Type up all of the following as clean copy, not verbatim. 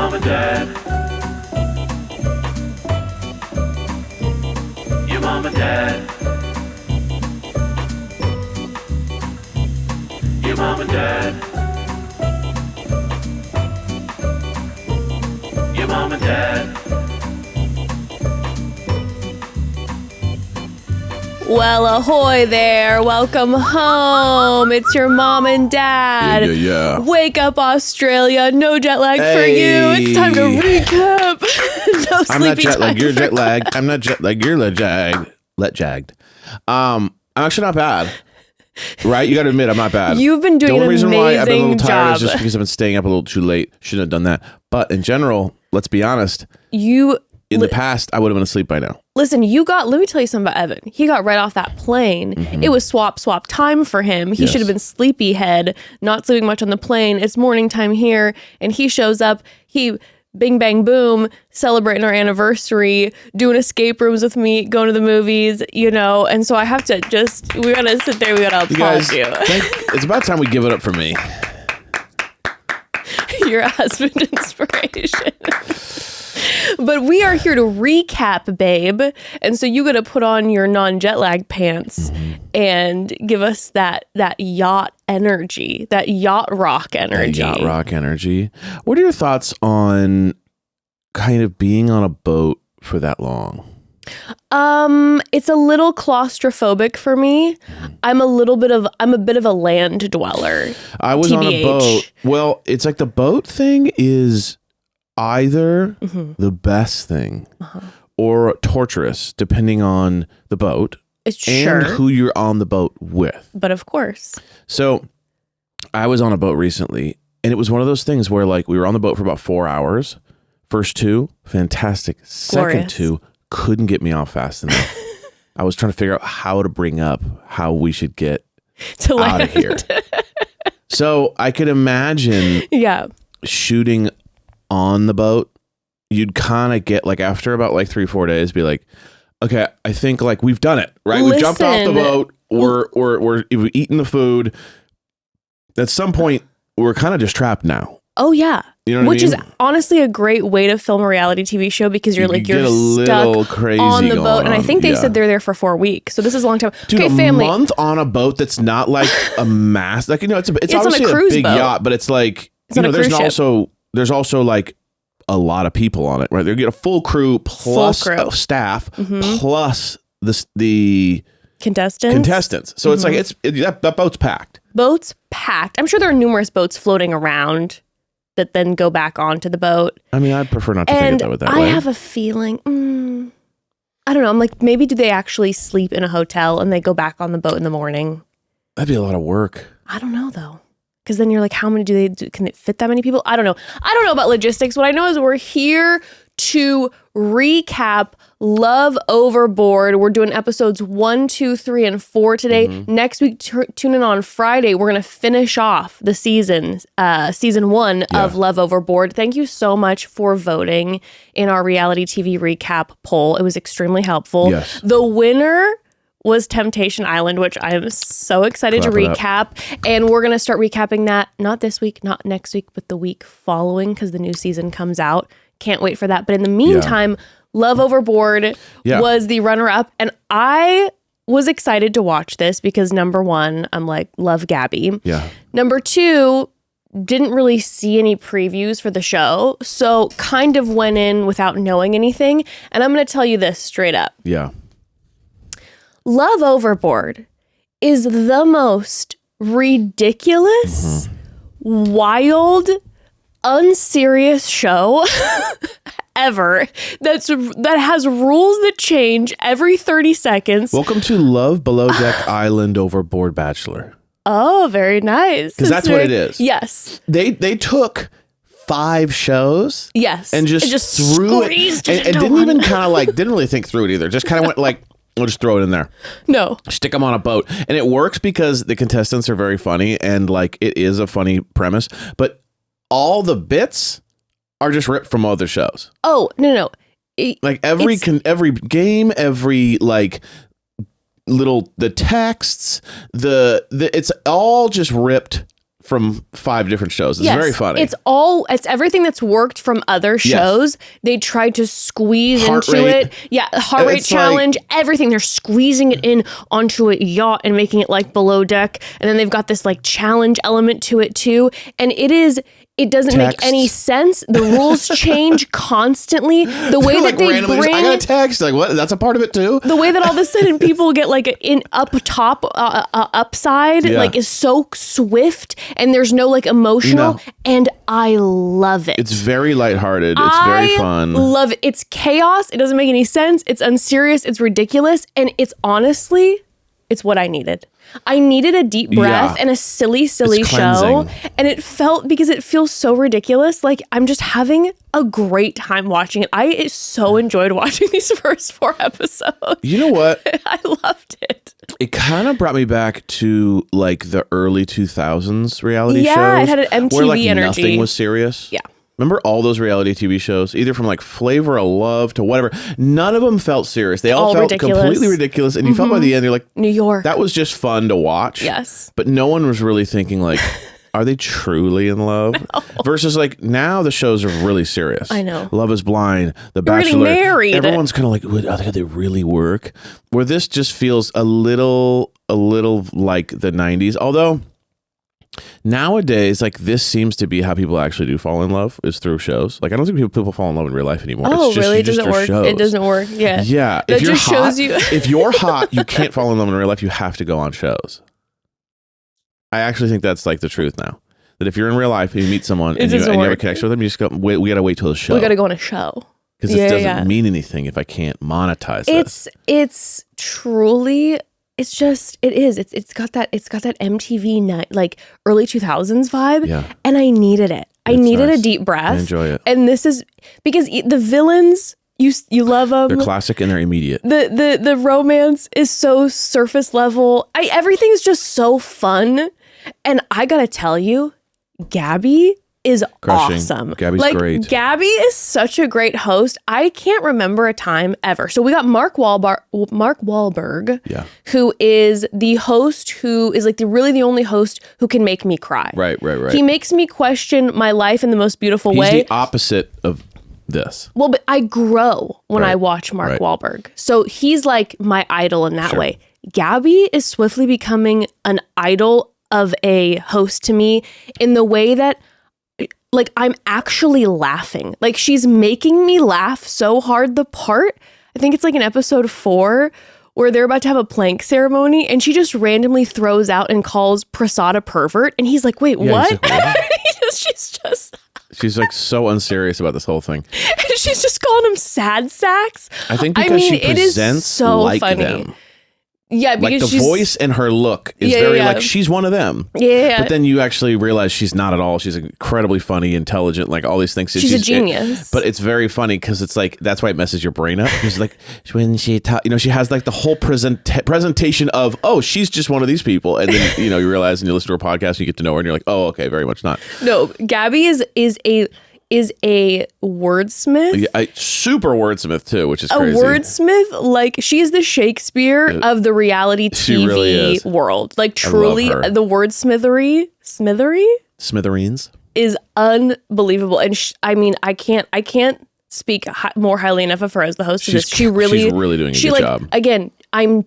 mom and dad. Your mom and dad. Your mom and dad. Your mom and dad. Well, ahoy there. Welcome home. It's your mom and dad. Yeah. Wake up, Australia. No jet lag for you. It's time to recap. No I'm not sleepy jet lagged. time You're for jet lagged. I'm not jet lagged. You're jagged. I'm actually not bad. Right? You got to admit, I'm not bad. You've been doing the only reason why I've been a little amazing tired job. is just because I've been staying up a little too late. Shouldn't have done that. But in general, let's be honest. In the past, I would have been asleep by now. Listen, let me tell you something about Evan. He got right off that plane. Mm-hmm. It was swap time for him. He should have been sleepyhead, not sleeping much on the plane. It's morning time here, and he shows up. He bing, bang, boom, celebrating our anniversary, doing escape rooms with me, going to the movies, and so I have to we gotta sit there, we gotta applaud you. It's about time we give it up for me. Your husband inspiration. But we are here to recap, babe. And so you got to put on your non-jet lag pants and give us that yacht energy, that yacht rock energy. Yacht rock energy. What are your thoughts on kind of being on a boat for that long? It's a little claustrophobic for me. I'm a bit of a land dweller. I was on a TBH. boat. Well, it's like the boat thing is either the best thing or torturous, depending on the boat and who you're on the boat with. But of course. So I was on a boat recently, and it was one of those things where like we were on the boat for about 4 hours. First two, fantastic. Second two, couldn't get me off fast enough. I was trying to figure out how to bring up how we should get out of here. So I could imagine shooting on the boat. You'd kind of get like after about like 3-4 days be like, okay, I think like we've done it, right? We've jumped off the boat, we've eaten the food. At some point we're kind of just trapped now. Oh yeah. You know what Which I mean? is honestly a great way to film a reality TV show because you're stuck crazy on the boat. And I think they yeah. said they're there for 4 weeks. So this is a long time. Dude, okay, a family. month on a boat that's not like a mass, like, it's obviously on a cruise big boat. yacht, but it's like, It's on a cruise ship. there's also like a lot of people on it, right? They get a full crew plus staff plus the Contestants. So it's like, that boat's packed. Boats packed. I'm sure there are numerous boats floating around that then go back onto the boat. I mean, I'd prefer not to think of it that way. I have a feeling, I don't know. I'm like, maybe do they actually sleep in a hotel and they go back on the boat in the morning? That'd be a lot of work. I don't know though. Because then you're like, how many can it fit that many people? I don't know. I don't know about logistics. What I know is we're here to recap Love Overboard. We're doing episodes 1, 2, 3, and 4 today. Next week, tune in on Friday. We're going to finish off the season 1 of Love Overboard. Thank you so much for voting in our reality TV recap poll. It was extremely helpful. Yes. The winner was Temptation Island, which I am so excited to recap. And we're going to start recapping that, not this week, not next week, but the week following because the new season comes out. Can't wait for that. But in the meantime, Love Overboard was the runner-up. And I was excited to watch this because number one, I'm like, love Gabby. Yeah. Number two, didn't really see any previews for the show. So kind of went in without knowing anything. And I'm going to tell you this straight up. Yeah. Love Overboard is the most ridiculous, wild, unserious show ever that has rules that change every 30 seconds. Welcome to Love Below Deck Island Overboard Bachelor. Oh, very nice. Because that's what it is. Yes. They took 5 shows. Yes. And just threw it. And didn't even kind of like, didn't really think through it either. Just kind of went like, we'll just throw it in there. No. Stick them on a boat. And it works because the contestants are very funny and like it is a funny premise. But all the bits are just ripped from other shows. Oh, no. Like every game, every like the texts, the it's all just ripped from 5 different shows. It's Yes, very funny. It's everything that's worked from other shows. They tried to squeeze Heart into rate. it. Yeah, heart rate It's challenge, everything. They're squeezing it in onto a yacht and making it like below deck. And then they've got this like challenge element to it too. And it doesn't make Text. any sense. The rules change constantly. The way that they randomly, bring I got a text. Like, what? That's a part of it too? the way that all of a sudden people get like in up top upside Yeah. like is so swift, and there's no like emotional, No. and I love it. It's very lighthearted. It's very fun. Love it. It's chaos. It doesn't make any sense. It's unserious. It's ridiculous, and it's honestly, it's what I needed. I needed a deep breath Yeah. and a silly It's show. cleansing. And it felt, because it feels so ridiculous, like I'm just having a great time watching it. I so enjoyed watching these first 4 episodes. You know what? I loved it. It kind of brought me back to like the early 2000s reality shows. Yeah, it had an where like MTV energy. nothing was serious. Yeah. Remember all those reality TV shows, either from like Flavor of Love to whatever? None of them felt serious. They all felt ridiculous. completely ridiculous. And you felt by the end, you're like, New York. that was just fun to watch. Yes. But no one was really thinking like, are they truly in love? Versus like now the shows are really serious. I know. Love is Blind, The They're getting Bachelor. married. Everyone's kind of like, do they really work? Where this just feels a little like the 90s. Although nowadays, like this seems to be how people actually do fall in love, is through shows. Like I don't think people fall in love in real life anymore. Oh, It's just, really? you It just doesn't through work. shows. It doesn't work. Yeah. Yeah. That If you're just hot, shows you. if you're hot, you can't fall in love in real life. You have to go on shows. I actually think that's like the truth now. That if you're in real life and you meet someone and you have a connection with them, you just go, wait, we got to wait till the show. We got to go on a show. Because it doesn't mean anything if I can't monetize this. It's truly, it's just, it is. It's got that MTV night, like early 2000s vibe. Yeah. And I needed it. I It's needed nice. a deep breath. I enjoy it. And this is because the villains, you love them. They're classic and they're immediate. The romance is so surface level. Everything's just so fun. And I gotta tell you, Gabby is Crushing. awesome. Gabby's great. Gabby is such a great host. I can't remember a time ever. So we got Mark Wahlberg, Yeah. who is the host, who is like really the only host who can make me cry. Right. He makes me question my life in the most beautiful He's way. the opposite of this. Well, but I grow when I Right. watch Mark Right. Wahlberg. So he's like my idol in that Sure. way. Gabby is swiftly becoming an idol of a host to me in the way that like I'm actually laughing. Like she's making me laugh so hard. The part, I think it's like in episode 4 where they're about to have a plank ceremony and she just randomly throws out and calls Prasad a pervert. And he's like, wait, Yeah, what? he's like, what? She's She's like so unserious about this whole thing. she's just calling him sad sacks. I think because she it is presents so like funny. them. Yeah, because Like the she's, voice and her look is Yeah, very yeah. like she's one of them. Yeah. But then you actually realize she's not at all. She's incredibly funny, intelligent, like all these things. She's a genius. But it's very funny because it's like that's why it messes your brain up. Because like when she she has like the whole presentation of, oh, she's just one of these people, and then you realize and you listen to her podcast and you get to know her and you're like, oh, okay, very much not. No, Gabby is a wordsmith. Yeah, super wordsmith too, which is A crazy. wordsmith, like she is the Shakespeare of the reality She TV really is. world. Like truly, her. the wordsmithery Smithereens. is unbelievable. And I can't speak more highly enough of her as the host of this. She's really doing a good job. Again, I'm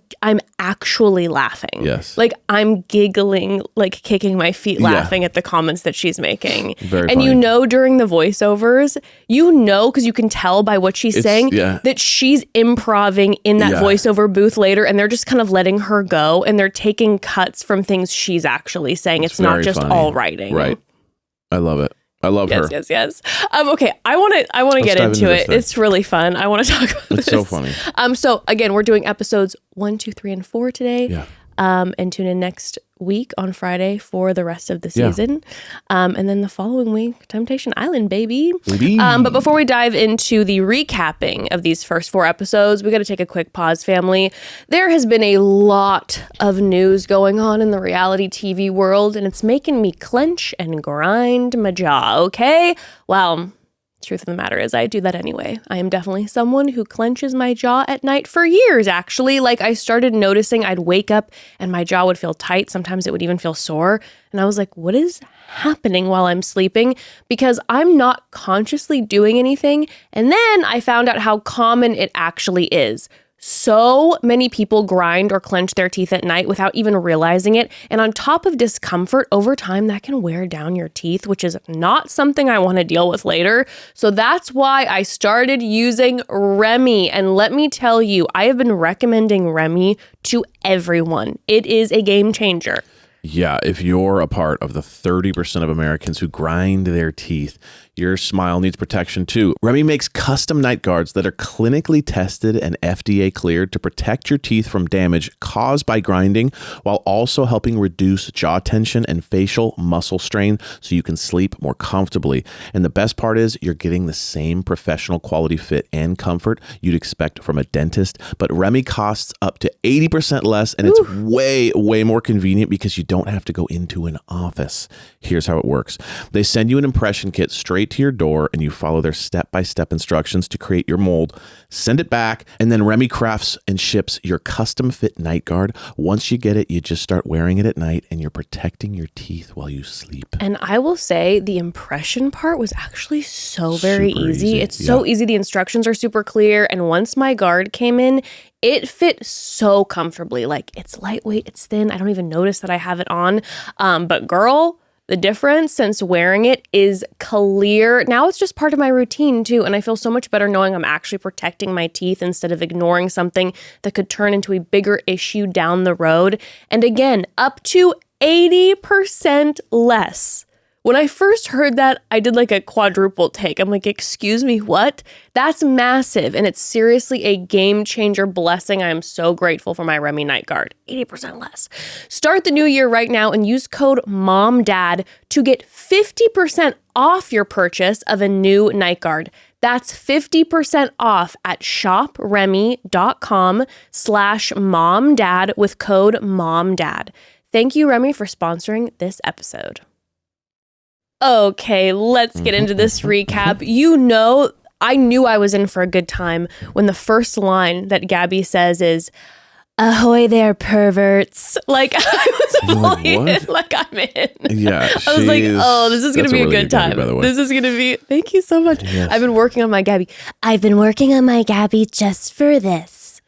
actually laughing. Yes. Like I'm giggling, like kicking my feet, laughing at the comments that she's making. Very and funny. during the voiceovers, because you can tell by what she's saying yeah. that she's improving in that Yeah. voiceover booth later, and they're just kind of letting her go, and they're taking cuts from things she's actually saying. It's not very just funny. all writing. Right. I love it. I love her. Yes. Okay, I want to get dive into into this it. thing. It's really fun. I want to talk about this. It's so funny. So again, we're doing episodes 1, 2, 3, and 4 today. Yeah. And tune in next week on Friday for the rest of the Yeah. season. And then the following week, Temptation Island, baby. Baby. But before we dive into the recapping of these first 4 episodes, we got to take a quick pause, family. There has been a lot of news going on in the reality TV world, and it's making me clench and grind my jaw, okay? Well, Truth of the matter is I do that anyway. I am definitely someone who clenches my jaw at night for years, actually. Like I started noticing I'd wake up and my jaw would feel tight. Sometimes it would even feel sore. And I was like, what is happening while I'm sleeping? Because I'm not consciously doing anything. And then I found out how common it actually is. So many people grind or clench their teeth at night without even realizing it. And on top of discomfort, over time, that can wear down your teeth, which is not something I want to deal with later. So that's why I started using Remy. And let me tell you, I have been recommending Remy to everyone. It is a game changer. Yeah, if you're a part of the 30% of Americans who grind their teeth, your smile needs protection too. Remy makes custom night guards that are clinically tested and FDA cleared to protect your teeth from damage caused by grinding, while also helping reduce jaw tension and facial muscle strain so you can sleep more comfortably. And the best part is you're getting the same professional quality fit and comfort you'd expect from a dentist, but Remy costs up to 80% less, and it's way more convenient because you don't have to go into an office. Here's how it works. They send you an impression kit straight to your door, and you follow their step-by-step instructions to create your mold, send it back, and then Remy crafts and ships your custom fit night guard. Once you get it, you just start wearing it at night, and you're protecting your teeth while you sleep. And I will say the impression part was actually so very easy. It's so easy. The instructions are super clear. And once my guard came in, it fit so comfortably. Like it's lightweight, it's thin. I don't even notice that I have it on. But girl, the difference since wearing it is clear. Now it's just part of my routine too. And I feel so much better knowing I'm actually protecting my teeth instead of ignoring something that could turn into a bigger issue down the road. And again, up to 80% less. When I first heard that, I did like a quadruple take. I'm like, excuse me, what? That's massive. And it's seriously a game changer blessing. I am so grateful for my Remy Night Guard. 80% less. Start the new year right now and use code MOMDAD to get 50% off your purchase of a new night guard. That's 50% off at shopremy.com/momdad with code MOMDAD. Thank you, Remy, for sponsoring this episode. Okay, let's get into this recap. You know, I knew I was in for a good time when the first line that Gabby says is, "Ahoy there, perverts." Like, I was fully in, like I'm in. Yeah, I was like, oh, this is going to be a good time. Gabby, by the way. This is going to be, thank you so much. Yes. I've been working on my Gabby. I've been working on my Gabby just for this.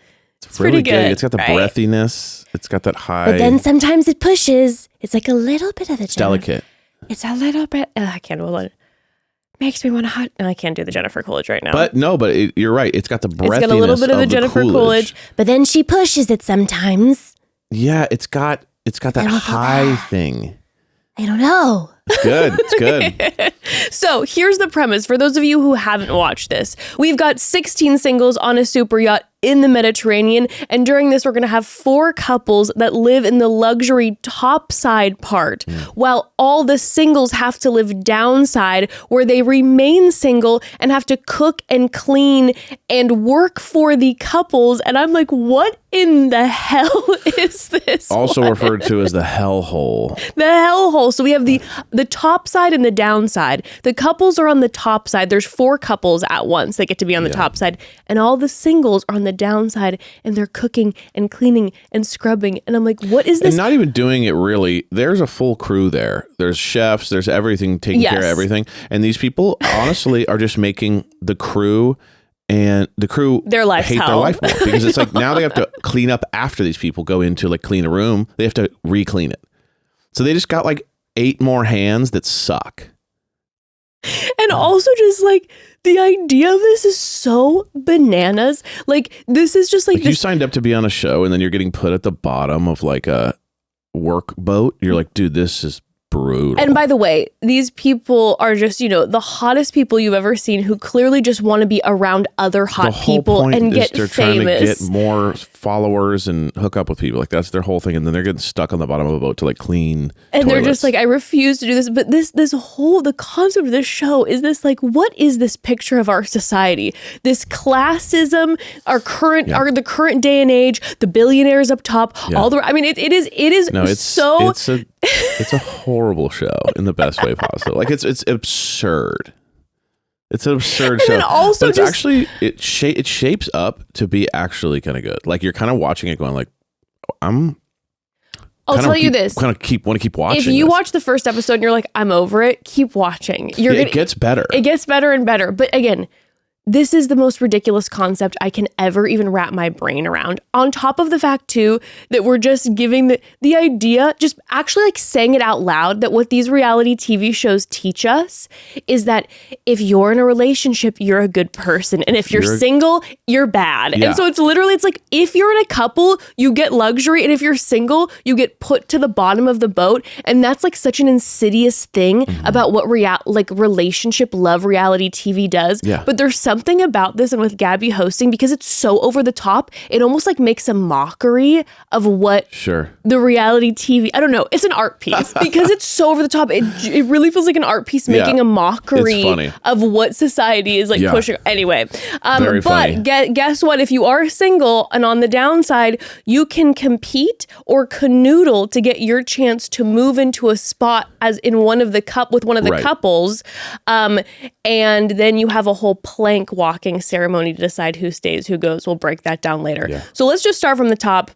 It's really pretty good. It's got the breathiness. It's got that high. But then sometimes it pushes. It's like a little bit of a delicate. It's a little bit. I can't hold it. Makes me want to hot. No, I can't do the Jennifer Coolidge right now. But no, you're right. It's got the breathiness. It's got a little bit of the Jennifer Coolidge. But then she pushes it sometimes. Yeah, it's got that high thing. I don't know. It's good. It's good. So here's the premise. For those of you who haven't watched this, we've got 16 singles on a super yacht in the Mediterranean. And during this, we're going to have 4 couples that live in the luxury topside part, while all the singles have to live downside, where they remain single and have to cook and clean and work for the couples. And I'm like, what in the hell is this? Also referred to as the hellhole. The hellhole. So we have the top side and the downside. The couples are on the top side. There's 4 couples at once that get to be on the top side. And all the singles are on the downside, and they're cooking and cleaning and scrubbing. And I'm like, what is this? And not even doing it really. There's a full crew there. There's chefs. There's everything, taking care of everything. And these people honestly are just making the crew and the crew their life hate their life more, because it's like now they have to clean up after these people go into like clean a room. They have to re-clean it. So they just got like 8 more hands that suck. And also just like the idea of this is so bananas. Like this is just like you signed up to be on a show and then you're getting put at the bottom of like a work boat. You're like, dude, this is brutal. And by the way, these people are just, you know, the hottest people you've ever seen, who clearly just want to be around other hot people and get they're famous. Trying to get more followers and hook up with people. Like that's their whole thing. And then they're getting stuck on the bottom of a boat to like clean and toilets. They're just like, I refuse to do this. But this whole, the concept of this show is this like, what is this picture of our society? This classism, the current day and age, the billionaires up top, all the, I mean, it is no, so. It's a horrible show in the best way possible. Like it's absurd. It's an absurd And show. then also but it's just- actually it shapes up to be actually kind of good. Like you're kind of watching it going like, I'll tell you this. Kind of want to keep watching. If you this. watch the first episode and you're like, I'm over it, keep watching. It gets better. It gets better and better. But again, this is the most ridiculous concept I can ever even wrap my brain around. On top of the fact, too, that we're just giving the idea, just actually like saying it out loud, that what these reality TV shows teach us is that if you're in a relationship, you're a good person. And if you're single, you're bad. Yeah. And so it's like, if you're in a couple, you get luxury. And if you're single, you get put to the bottom of the boat. And that's like such an insidious thing about what relationship love reality TV does. Yeah. But there's something about this, and with Gabby hosting, because it's so over the top, it almost like makes a mockery of what the reality TV, I don't know, it's an art piece because it's so over the top. It really feels like an art piece making a mockery of what society is like pushing. Anyway, Very funny. guess what? If you are single and on the downside, you can compete or canoodle to get your chance to move into a spot as in one of the couples. And then you have a whole plank walking ceremony to decide who stays, who goes. We'll break that down later. Yeah. So let's just start from the top.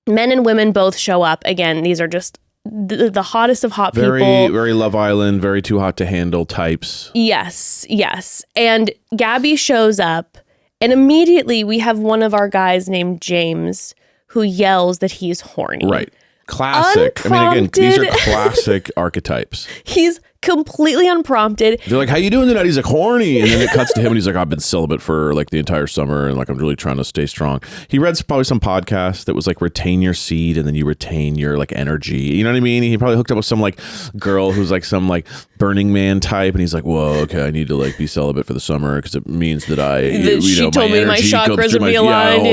Men and women both show up. Again, these are just the hottest of hot people. Very Love Island, very Too Hot to Handle types. Yes. And Gabby shows up, and immediately we have one of our guys named James who yells that he's horny. Right. Classic. I mean, again, these are classic archetypes. He's completely unprompted. They're like, how you doing tonight? He's like, horny. And then it cuts to him and he's like, I've been celibate for like the entire summer and like I'm really trying to stay strong. He read probably some podcast that was like retain your seed and then you retain your like energy. You know what I mean? He probably hooked up with some like girl who's like some like Burning Man type and he's like, whoa, okay, I need to like be celibate for the summer because it means that she told me my chakras would be aligned.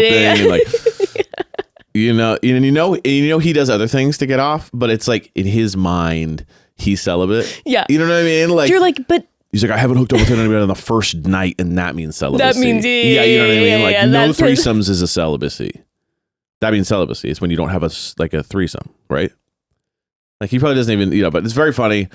You know, he does other things to get off, but it's like in his mind, he's celibate. Yeah. You know what I mean? Like you're like, but he's like, I haven't hooked up with anybody on the first night, and that means celibacy. That means yeah, you know what I mean? Like no that's threesomes is a celibacy. That means celibacy. It's when you don't have a threesome, right? Like he probably doesn't even, but it's very funny.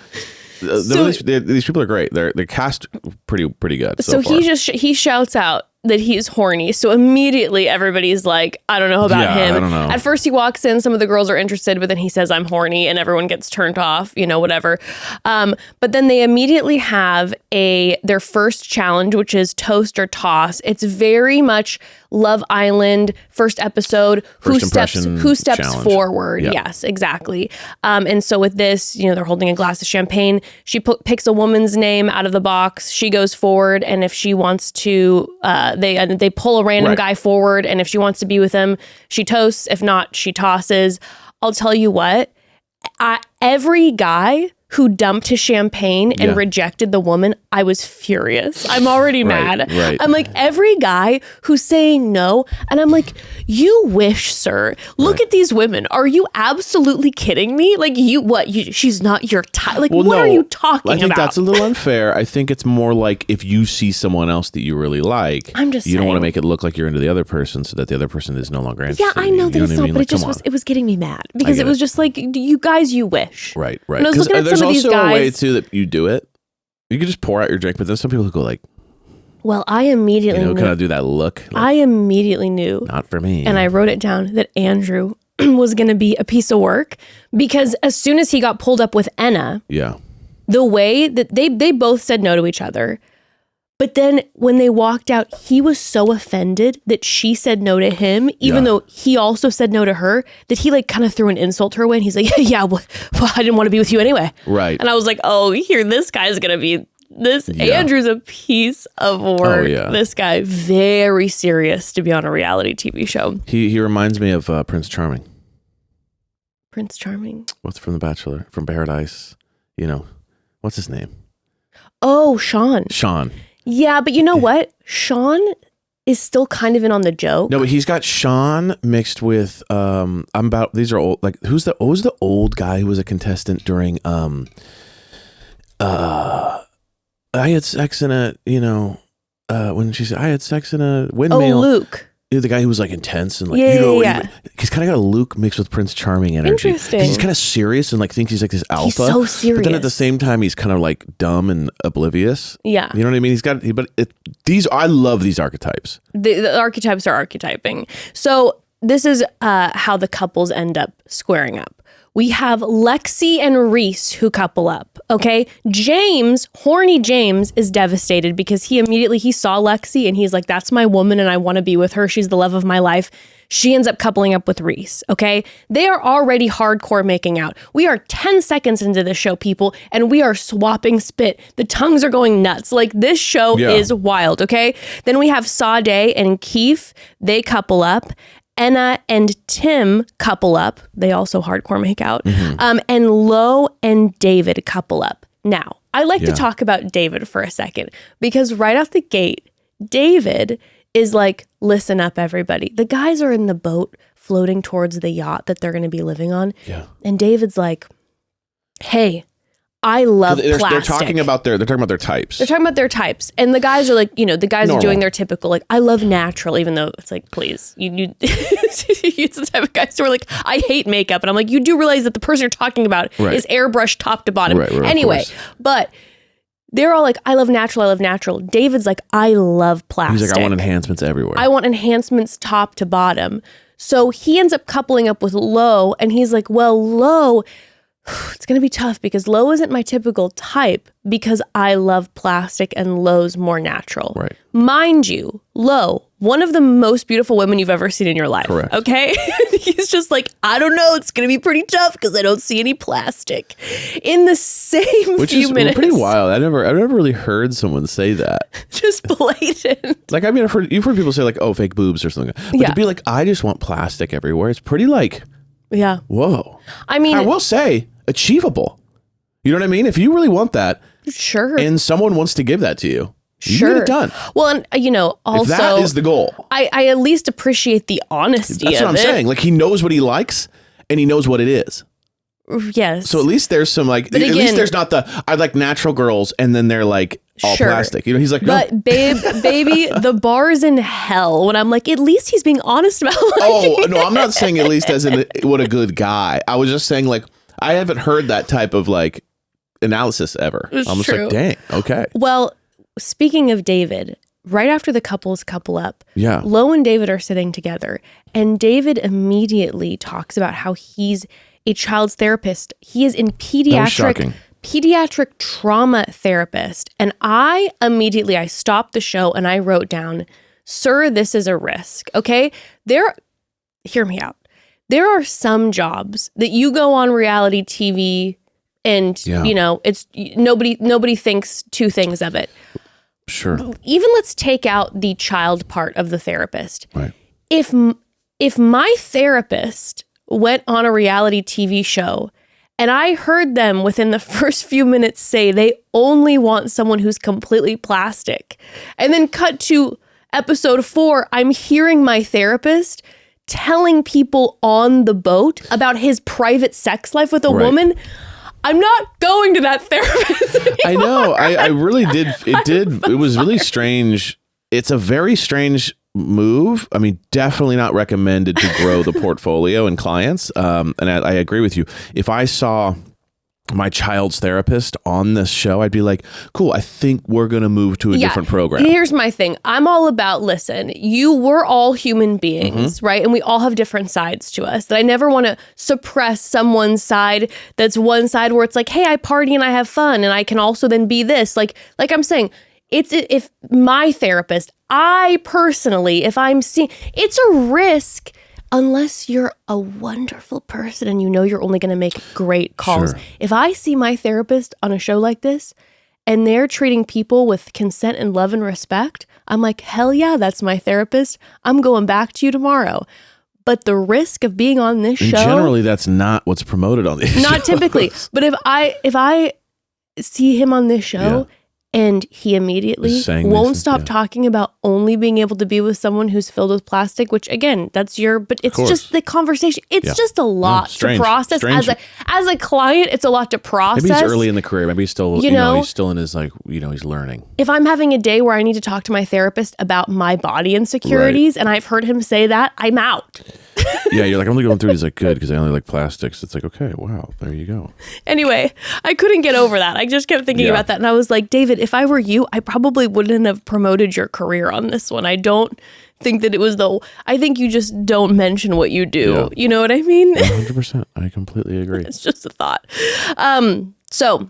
These people are great. They're cast pretty good. So far. he shouts out that he's horny. So immediately everybody's like, I don't know about him. I don't know. At first he walks in, some of the girls are interested, but then he says, I'm horny, and everyone gets turned off, whatever. But then they immediately have their first challenge, which is toast or toss. It's very much Love Island first episode. Who steps challenge. forward? Yeah. Yes, exactly. And so with this, they're holding a glass of champagne. She picks a woman's name out of the box. She goes forward, and if she wants to, they pull a random guy forward, and if she wants to be with him, she toasts. If not, she tosses. I'll tell you what, every guy who dumped his champagne and rejected the woman, I was furious. I'm already mad. Right. I'm like, every guy who's saying no, and I'm like, you wish, sir. Look at these women. Are you absolutely kidding me? Like, she's not your type. Like, what are you talking about? I think that's a little unfair. I think it's more like if you see someone else that you really like, you don't want to make it look like you're into the other person so that the other person is no longer interested. Yeah, I know that it's not, but it was getting me mad because it was just like, you guys, you wish. Right. And I was looking at some of these guys. Also a way too that you do it. You can just pour out your drink, but there's some people who go like, well, I immediately knew. kind of do that look. Like, I immediately knew. Not for me. And I wrote it down that Andrew was going to be a piece of work because as soon as he got pulled up with Enna, the way that they both said no to each other. But then when they walked out, he was so offended that she said no to him, even though he also said no to her, that he like kind of threw an insult her way. And he's like, well, I didn't want to be with you anyway. Right. And I was like, oh, here, this guy's going to be this. Andrew's a piece of work. Oh, yeah. This guy, very serious to be on a reality TV show. He reminds me of Prince Charming. Prince Charming? What's from The Bachelor? From Paradise? What's his name? Oh, Sean. Yeah, but you know what? Sean is still kind of in on the joke. No, but he's got Sean mixed with these are old, like who's the old guy who was a contestant during I had sex in a when she said I had sex in a windmill. Oh, Luke. the guy who was like intense and like, Yeah. He's kind of got a Luke mixed with Prince Charming energy. Interesting. He's kind of serious and like thinks he's like this alpha. He's so serious. But then at the same time, he's kind of like dumb and oblivious. Yeah. You know what I mean? I love these archetypes. The archetypes are archetyping. So this is how the couples end up squaring up. We have Lexi and Reese who couple up, okay? Horny James is devastated because he saw Lexi and he's like, that's my woman and I want to be with her. She's the love of my life. She ends up coupling up with Reese, okay? They are already hardcore making out. We are 10 seconds into the show, people, and we are swapping spit. The tongues are going nuts. Like, this show is wild, okay? Then we have Sade and Keith. They couple up. Enna and Tim couple up. They also hardcore make out. Mm-hmm. And Lo and David couple up. Now, I like to talk about David for a second because right off the gate, David is like, listen up, everybody. The guys are in the boat floating towards the yacht that they're going to be living on. Yeah. And David's like, hey, I love plastic. They're talking about their types. They're talking about their types. And the guys are like, the guys are doing their typical, like, I love natural, even though it's like, please, you it's the type of guys who are like, I hate makeup. And I'm like, you do realize that the person you're talking about is airbrushed top to bottom. Right, anyway, but they're all like, I love natural. David's like, I love plastic. He's like, I want enhancements everywhere. I want enhancements top to bottom. So he ends up coupling up with Lo, and he's like, well, Lo, it's going to be tough because Lo isn't my typical type because I love plastic and Lo's more natural. Right. Mind you, Lo, one of the most beautiful women you've ever seen in your life. Correct. Okay? He's just like, I don't know, it's going to be pretty tough because I don't see any plastic. In the same few minutes. Which is pretty wild. I've never really heard someone say that. Just blatant. Like, I mean, you've heard people say like, oh, fake boobs or something. But to be like, I just want plastic everywhere. It's pretty like, whoa. I mean, I will say, achievable. You know what I mean? If you really want that, sure, and someone wants to give that to you, sure, you get it done. Well, and also, if that is the goal, I at least appreciate the honesty. That's what I'm saying. Like, he knows what he likes, and he knows what it is. Yes. So at least there's some like, at least there's not I like natural girls, and then they're like all plastic. He's like, but no. baby, the bar's in hell. When I'm like, at least he's being honest about. Oh no, I'm not saying at least as in what a good guy. I was just saying like, I haven't heard that type of like analysis ever. I'm just like, dang, okay. Well, speaking of David, right after the couples couple up, Lo and David are sitting together, and David immediately talks about how he's a child's therapist. He is in pediatric trauma therapist. And I stopped the show and I wrote down, sir, this is a risk. Okay. Hear me out. There are some jobs that you go on reality TV and, it's nobody thinks two things of it. Sure. Even let's take out the child part of the therapist. Right. If my therapist went on a reality TV show and I heard them within the first few minutes say they only want someone who's completely plastic, and then cut to episode 4, I'm hearing my therapist telling people on the boat about his private sex life with a woman, I'm not going to that therapist anymore. I know. I really did. It was really strange. It's a very strange move. I mean, definitely not recommended to grow the portfolio and clients. And I agree with you. If I saw my child's therapist on this show, I'd be like, cool, I think we're going to move to a different program. Here's my thing. I'm all about, listen, we're all human beings, right? And we all have different sides to us. That I never want to suppress someone's side that's one side where it's like, hey, I party and I have fun and I can also then be this. Like I'm saying, if my therapist, I personally, if I'm seeing, it's a risk unless you're a wonderful person and you're only going to make great calls. Sure. If I see my therapist on a show like this and they're treating people with consent and love and respect, I'm like, hell yeah, that's my therapist. I'm going back to you tomorrow. But the risk of being on this show, generally that's not what's promoted on these shows. Not typically. But if I see him on this show And he immediately Just saying won't these- stop yeah. talking about only being able to be with someone who's filled with plastic, which again, that's but it's course. just the conversation. It's Yeah. just a lot strange. to process. Strange. As a client, it's a lot to process. Maybe he's early in the career. Maybe he's still, You know? he's still in his he's learning. If I'm having a day where I need to talk to my therapist about my body insecurities and I've heard him say that, I'm out. Yeah, you're like, I'm only going through these like good because I only like plastics. It's like, okay, wow, there you go. Anyway, I couldn't get over that. I just kept thinking Yeah. about that. And I was like, David, if I were you, I probably wouldn't have promoted your career on this one. I don't think that it was I think you just don't mention what you do. Yeah. You know what I mean? 100%. I completely agree. It's just a thought. So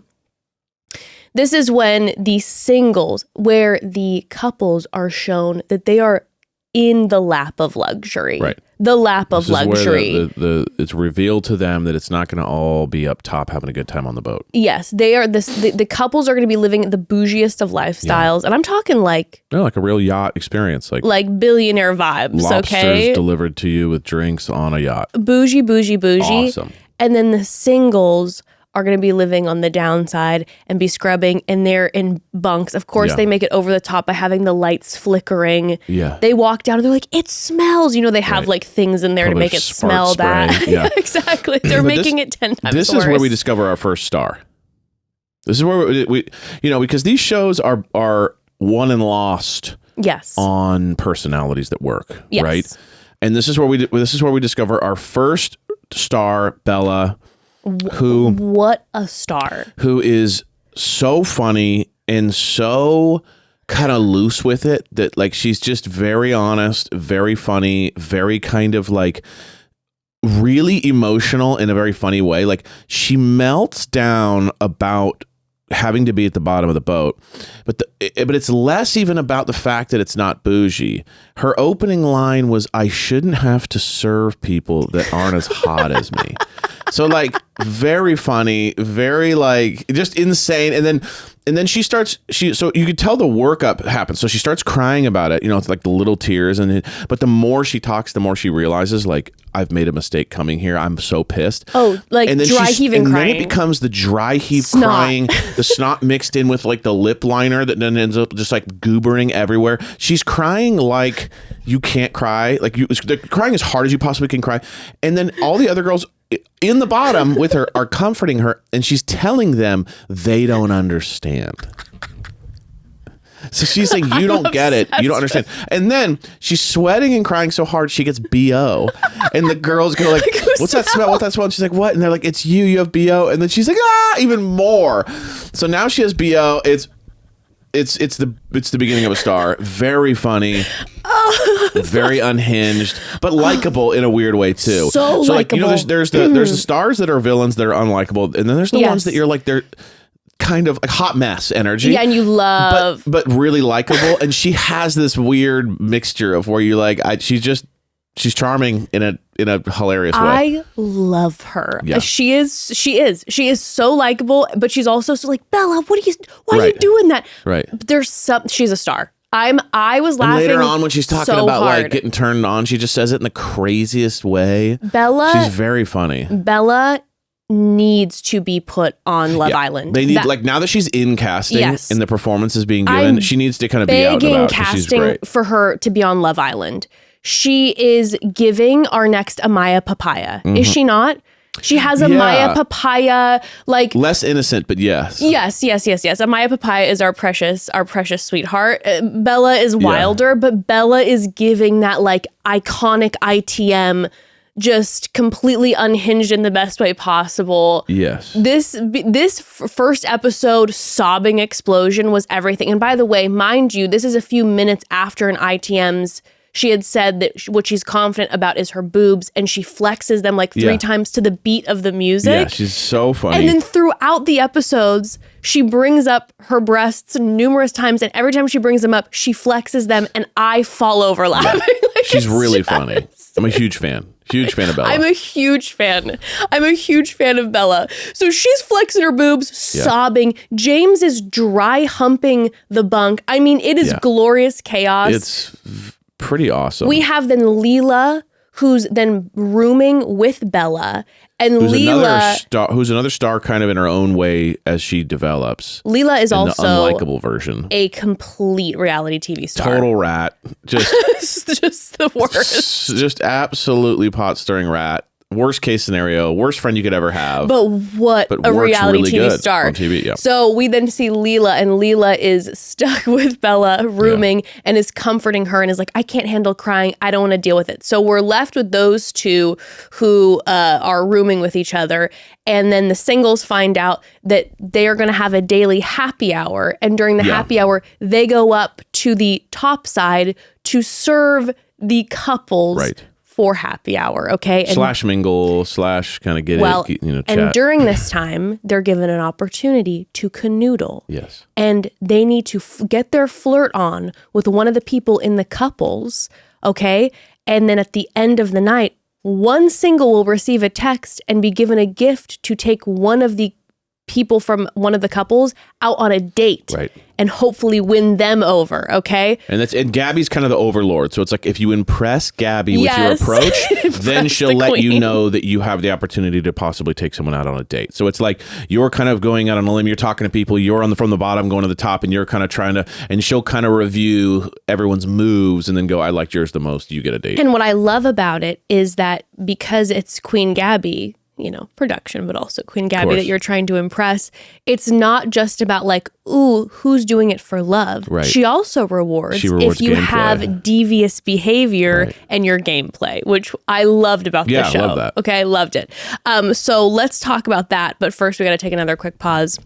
this is when the singles, where the couples are shown that they are in the lap of luxury. Right. The lap of This is luxury. where it's revealed to them that it's not going to all be up top having a good time on the boat. Yes, they are. The couples are going to be living the bougiest of lifestyles, and I'm talking like Like a real yacht experience, like billionaire vibes. lobsters Okay, delivered to you with drinks on a yacht. bougie, bougie, bougie. Awesome. And then the singles are going to be living on the downside and be scrubbing, and they're in bunks. Of course, Yeah. they make it over the top by having the lights flickering. Yeah. They walk down and they're like, it smells. You know, they have Right. like things in there Probably to make it spark smell spray. bad. Yeah. Exactly. They're But making it 10 times This worse. is where we discover our first star. This is where we because these shows are won and lost Yes. on personalities that work, Yes. right? And this is where we discover our first star, Bella, What a star. who is so funny and so kind of loose with it that like she's just very honest, very funny, very kind of like really emotional in a very funny way. Like she melts down about having to be at the bottom of the boat, but it's less even about the fact that it's not bougie. Her opening line was, "I shouldn't have to serve people that aren't as hot as me." So like very funny, very like just insane. And then she starts, so you could tell the workup happens. So she starts crying about it. You know, it's like the little tears. But the more she talks, the more she realizes like, I've made a mistake coming here. I'm so pissed. Oh, like and then dry heaving and crying. then it becomes the dry heave Snot. crying, the snot mixed in with like the lip liner that then ends up just like goobering everywhere. She's crying like you can't cry. Like they're crying as hard as you possibly can cry. And then all the other girls in the bottom with her are comforting her, and she's telling them they don't understand. So she's saying, you don't get it. You don't understand. And then she's sweating and crying so hard she gets BO. And the girls go like, what's that smell? What's that smell? And she's like, what? And they're like, it's you have BO. And then she's like, even more. So now she has BO. It's the beginning of a star. Very funny. Very unhinged, but likable in a weird way too. So like, you know, likable. there's the stars that are villains that are unlikable, and then there's the ones that you're like, they're kind of like hot mess energy. Yeah, and you love. but really likable. And she has this weird mixture of where you like, she's charming in a hilarious way. I love her. Yeah. She is so likable, but she's also so like, Bella, why are you doing that? Right. She's a star. I was laughing. And later on when she's talking so about hard. like getting turned on, she just says it in the craziest way. Bella. She's very funny. Bella needs to be put on Love Yeah. Island. They need like now that she's in casting Yes. and the performance is being given, I'm she needs to kind of be out and begging about 'cause she's casting great. for her to be on Love Island. She is giving our next Amaya Papaya. Is she not? She has a Yeah. Maya Papaya, like Less innocent, but yes. yes. Amaya Papaya is our precious sweetheart. Bella is wilder, but Bella is giving that like iconic ITM, just completely unhinged in the best way possible. Yes. This first episode sobbing explosion was everything. And by the way, mind you, this is a few minutes after an ITM's. She had said that what she's confident about is her boobs, and she flexes them like 3 times to the beat of the music. Yeah, she's so funny. And then throughout the episodes, she brings up her breasts numerous times, and every time she brings them up, she flexes them, and I fall over laughing. Like, she's it's really just- funny. I'm a huge fan. Huge fan of Bella. I'm a huge fan. I'm a huge fan of Bella. So she's flexing her boobs, sobbing. James is dry humping the bunk. I mean, it is glorious chaos. It's pretty awesome. We have then Leela, who's then rooming with Bella. And Leela, who's another star kind of in her own way as she develops. Leela is also the unlikable version. A complete reality TV star. Total rat. Just just the worst. Just absolutely pot stirring rat. Worst case scenario, worst friend you could ever have. But a reality really TV star. On TV, yeah. So we then see Leela, and Leela is stuck with Bella rooming and is comforting her and is like, I can't handle crying. I don't want to deal with it. So we're left with those two who are rooming with each other. And then the singles find out that they are going to have a daily happy hour. And during the happy hour, they go up to the top side to serve the couples. Right. For happy hour, okay? And / mingle / kind of get it, chat. And during this time, they're given an opportunity to canoodle. Yes. And they need to get their flirt on with one of the people in the couples, okay? And then at the end of the night, one single will receive a text and be given a gift to take one of the people from one of the couples out on a date. Right. And hopefully win them over, okay? And Gabby's kind of the overlord. So it's like if you impress Gabby with your approach, then she'll let you know that you have the opportunity to possibly take someone out on a date. So it's like you're kind of going out on a limb, you're talking to people, you're from the bottom going to the top, and you're kind of trying to, and she'll kind of review everyone's moves and then go, I liked yours the most, you get a date. And what I love about it is that because it's Queen Gabby, production, but also Queen Gabby that you're trying to impress. It's not just about like, ooh, who's doing it for love. Right. She also rewards if you have devious behavior and your gameplay, which I loved about the show. I love that. Okay, I loved it. So let's talk about that. But first, we got to take another quick pause.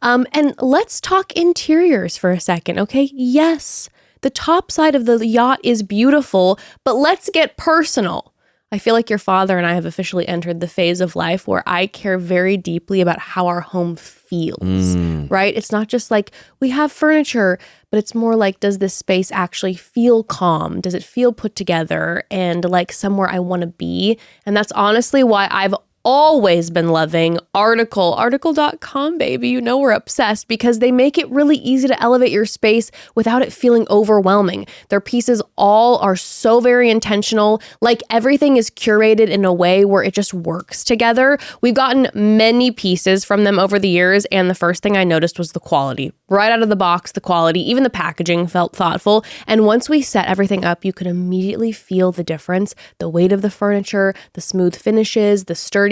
And let's talk interiors for a second, okay? Yes, the top side of the yacht is beautiful, but let's get personal. I feel like your father and I have officially entered the phase of life where I care very deeply about how our home feels, right? It's not just like we have furniture, but it's more like, does this space actually feel calm? Does it feel put together and like somewhere I want to be? And that's honestly why I've always been loving article.com, baby. We're obsessed because they make it really easy to elevate your space without it feeling overwhelming. Their pieces all are so very intentional. Like everything is curated in a way where it just works together. We've gotten many pieces from them over the years, and the first thing I noticed was the quality. Right out of the box, the quality, even the packaging felt thoughtful. And once we set everything up, you could immediately feel the difference. The weight of the furniture, the smooth finishes, the sturdiness.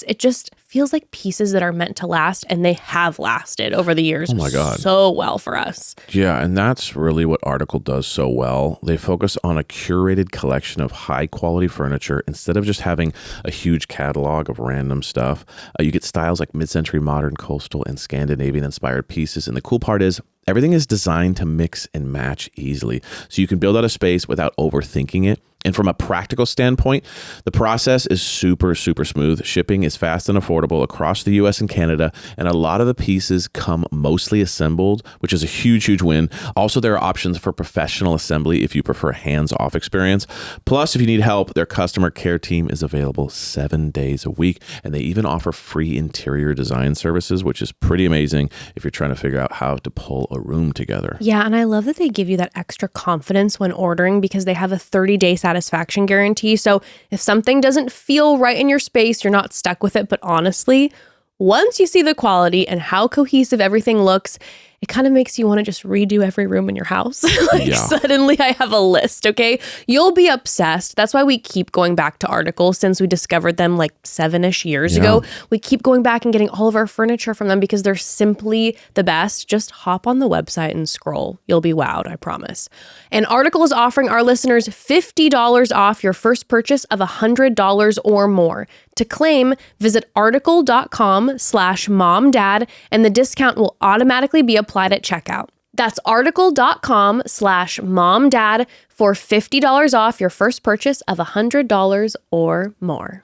It just feels like pieces that are meant to last, and they have lasted over the years. Oh my God. So well for us. Yeah, and that's really what Article does so well. They focus on a curated collection of high quality furniture instead of just having a huge catalog of random stuff. You get styles like mid-century modern, coastal, and Scandinavian inspired pieces. And the cool part is everything is designed to mix and match easily. So you can build out a space without overthinking it. And from a practical standpoint, the process is super, super smooth. Shipping is fast and affordable across the US and Canada. And a lot of the pieces come mostly assembled, which is a huge, huge win. Also, there are options for professional assembly if you prefer a hands-off experience. Plus, if you need help, their customer care team is available 7 days a week. And they even offer free interior design services, which is pretty amazing if you're trying to figure out how to pull a room together. Yeah, and I love that they give you that extra confidence when ordering because they have a 30-day satisfaction guarantee. So if something doesn't feel right in your space, you're not stuck with it. But honestly, once you see the quality and how cohesive everything looks, it kind of makes you want to just redo every room in your house. Suddenly I have a list, okay? You'll be obsessed. That's why we keep going back to Articles since we discovered them like 7-ish years ago. We keep going back and getting all of our furniture from them because they're simply the best. Just hop on the website and scroll. You'll be wowed, I promise. And Article is offering our listeners $50 off your first purchase of $100 or more. To claim, visit article.com/momdad and the discount will automatically be applied at checkout. That's article.com/momdad for $50 off your first purchase of $100 or more.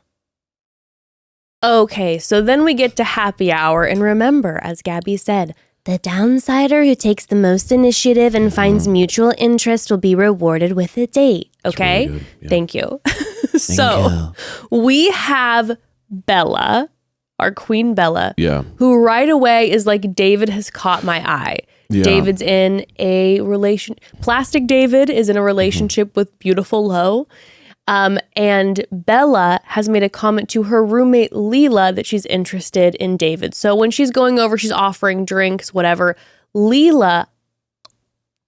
Okay, so then we get to happy hour. And remember, as Gabby said, the downsider who takes the most initiative and finds mutual interest will be rewarded with a date. Okay? Really yeah. Thank you. So we have Bella, our Queen Bella, who right away is like, David has caught my eye. Yeah. David's in a Plastic David is in a relationship with Beautiful Lo. And Bella has made a comment to her roommate Leela that she's interested in David. So when she's going over, she's offering drinks, whatever. Leela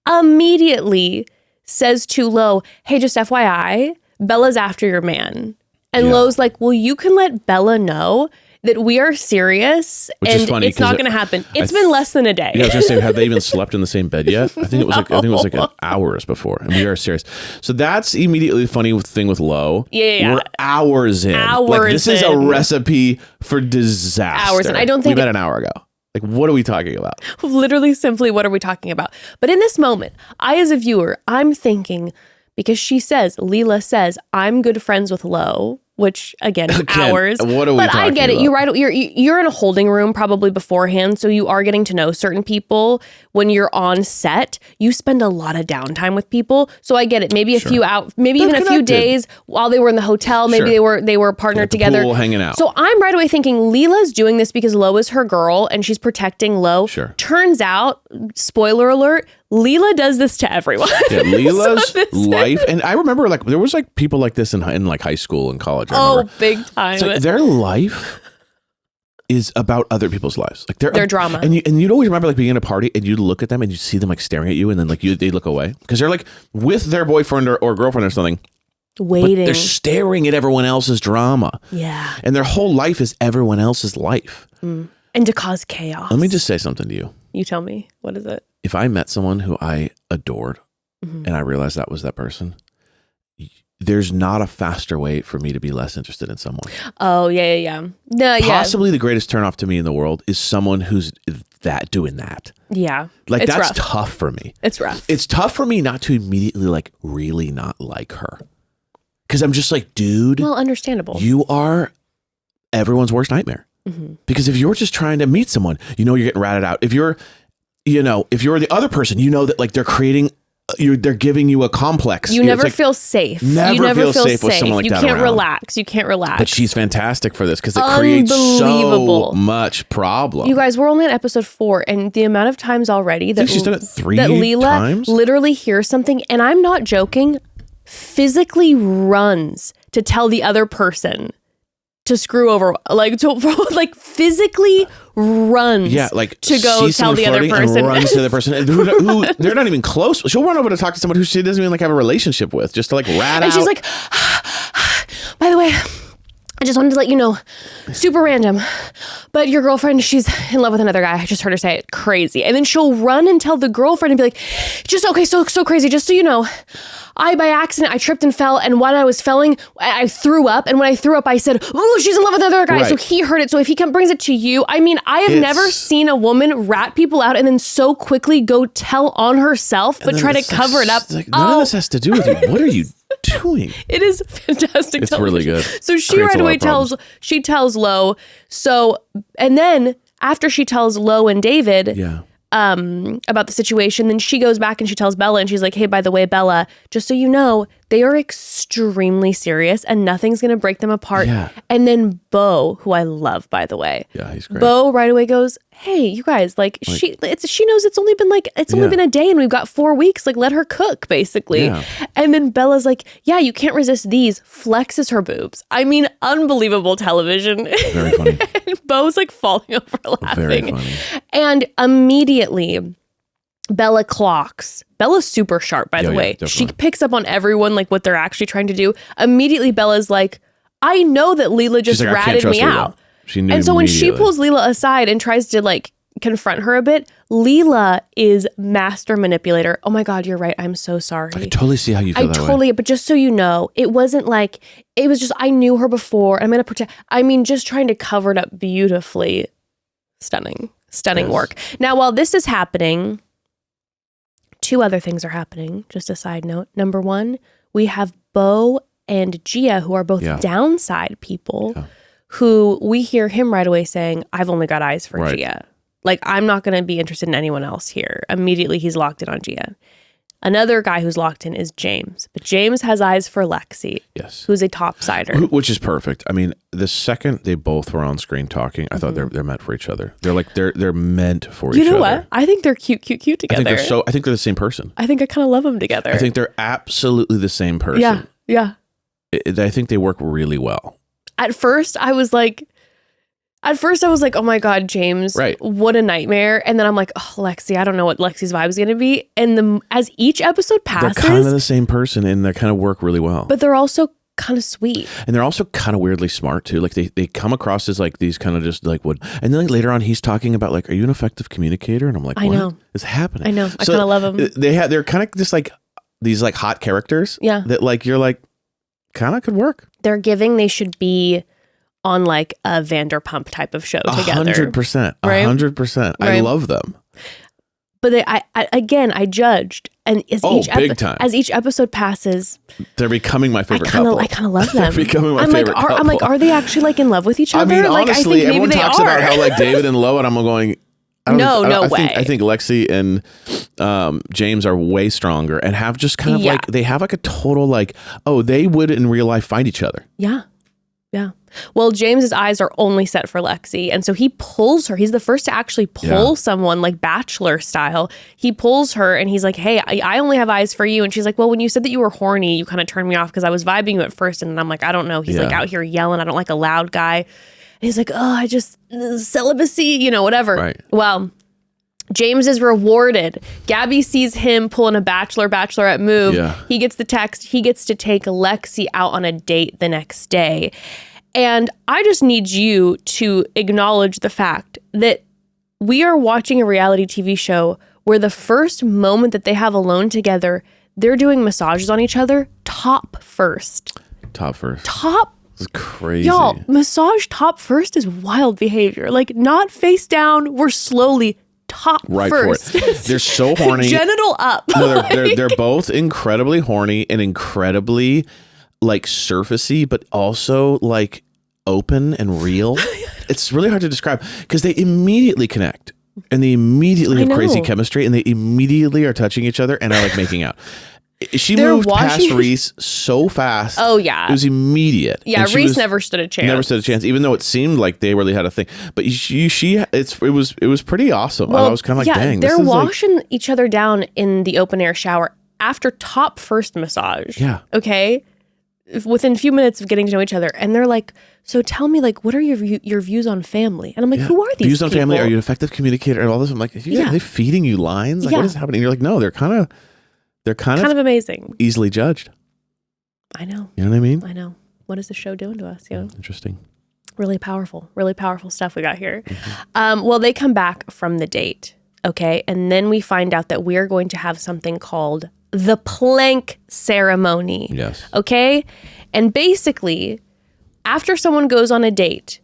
immediately says to Lo, hey, just FYI, Bella's after your man. And Lo's like, well, you can let Bella know that we are serious. Which and is funny, it's not going to happen. It's been less than a day. Yeah, I was going to say, have they even slept in the same bed yet? I think it was like hours before. And we are serious. So that's immediately the funny thing with Lo. Yeah. We're hours in. Like, this is a recipe for disaster. Hours in. I don't think we met an hour ago. Like, what are we talking about? Literally, simply, what are we talking about? But in this moment, I, as a viewer, I'm thinking, because Leela says, I'm good friends with Lo, which again, hours. What are we but talking I get it. about? You're in a holding room probably beforehand, so you are getting to know certain people. When you're on set, you spend a lot of downtime with people. So I get it. Maybe a few maybe even a few days while they were in the hotel. Maybe they were partnered together, pool, hanging out. So I'm right away thinking Leela's doing this because Lo is her girl and she's protecting Lo. Sure. Turns out, spoiler alert, Leela does this to everyone. Yeah, Leela's life, and I remember like there was like people like this in like high school and college. Oh, big time! It's like their life is about other people's lives, like their drama. And you'd always remember like being at a party and you'd look at them and you'd see them like staring at you, and then like they look away because they're like with their boyfriend or girlfriend or something, waiting. But they're staring at everyone else's drama. Yeah, and their whole life is everyone else's life, and to cause chaos. Let me just say something to you. You tell me, what is it? If I met someone who I adored and I realized that was that person, there's not a faster way for me to be less interested in someone. Oh, yeah. No, Possibly the greatest turnoff to me in the world is someone who's doing that. Yeah. Like it's that's rough. tough for me. It's rough. It's tough for me not to immediately like really not like her. Because I'm just like, dude. Well, understandable. You are everyone's worst nightmare. Because if you're just trying to meet someone, you're getting ratted out. If you're the other person, that like they're creating, they're giving you a complex. You never feel safe. You never feel safe with someone like you that can't around. relax. You can't relax. But she's fantastic for this because it creates so much problem. You guys, we're only on episode 4, and the amount of times already that she's done it 3 that Leela times? literally hears something, and I'm not joking, physically runs to tell the other person to screw over, like physically runs. Yeah, like to go tell the other person. And runs to the person who they're not even close. She'll run over to talk to someone who she doesn't even like have a relationship with, just to like rat out. And she's like, by the way, I just wanted to let you know, super random, but your girlfriend, she's in love with another guy. I just heard her say it. Crazy. And then she'll run and tell the girlfriend and be like, just okay, so crazy. Just so you know, by accident, I tripped and fell. And when I was falling, I threw up. And when I threw up, I said, oh, she's in love with another guy. Right. So he heard it. So if he brings it to you, I mean, I have never seen a woman rat people out and then so quickly go tell on herself, but try to cover it up. Like, none of this has to do with you. What are you doing? It is fantastic. It's television. really good. So she Creates right a lot away of problems. tells Lo. So, and then after she tells Lo and David, about the situation, then she goes back and she tells Bella, and she's like, hey, by the way, Bella, just so you know, they are extremely serious and nothing's going to break them apart. Yeah. And then Bo, who I love, by the way. Yeah, he's great. Bo right away goes, hey, you guys, she knows it's only been a day and we've got 4 weeks. Like, let her cook, basically. Yeah. And then Bella's like, yeah, you can't resist these. Flexes her boobs. I mean, unbelievable television. Very funny. And Bo's like falling over laughing. Very funny. And immediately Bella clocks. Bella's super sharp, by the way. Definitely. She picks up on everyone, like what they're actually trying to do. Immediately Bella's like, I know that Leela just like, I can't ratted trust me Leela. out. She knew and so when she immediately. pulls Leela aside and tries to like confront her a bit, Leela is master manipulator. Oh my God, you're right. I'm so sorry. I totally see how you feel that way. But just so you know, it wasn't like, it was just, I knew her before. I'm going to pretend. I mean, just trying to cover it up beautifully. Stunning work. Now, while this is happening, 2 other things are happening. Just a side note. Number 1, we have Bo and Gia, who are both downside people, who we hear him right away saying, I've only got eyes for Gia. Like, I'm not going to be interested in anyone else here. Immediately, he's locked in on Gia. Another guy who's locked in is James. But James has eyes for Lexi, who's a topsider. Which is perfect. I mean, the second they both were on screen talking, I thought they're meant for each other. They're like, they're meant for each other. You know what? I think they're cute together. I think they're the same person. I think I kind of love them together. I think they're absolutely the same person. Yeah. I think they work really well. At first I was like, oh my God, James, Right. what a nightmare. And then I'm like, oh, Lexi, I don't know what Lexi's vibe is going to be. And as each episode passes, They're kind of the same person and they kind of work really well. but they're also kind of sweet. And they're also kind of weirdly smart too. Like they come across as like these kind of just like what, and then like later on he's talking about like, are you an effective communicator? And I'm like, I what know. is happening? I know. I kind of love them. They're kind of just like these like hot characters. Yeah. That like, you're like, kind of could work. They're giving, they should be on like a Vanderpump type of show together. 100%. Right? 100%. I Right. love them. But I judged, and big time. as each episode passes, They're becoming my favorite I couple. kind of love them. They're becoming my I'm favorite like, couple. I'm like, are they actually like in love with each I other? mean, Like, honestly, I think maybe everyone they talks are. about how like David and Lo, and I'm going, No way. I think Lexi and James are way stronger and have just kind of Yeah. like, they have like a total like, oh, they would in real life find each other. Yeah. Yeah. Well, James's eyes are only set for Lexi. And so he pulls her. He's the first to actually pull someone like Bachelor style. He pulls her and he's like, hey, I only have eyes for you. And she's like, well, when you said that you were horny, you kind of turned me off because I was vibing you at first. And then I'm like, I don't know. He's like out here yelling. I don't like a loud guy. And he's like, oh, I just celibacy, whatever. Right. Well, James is rewarded. Gabby sees him pulling a bachelorette move. Yeah. He gets the text. He gets to take Lexi out on a date the next day. And I just need you to acknowledge the fact that we are watching a reality TV show where the first moment that they have alone together, they're doing massages on each other top first. Top first. Top. It's crazy. Y'all, massage top first is wild behavior. Like, not face down. We're slowly top Right first. for it. They're so horny. Genital up. No, they're both incredibly horny and incredibly like surfacey, but also like open and real. It's really hard to describe because they immediately connect and they immediately have crazy chemistry and they immediately are touching each other and are like making out. She moved past Reese so fast. Oh, yeah. It was immediate. Yeah, Reese never stood a chance. Never stood a chance, even though it seemed like they really had a thing. But it was pretty awesome. Well, I was kind of like, dang. They're this is washing each other down in the open air shower after top first massage. Yeah. Okay. Within a few minutes of getting to know each other. And they're like, so tell me, like, what are your views on family? And I'm like, who are these views on people? family? Are you an effective communicator? And all this. I'm like, are they feeding you lines? Like, what is happening? And you're like, no, they're kind of amazing. Easily judged. I know. You know what I mean? I know. What is the show doing to us? Interesting. Really powerful stuff we got here. Well, they come back from the date. Okay. And then we find out that we are going to have something called the plank ceremony. Yes. Okay. And basically, after someone goes on a date,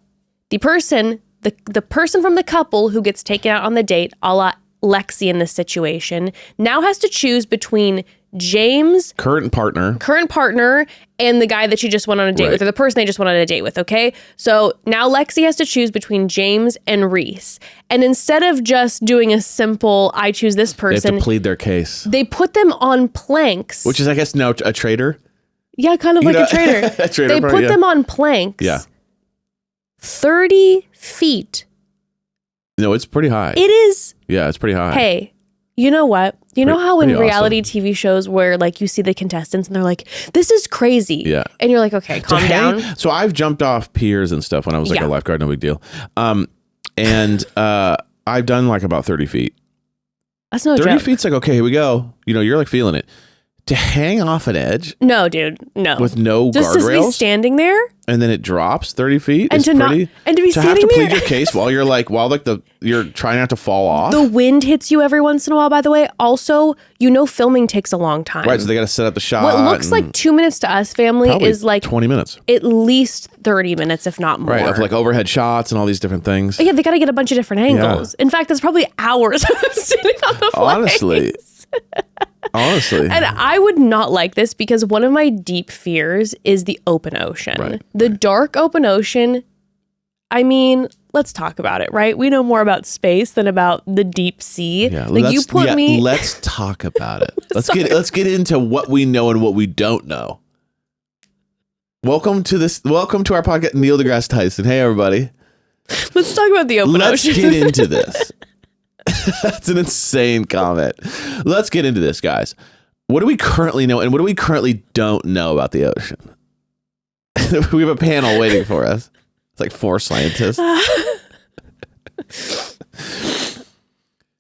the person from the couple who gets taken out on the date, a la Lexi in this situation, now has to choose between James, current partner, and the guy that she just went on a date with, or the person they just went on a date with, okay? So now Lexi has to choose between James and Reese. And instead of just doing a simple, I choose this person, they have to plead their case. They put them on planks. Which is, I guess, now a traitor. Yeah, kind of like a traitor. They put them on planks. Yeah. 30 feet. No, it's pretty high. It is. Yeah, it's pretty high. Hey, you know what? You know how in pretty reality TV shows where like you see the contestants and they're like, this is crazy. Yeah. And you're like, okay, calm down. So I've jumped off piers and stuff when I was like a lifeguard, no big deal. And I've done like about 30 feet. That's no 30 joke. feet's like, okay, here we go. You're like feeling it. To hang off an edge. No, dude. No. With no just guardrails. Just be standing there. And then it drops 30 feet. And is to pretty, and to be to standing have to plead there. your case while you're trying not to fall off. The wind hits you every once in a while, by the way. Also, filming takes a long time. Right, so they got to set up the shot. What looks like 2 minutes to us, family, is like 20 minutes. At least 30 minutes, if not more. Right, of like overhead shots and all these different things. Yeah, they got to get a bunch of different angles. Yeah. In fact, that's probably hours of sitting on the flags. Honestly. And I would not like this because one of my deep fears is the open ocean. Right. The dark open ocean, I mean, let's talk about it, right? We know more about space than about the deep sea. Yeah, let's talk about it. Let's get into what we know and what we don't know. Welcome to our podcast, Neil deGrasse Tyson. Hey everybody. Let's talk about the open ocean. Let's get into this. That's an insane comment. Let's get into this, guys. What do we currently know and what do we currently don't know about the ocean? We have a panel waiting for us. It's like 4 scientists.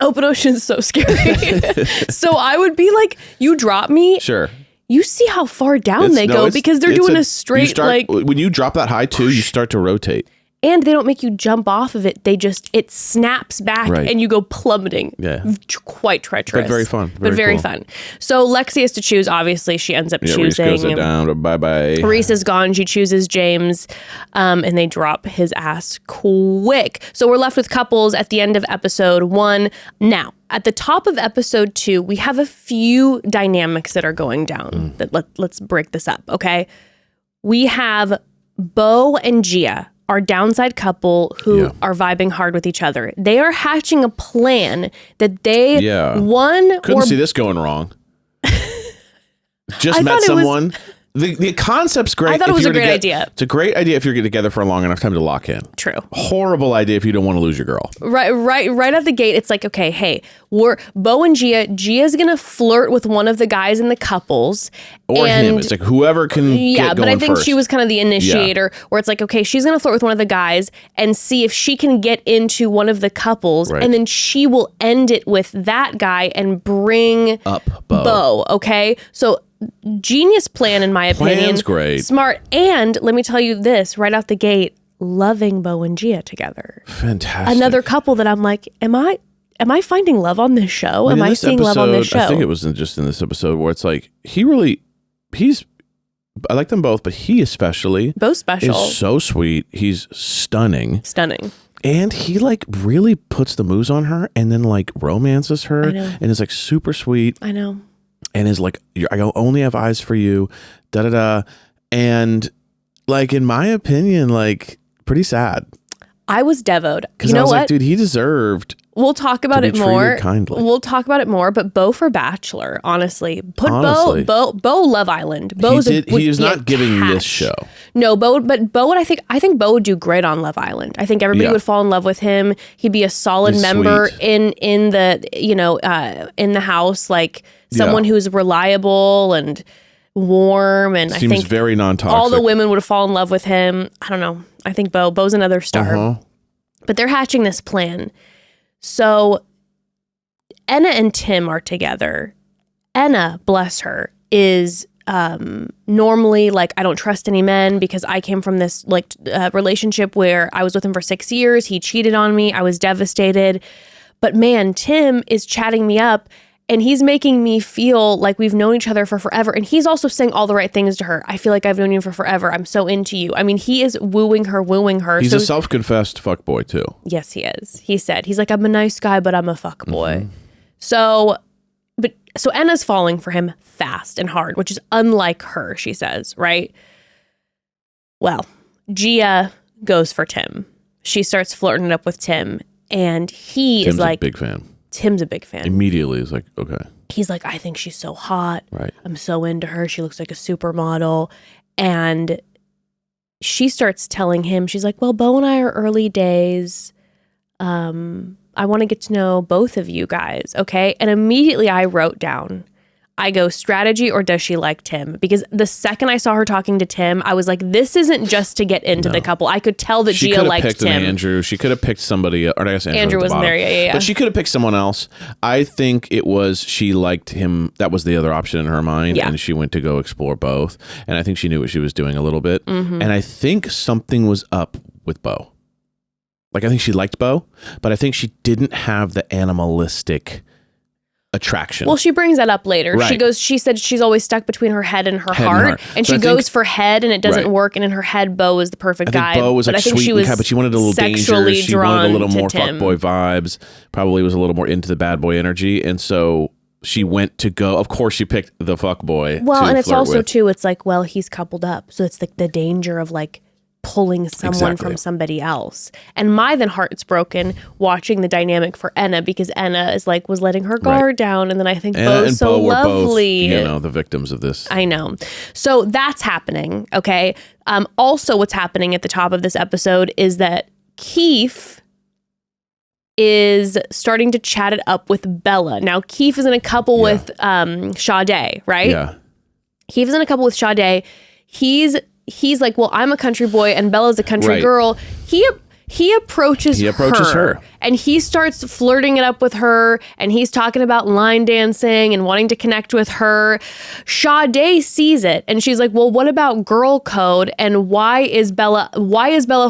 Open ocean's so scary. So I would be like, you drop me. Sure. You see how far down they go because they're doing a straight like. When you drop that high too, you start to rotate. And they don't make you jump off of it. It snaps back and you go plummeting. Yeah. Quite treacherous. But very fun. Very cool. fun. So Lexi has to choose. Obviously, she ends up choosing. Reese goes it down. Bye-bye. Reese is gone. She chooses James. And they drop his ass quick. So we're left with couples at the end of episode 1. Now, at the top of episode 2, we have a few dynamics that are going down. Let's break this up, okay? We have Bo and Gia, our downside couple who are vibing hard with each other. They are hatching a plan that they couldn't see this going wrong. Just met someone. The concept's great. I thought it was a great idea. It's a great idea if you're together for a long enough time to lock in. True. Horrible idea if you don't want to lose your girl. Right out the gate, it's like, okay, hey, we're Bo and Gia. Gia's gonna flirt with one of the guys in the couples. Or him. It's like whoever can get but I think first. she was kind of the initiator where it's like, okay, she's gonna flirt with one of the guys and see if she can get into one of the couples, and then she will end it with that guy and bring up Bo. Okay? So genius plan in my opinion. Plan's great. Smart. And let me tell you this, right out the gate, loving Bo and Gia together. Fantastic. Another couple that I'm like, am I finding love on this show? Am I seeing love on this show? I think it was just in this episode where it's like, I like them both, but he especially. Both special. Is so sweet. He's stunning. And he like really puts the moves on her and then like romances her and is like super sweet. I know. And is like, I only have eyes for you, da-da-da. And like, in my opinion, like pretty sad. I was devoed. Because I was like, dude, he deserved. We'll talk about it more. Kindly. We'll talk about it more, but Bo for Bachelor, honestly. Bo Love Island. He is not giving this show. No, Bo, but Bo would I think Bo would do great on Love Island. I think everybody would fall in love with him. He'd be a solid member in the in the house, like someone who's reliable and warm, and Seems I think very non-toxic. All the women would fall in love with him. I don't know. I think Bo's another star. But they're hatching this plan. So Enna and Tim are together. Enna, bless her, is normally like, I don't trust any men because I came from this like relationship where I was with him for 6 years. He cheated on me. I was devastated. But man, Tim is chatting me up and he's making me feel like we've known each other for forever. And he's also saying all the right things to her. I feel like I've known you for forever. I'm so into you. I mean, he is wooing her. He's a self-confessed fuckboy too. Yes, he is. He said, he's like, I'm a nice guy, but I'm a fuckboy. So Enna's falling for him fast and hard, which is unlike her, she says, right? Well, Gia goes for Tim. She starts flirting it up with Tim. And Tim's is like... a big fan. Tim's a big fan. Immediately is like, okay. He's like, I think she's so hot. Right. I'm so into her. She looks like a supermodel. And she starts telling him, she's like, well, Bo and I are early days. I want to get to know both of you guys. Okay. And immediately I wrote down, I go, strategy or does she like Tim? Because the second I saw her talking to Tim, I was like, this isn't just to get into the couple. I could tell that Gia liked Tim. She could have picked Andrew. She could have picked somebody, or I guess Andrew wasn't there. Yeah. But she could have picked someone else. I think it was she liked him. That was the other option in her mind. Yeah. And she went to go explore both. And I think she knew what she was doing a little bit. Mm-hmm. And I think something was up with Bo. Like, I think she liked Bo, but I think she didn't have the animalistic attraction. Well, she brings that up later. Right. She said she's always stuck between her head and her heart. And she goes for head and it doesn't work. And in her head, Bo is the perfect guy. Bo was like sweet and kind, but she wanted a little danger. She wanted a little more fuckboy vibes. Probably was a little more into the bad boy energy. And so she went to go. Of course, she picked the fuckboy. Well, and it's also too, it's like, well, he's coupled up. So it's like the danger of like pulling someone from somebody else. And my then heart's broken watching the dynamic for Enna, because Enna is like, was letting her guard down. And then I think Bo's so lovely. Both, the victims of this. I know. So that's happening. Okay. Also what's happening at the top of this episode is that Keith is starting to chat it up with Bella. Now, Keith is in a couple with Sade, right? Yeah. Keith is in a couple with Sade. He's he's like, well, I'm a country boy and Bella's a country Right. girl. He approaches her and he starts flirting it up with her, and he's talking about line dancing and wanting to connect with her. Sade sees it and she's like, well, what about girl code, and why is Bella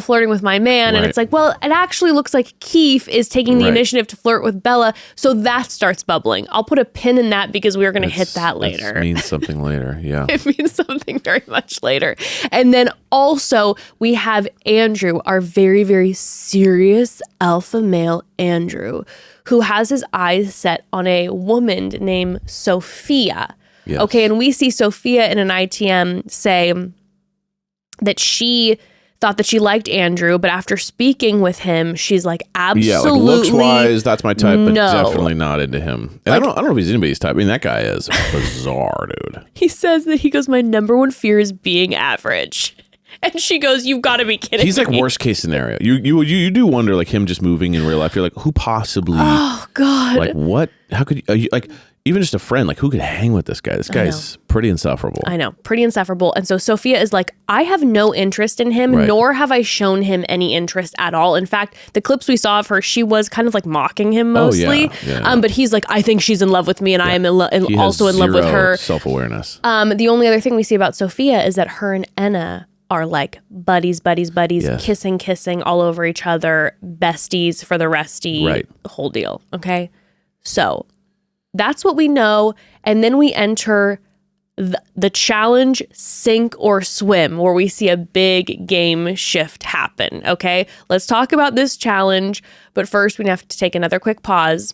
flirting with my man? And it's like, well, it actually looks like Keith is taking the initiative to flirt with Bella, so that starts bubbling. I'll put a pin in that because we are going to hit that later. It means something later. Yeah. It means something very much later. And then also we have Andrew, our very, very serious alpha male Andrew, who has his eyes set on a woman named Sophia. Yes. Okay, and we see Sophia in an ITM say that she thought that she liked Andrew, but after speaking with him, she's like, absolutely. Yeah, like looks wise, that's my type, but no. definitely not into him. And I don't know if he's anybody's type. I mean, that guy is bizarre, dude. He says that he goes, my number one fear is being average. And she goes, you've got to be kidding me. He's like worst case scenario. You do wonder, like, him just moving in real life. You're like, who possibly? Oh God! Like what? How could you like even just a friend? Like who could hang with this guy? This guy's pretty insufferable. I know, pretty insufferable. And so Sophia is like, I have no interest in him, nor have I shown him any interest at all. In fact, the clips we saw of her, she was kind of like mocking him mostly. But he's like, I think she's in love with me, and I am also in love with her. Self-awareness. The only other thing we see about Sophia is that her and Enna are like buddies, kissing all over each other, besties for the resty, whole deal. Okay. So that's what we know. And then we enter the challenge sink or swim, where we see a big game shift happen. Okay. Let's talk about this challenge. But first we have to take another quick pause.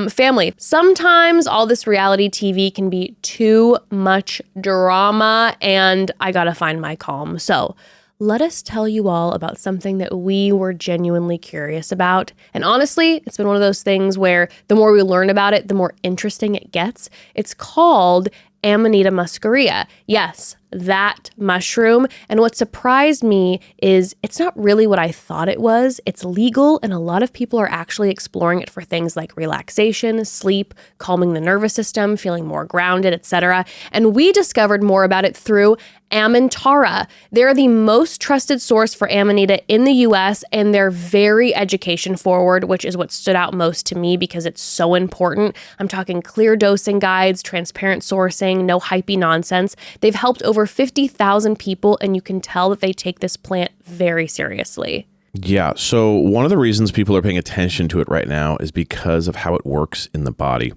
Family, sometimes all this reality TV can be too much drama, and I gotta find my calm. So let us tell you all about something that we were genuinely curious about. And honestly, it's been one of those things where the more we learn about it, the more interesting it gets. It's called Amanita muscaria. Yes, that mushroom. And what surprised me is it's not really what I thought it was. It's legal, and a lot of people are actually exploring it for things like relaxation, sleep, calming the nervous system, feeling more grounded, etc. And we discovered more about it through Amantara. They're the most trusted source for Amanita in the US, and they're very education forward, which is what stood out most to me because it's so important. I'm talking clear dosing guides, transparent sourcing, no hypey nonsense. They've helped over 50,000 people, and you can tell that they take this plant very seriously. Yeah. So one of the reasons people are paying attention to it right now is because of how it works in the body.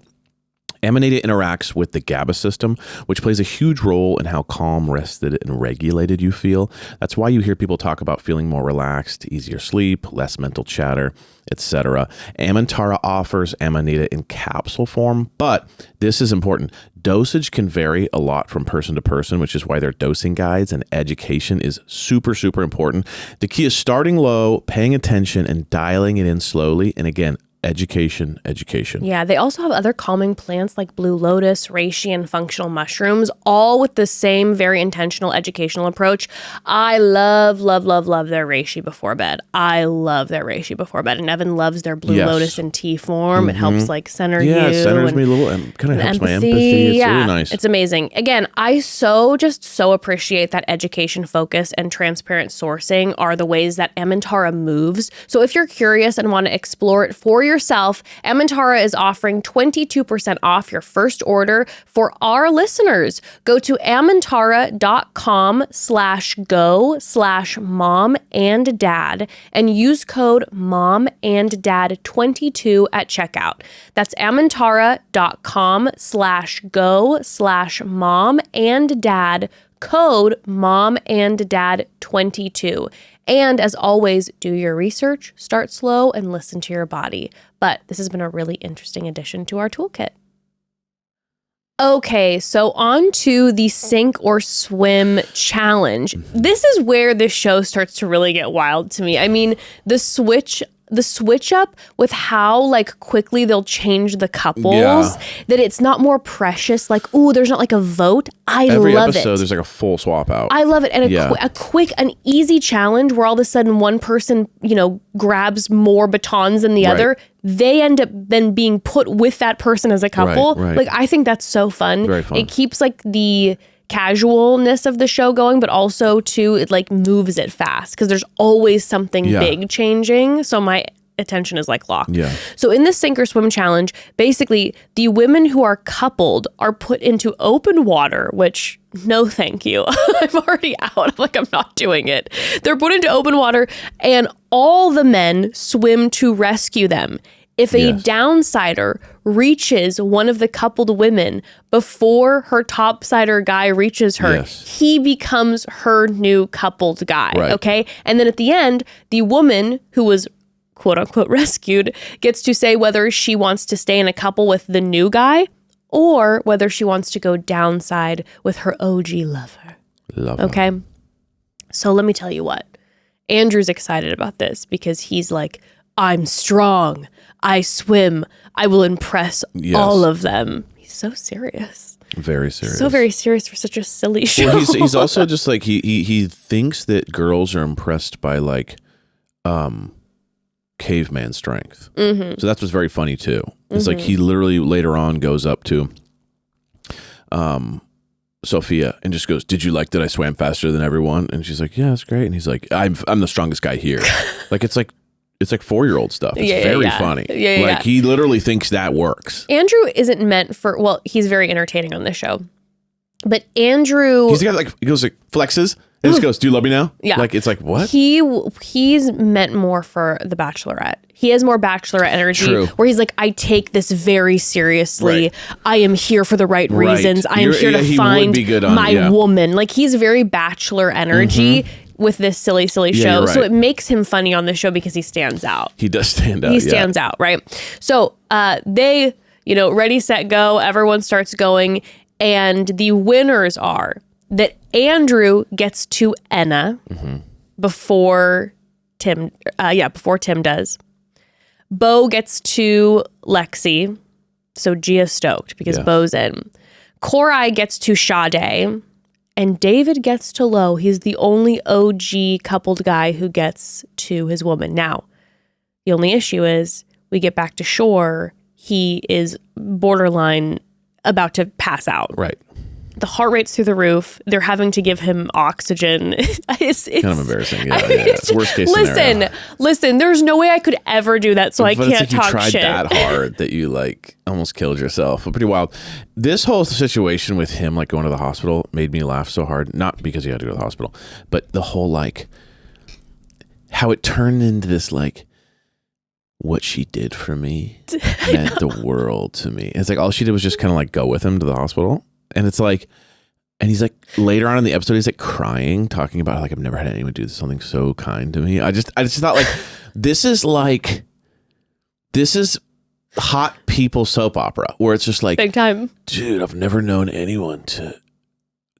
Amanita interacts with the GABA system, which plays a huge role in how calm, rested, and regulated you feel. That's why you hear people talk about feeling more relaxed, easier sleep, less mental chatter, etc. Amantara offers Amanita in capsule form, but this is important. Dosage can vary a lot from person to person, which is why their dosing guides and education is super, super important. The key is starting low, paying attention, and dialing it in slowly. And again, education. Yeah, they also have other calming plants like blue lotus, reishi, and functional mushrooms, all with the same very intentional educational approach. I love their reishi before bed. And Evan loves their blue lotus in tea form. It helps like center you. Yeah, it centers me a little and kind of helps my empathy. It's really nice. It's amazing. Again, I so appreciate that education focus and transparent sourcing are the ways that Amantara moves. So if you're curious and want to explore it for yourself, Amantara is offering 22% off your first order for our listeners. Go to amantara.com/go/mom-and-dad and use code MOM-AND-DAD22 at checkout. That's amantara.com/go/mom-and-dad, code MOM-AND-DAD22. And as always, do your research, start slow, and listen to your body. But this has been a really interesting addition to our toolkit. Okay, so on to the sink or swim challenge. This is where this show starts to really get wild to me. I mean, the switch up with how like quickly they'll change the couples, that it's not more precious. Like, ooh, there's not like a vote. Every love episode, it. there's like a full swap out. I love it. And a quick, an easy challenge where all of a sudden one person, grabs more batons than the other. They end up then being put with that person as a couple. Right. Like, I think that's so fun. Very fun. It keeps like the casualness of the show going, but also too, it like moves it fast because there's always something big changing. So my attention is like locked. Yeah. So in this sink or swim challenge, basically the women who are coupled are put into open water, which no thank you. I'm already out. I'm like, I'm not doing it. They're put into open water and all the men swim to rescue them. If a downsider reaches one of the coupled women before her topsider guy reaches her, he becomes her new coupled guy. Right. Okay. And then at the end, the woman who was quote unquote rescued gets to say whether she wants to stay in a couple with the new guy or whether she wants to go downside with her OG lover. Okay. So let me tell you what. Andrew's excited about this because he's like, I'm strong. I swim. I will impress all of them. He's so serious. Very serious. So very serious for such a silly show. Well, he's also just like he thinks that girls are impressed by like caveman strength. So that's what's very funny too. It's like he literally later on goes up to Sophia and just goes, "Did you like that I swam faster than everyone?" And she's like, "Yeah, that's great." And he's like, "I'm the strongest guy here." Like it's like 4-year-old stuff. It's very funny. Like he literally thinks that works. Andrew isn't meant for, well, he's very entertaining on this show. But Andrew, he's got like, he goes like flexes and just goes, "Do you love me now?" Yeah. Like it's like, what? He's meant more for the Bachelorette. He has more Bachelorette energy where he's like, I take this very seriously. Right. I am here for the right reasons. I am here to find my woman. Like he's very Bachelor energy with this silly show. Right. So it makes him funny on the show because he stands out. He does stand out. He stands out, right? So they, ready, set, go. Everyone starts going. And the winners are that Andrew gets to Enna before Tim. Before Tim does. Bo gets to Lexi. So Gia's stoked because Bo's in. Korai gets to Sade. And David gets to Lo. He's the only OG coupled guy who gets to his woman. Now, the only issue is we get back to shore. He is borderline about to pass out. Right. The heart rate's through the roof. They're having to give him oxygen. It's kind of embarrassing. Yeah, it's worst case scenario. Listen, there's no way I could ever do that, so I can't it's like talk shit. You tried that hard that you like almost killed yourself. Pretty wild. This whole situation with him like going to the hospital made me laugh so hard. Not because he had to go to the hospital, but the whole like how it turned into this like what she did for me meant the world to me. It's like all she did was just kind of like go with him to the hospital. And it's like, and he's like, later on in the episode, he's like crying, talking about like, I've never had anyone do something so kind to me. I just thought like, this is hot people soap opera where it's just like, big time. Dude, I've never known anyone to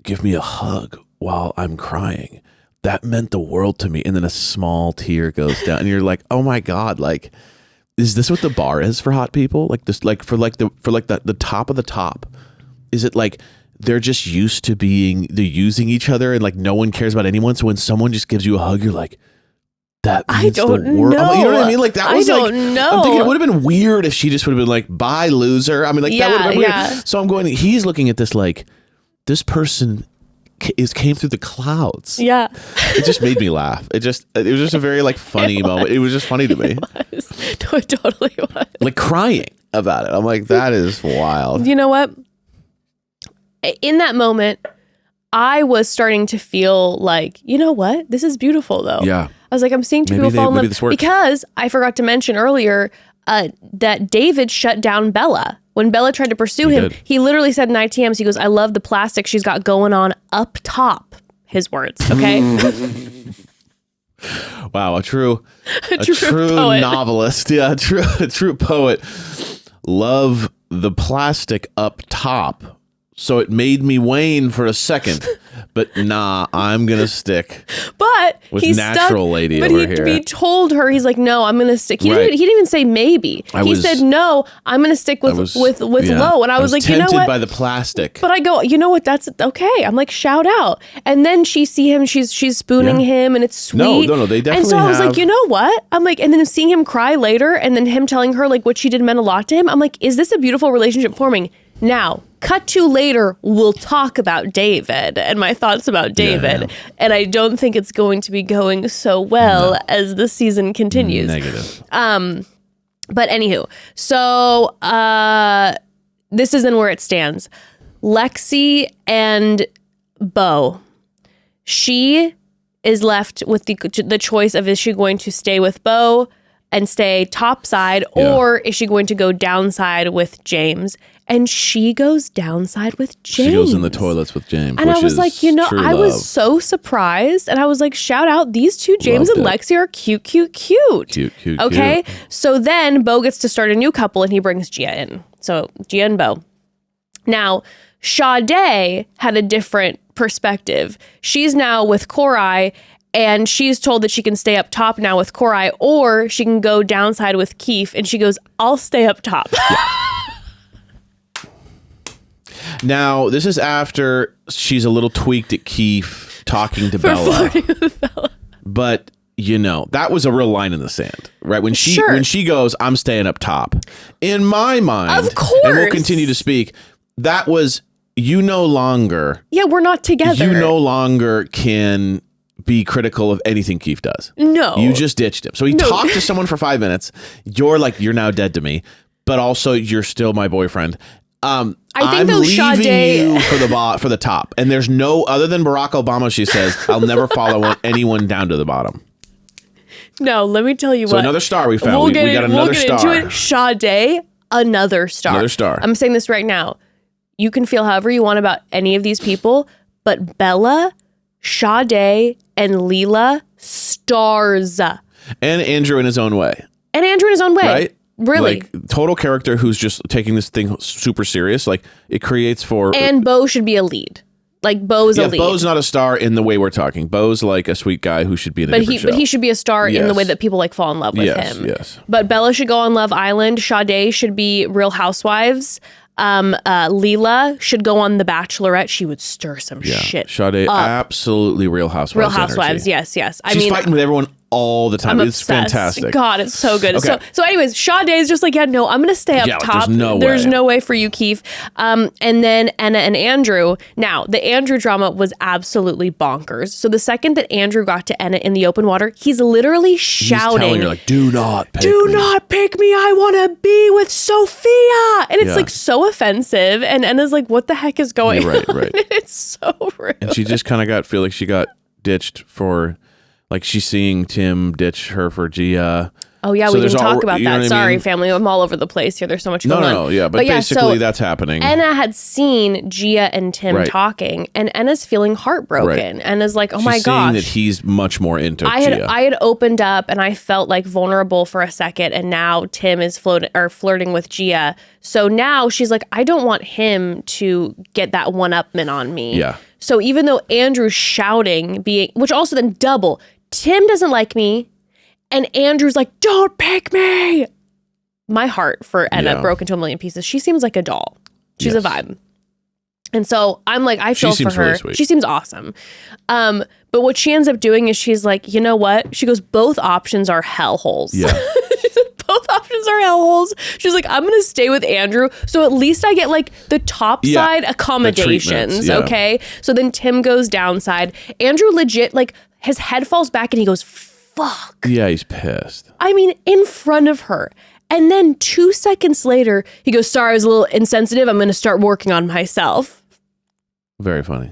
give me a hug while I'm crying. That meant the world to me. And then a small tear goes down and you're like, oh my God, like, is this what the bar is for hot people? Like this, like for the top of the top. Is it like they're just used to they're using each other and like no one cares about anyone? So when someone just gives you a hug, you're like, that means the world. Know. You know what I mean? Like that was I don't know. I'm thinking it would have been weird if she just would have been like, bye, loser. I mean, like that would have been weird. So I'm going, he's looking at this like, this person came through the clouds. Yeah. It just made me laugh. It was just a very like funny moment. It was just funny to me. It totally was. Like crying about it. I'm like, that is wild. You know what? In that moment, I was starting to feel like, you know what? This is beautiful, though. Yeah. I was like, I'm seeing two people fall in love. Because I forgot to mention earlier that David shut down Bella. When Bella tried to pursue him, he literally said in ITMs, he goes, I love the plastic she's got going on up top. His words, okay? Wow, a true poet. Novelist. Yeah, a true poet. Love the plastic up top. So it made me wane for a second, but nah, I'm gonna stick. But with he's natural stuck, lady but over here. He told her, he's like, no, I'm gonna stick. He didn't even say maybe. He said no, I'm gonna stick with Lo. And I was like, you know what? By the plastic. But I go, you know what? That's okay. I'm like, shout out. And then she see him, she's spooning him, and it's sweet. No, they definitely. And so I was like, you know what? I'm like, and then seeing him cry later, and then him telling her like what she did meant a lot to him. I'm like, is this a beautiful relationship forming? Now, cut to later, we'll talk about David and my thoughts about David. Yeah. And I don't think it's going to be going so well as the season continues. Negative. But anywho, so this isn't where it stands. Lexi and Bo. She is left with the choice of, is she going to stay with Bo and stay topside, or is she going to go downside with James? And she goes downside with James. She goes in the toilets with James. And I was like, I was love. so surprised. And I was like, shout out, these two, James Loved and it. Lexi, are cute. Cute. Okay. So then Bo gets to start a new couple and he brings Gia in. So Gia and Bo. Now, Sade had a different perspective. She's now with Korai, and she's told that she can stay up top now with Korai, or she can go downside with Keith. And she goes, I'll stay up top. Now, this is after she's a little tweaked at Keith talking to Bella. But, that was a real line in the sand, right? When she goes, I'm staying up top. In my mind, Of course. and we'll continue to speak, that was, you no longer... Yeah, we're not together. You no longer can be critical of anything Keith does. No. You just ditched him. So he talked to someone for 5 minutes. You're like, you're now dead to me, but also you're still my boyfriend. I think I'm though leaving Sade you for the top. And there's no, other than Barack Obama, she says, I'll never follow anyone down to the bottom. No, let me tell you So what. another star we found. We got another star. We'll get into it. Sade, another star. Another star. I'm saying this right now. You can feel however you want about any of these people, but Bella, Sade, and Leela, stars. And Andrew in his own way. And Andrew in his own way. Right? Really. Like, total character who's just taking this thing super serious. Like, it creates for... And Bo should be a lead. Like, Bo's a lead. Bo's not a star in the way we're talking. Bo's like a sweet guy who should be in a different show. But he should be a star in the way that people like fall in love with him. Yes. But Bella should go on Love Island. Sade should be Real Housewives. Leela should go on The Bachelorette. She would stir some shit. Sade, absolutely Real Housewives. Real Housewives, energy. yes. She's fighting with everyone all the time. I'm It's obsessed. fantastic. God, it's so good. Okay. So anyways, Sade is just like, I'm going to stay up top. There's no way for you, Keith. And then Anna and Andrew. Now, the Andrew drama was absolutely bonkers. So the second that Andrew got to Anna in the open water, he's literally shouting. He's telling her, like, do not pick me. I want to be with Sophia. And it's like so offensive. And Anna's like, what the heck is going on? Right. It's so rude. And she just kind of feel like she got ditched for... Like, she's seeing Tim ditch her for Gia. Oh, yeah, we didn't talk about that. Sorry, mean? family. I'm all over the place here. There's so much going on. No, yeah. But basically, so that's happening. Anna had seen Gia and Tim talking, and Anna's feeling heartbroken. Anna's like, oh my gosh. Seeing that he's much more into Gia. I had opened up, and I felt like vulnerable for a second, and now Tim is flirting with Gia. So now she's like, I don't want him to get that one-upman on me. Yeah. So even though Andrew's shouting, which also then double, Tim doesn't like me, and Andrew's like, don't pick me. My heart for Anna broke into a million pieces. She seems like a doll. She's a vibe. And so I'm like, I feel for her. Really sweet. She seems awesome. But what she ends up doing is she's like, you know what? She goes, both options are hellholes. Yeah. Both options are hellholes. She's like, I'm going to stay with Andrew. So at least I get like the top side accommodations. Okay. So then Tim goes downside. Andrew legit, like his head falls back and he goes, fuck. Yeah, he's pissed. I mean, in front of her. And then 2 seconds later, he goes, sorry, I was a little insensitive. I'm going to start working on myself. Very funny.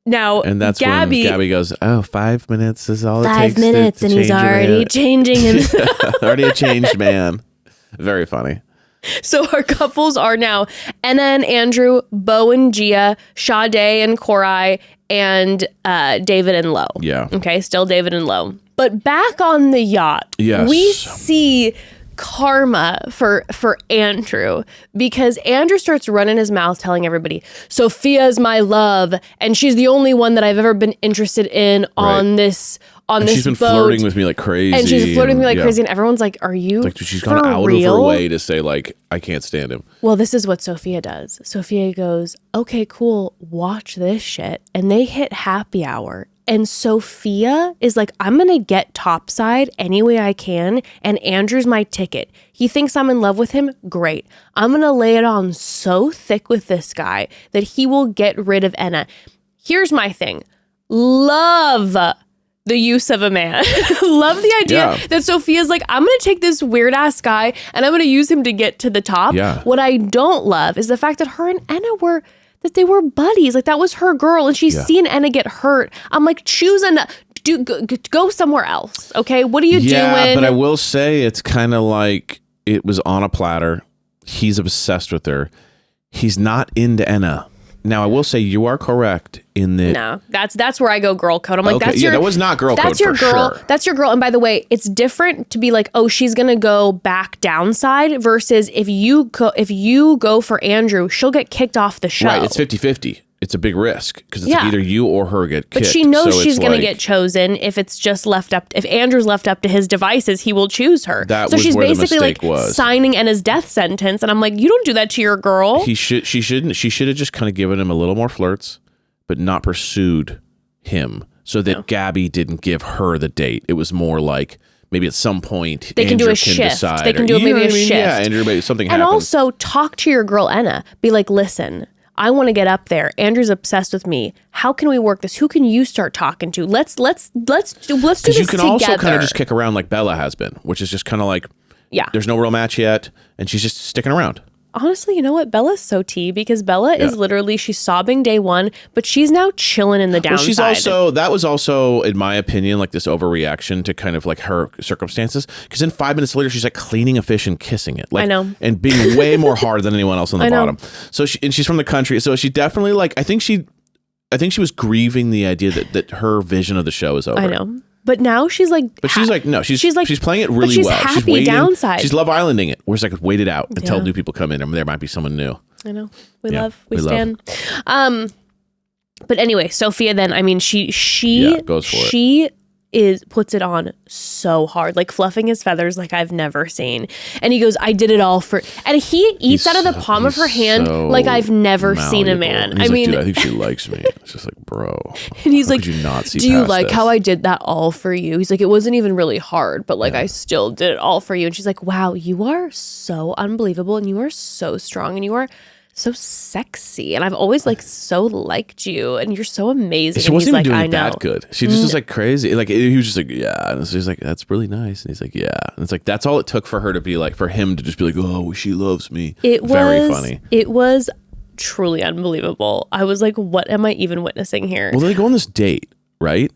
Now, and that's when Gabby goes, 5 minutes is all it takes. 5 minutes and he's already changing himself. Already a changed man. Very funny. So our couples are now Anna and Andrew, Bo and Gia, Sade and Korai, and David and Lo. Yeah. Okay, still David and Lo. But back on the yacht, we see karma for Andrew, because Andrew starts running his mouth telling everybody, Sophia's my love, and she's the only one that I've ever been interested in on this boat. She's been flirting with me like crazy. And she's flirting with me like crazy, and everyone's like, are you like, she's gone out of her way to say, like, I can't stand him. Well, this is what Sophia does. Sophia goes, okay, cool, watch this shit. And they hit happy hour And Sophia is like, I'm going to get topside any way I can. And Andrew's my ticket. He thinks I'm in love with him. Great. I'm going to lay it on so thick with this guy that he will get rid of Enna. Here's my thing. Love the use of a man. Love the idea that Sophia's like, I'm going to take this weird ass guy and I'm going to use him to get to the top. Yeah. What I don't love is the fact that her and Enna they were buddies. Like that was her girl and she's seen Enna get hurt. I'm like, choose go somewhere else. Okay. What are you doing? Yeah, but I will say it's kind of like it was on a platter. He's obsessed with her. He's not into Enna. Now, I will say you are correct in that. No, that's where I go girl code. I'm like, okay, that's your. That was not girl code. That's your for girl. Sure. That's your girl. And by the way, it's different to be like, oh, she's gonna go back downside versus if you go for Andrew, she'll get kicked off the show. Right. It's 50-50. It's a big risk because it's either you or her get kicked. But she knows she's going to get chosen if it's just left up. If Andrew's left up to his devices, he will choose her. So she's where basically the mistake like was. signing Enna's death sentence. And I'm like, you don't do that to your girl. She shouldn't. She should have just kind of given him a little more flirts, but not pursued him so that Gabby didn't give her the date. It was more like maybe at some point they Andrew can do a can shift. decide, They can do maybe a shift. Yeah, Andrew, maybe something and happens. also talk to your girl Enna. Be like, listen, I want to get up there. Andrew's obsessed with me. How can we work this? Who can you start talking to? Let's do this together. Because you can also kind of just kick around like Bella has been, which is just kind of like, there's no real match yet, and she's just sticking around. Honestly, you know what? Bella's so tea because Bella is literally, she's sobbing day one, but she's now chilling in the downside. Well, that was also, in my opinion, like this overreaction to kind of like her circumstances. Because then 5 minutes later, she's like cleaning a fish and kissing it. Like, I know. And being way more hard than anyone else on the bottom. So she's from the country. So she definitely like, I think she was grieving the idea that her vision of the show is over. I know. But now she's like, but she's like, no, she's playing it really she's well. Happy she's waiting, downside. She's Love Islanding it. Where it's like, wait it out until new people come in, and there might be someone new. I know. We stand. But anyway, Sophia then, I mean, she goes for it. She puts it on so hard, like fluffing his feathers like I've never seen. And he goes, I did it all for, and he eats out of the palm of her hand like I've never seen a man. I mean, dude, I think she likes me. It's just like, bro. And he's like, do you like how I did that all for you? He's like, it wasn't even really hard, but like I still did it all for you. And she's like, wow, you are so unbelievable and you are so strong and you are so sexy, and I've always like so liked you, and you're so amazing. She wasn't even doing I it that good. She just was like crazy. Like he was just like, yeah, and she's like, that's really nice, and he's like, yeah, and it's like that's all it took for her to be like, for him to just be like, oh, she loves me. Very funny. It was truly unbelievable. I was like, what am I even witnessing here? Well, they go on this date, right?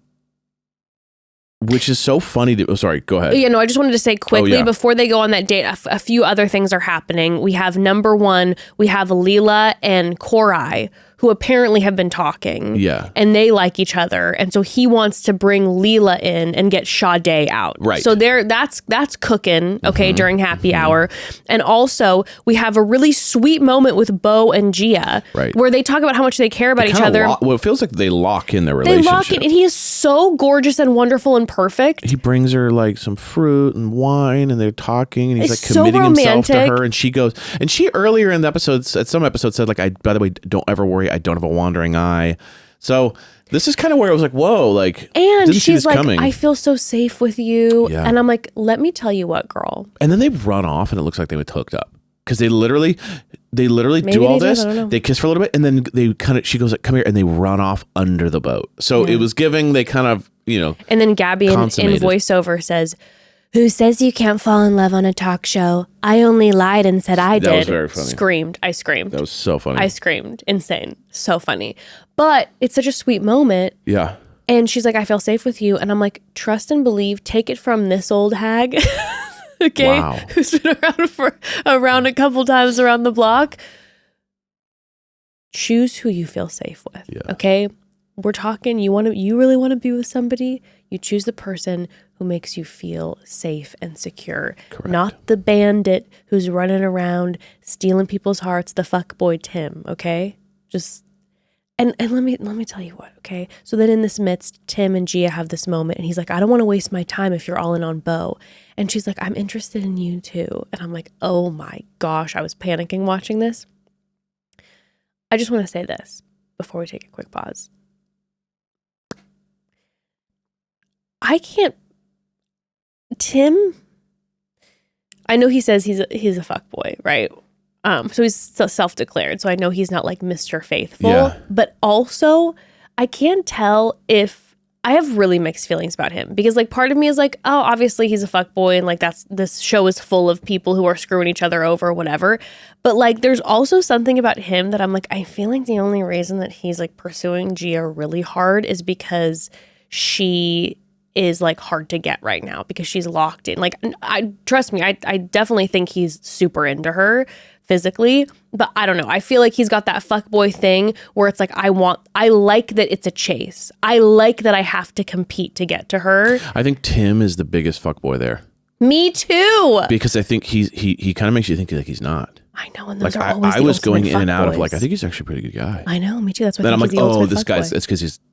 Which is so funny. Sorry, go ahead. Yeah, no, I just wanted to say quickly before they go on that date, a few other things are happening. We have number one, we have Leela and Korai, who apparently have been talking. Yeah. And they like each other. And so he wants to bring Leela in and get Sade out. Right. So that's cooking, okay, during happy hour. And also, we have a really sweet moment with Bo and Gia. Right. Where they talk about how much they care about each other. Well, it feels like they lock in their relationship. They lock in, and he is so gorgeous and wonderful and perfect. He brings her like some fruit and wine, and they're talking, and he's It's like committing so himself to romantic. her, and she goes, and she earlier in the episodes, at some episodes said like, by the way, don't ever worry, I don't have a wandering eye. So this is kind of where I was like, whoa, like, and didn't see she's this like, coming. I feel so safe with you. Yeah. And I'm like, let me tell you what, girl. And then they run off, and it looks like they were hooked up because they literally Maybe do all they did, this. I don't know. They kiss for a little bit, and then they kind of, she goes like, come here, and they run off under the boat. So it was giving, they kind of, And then Gabby in consummated. voiceover says, who says you can't fall in love on a talk show? I only lied and said I did. That was very funny. I screamed. That was so funny. I screamed. Insane. So funny. But it's such a sweet moment. Yeah. And she's like, I feel safe with you. And I'm like, trust and believe. Take it from this old hag. Okay. Wow. Who's been around a couple times around the block. Choose who you feel safe with. Yeah. Okay. We're talking, you really want to be with somebody, you choose the person who makes you feel safe and secure. Correct. Not the bandit who's running around stealing people's hearts, the fuckboy Tim, okay? Just and let me tell you what, okay? So then in this midst, Tim and Gia have this moment, and he's like, I don't want to waste my time if you're all in on Bo. And she's like, I'm interested in you too. And I'm like, oh my gosh, I was panicking watching this. I just want to say this before we take a quick pause. I can't. Tim, I know he says he's a fuckboy, right? So he's self-declared. So I know he's not like Mr. Faithful. Yeah. But also, I can't tell if I have really mixed feelings about him because like part of me is like, oh, obviously he's a fuckboy and like this show is full of people who are screwing each other over or whatever. But like there's also something about him that I'm like, I feel like the only reason that he's like pursuing Gia really hard is because she is like hard to get right now because she's locked in. Like, I trust me, I definitely think he's super into her physically, but I don't know. I feel like he's got that fuckboy thing where it's like, I like that it's a chase. I like that I have to compete to get to her. I think Tim is the biggest fuckboy there. Me too. Because I think he kind of makes you think like he's not. I know, and those Like are always I the was going ultimate in and out of fuckboys. like, I think he's actually a pretty good guy. I know, me too. That's what Then I'm like, the ultimate oh, this guy's, fuckboy.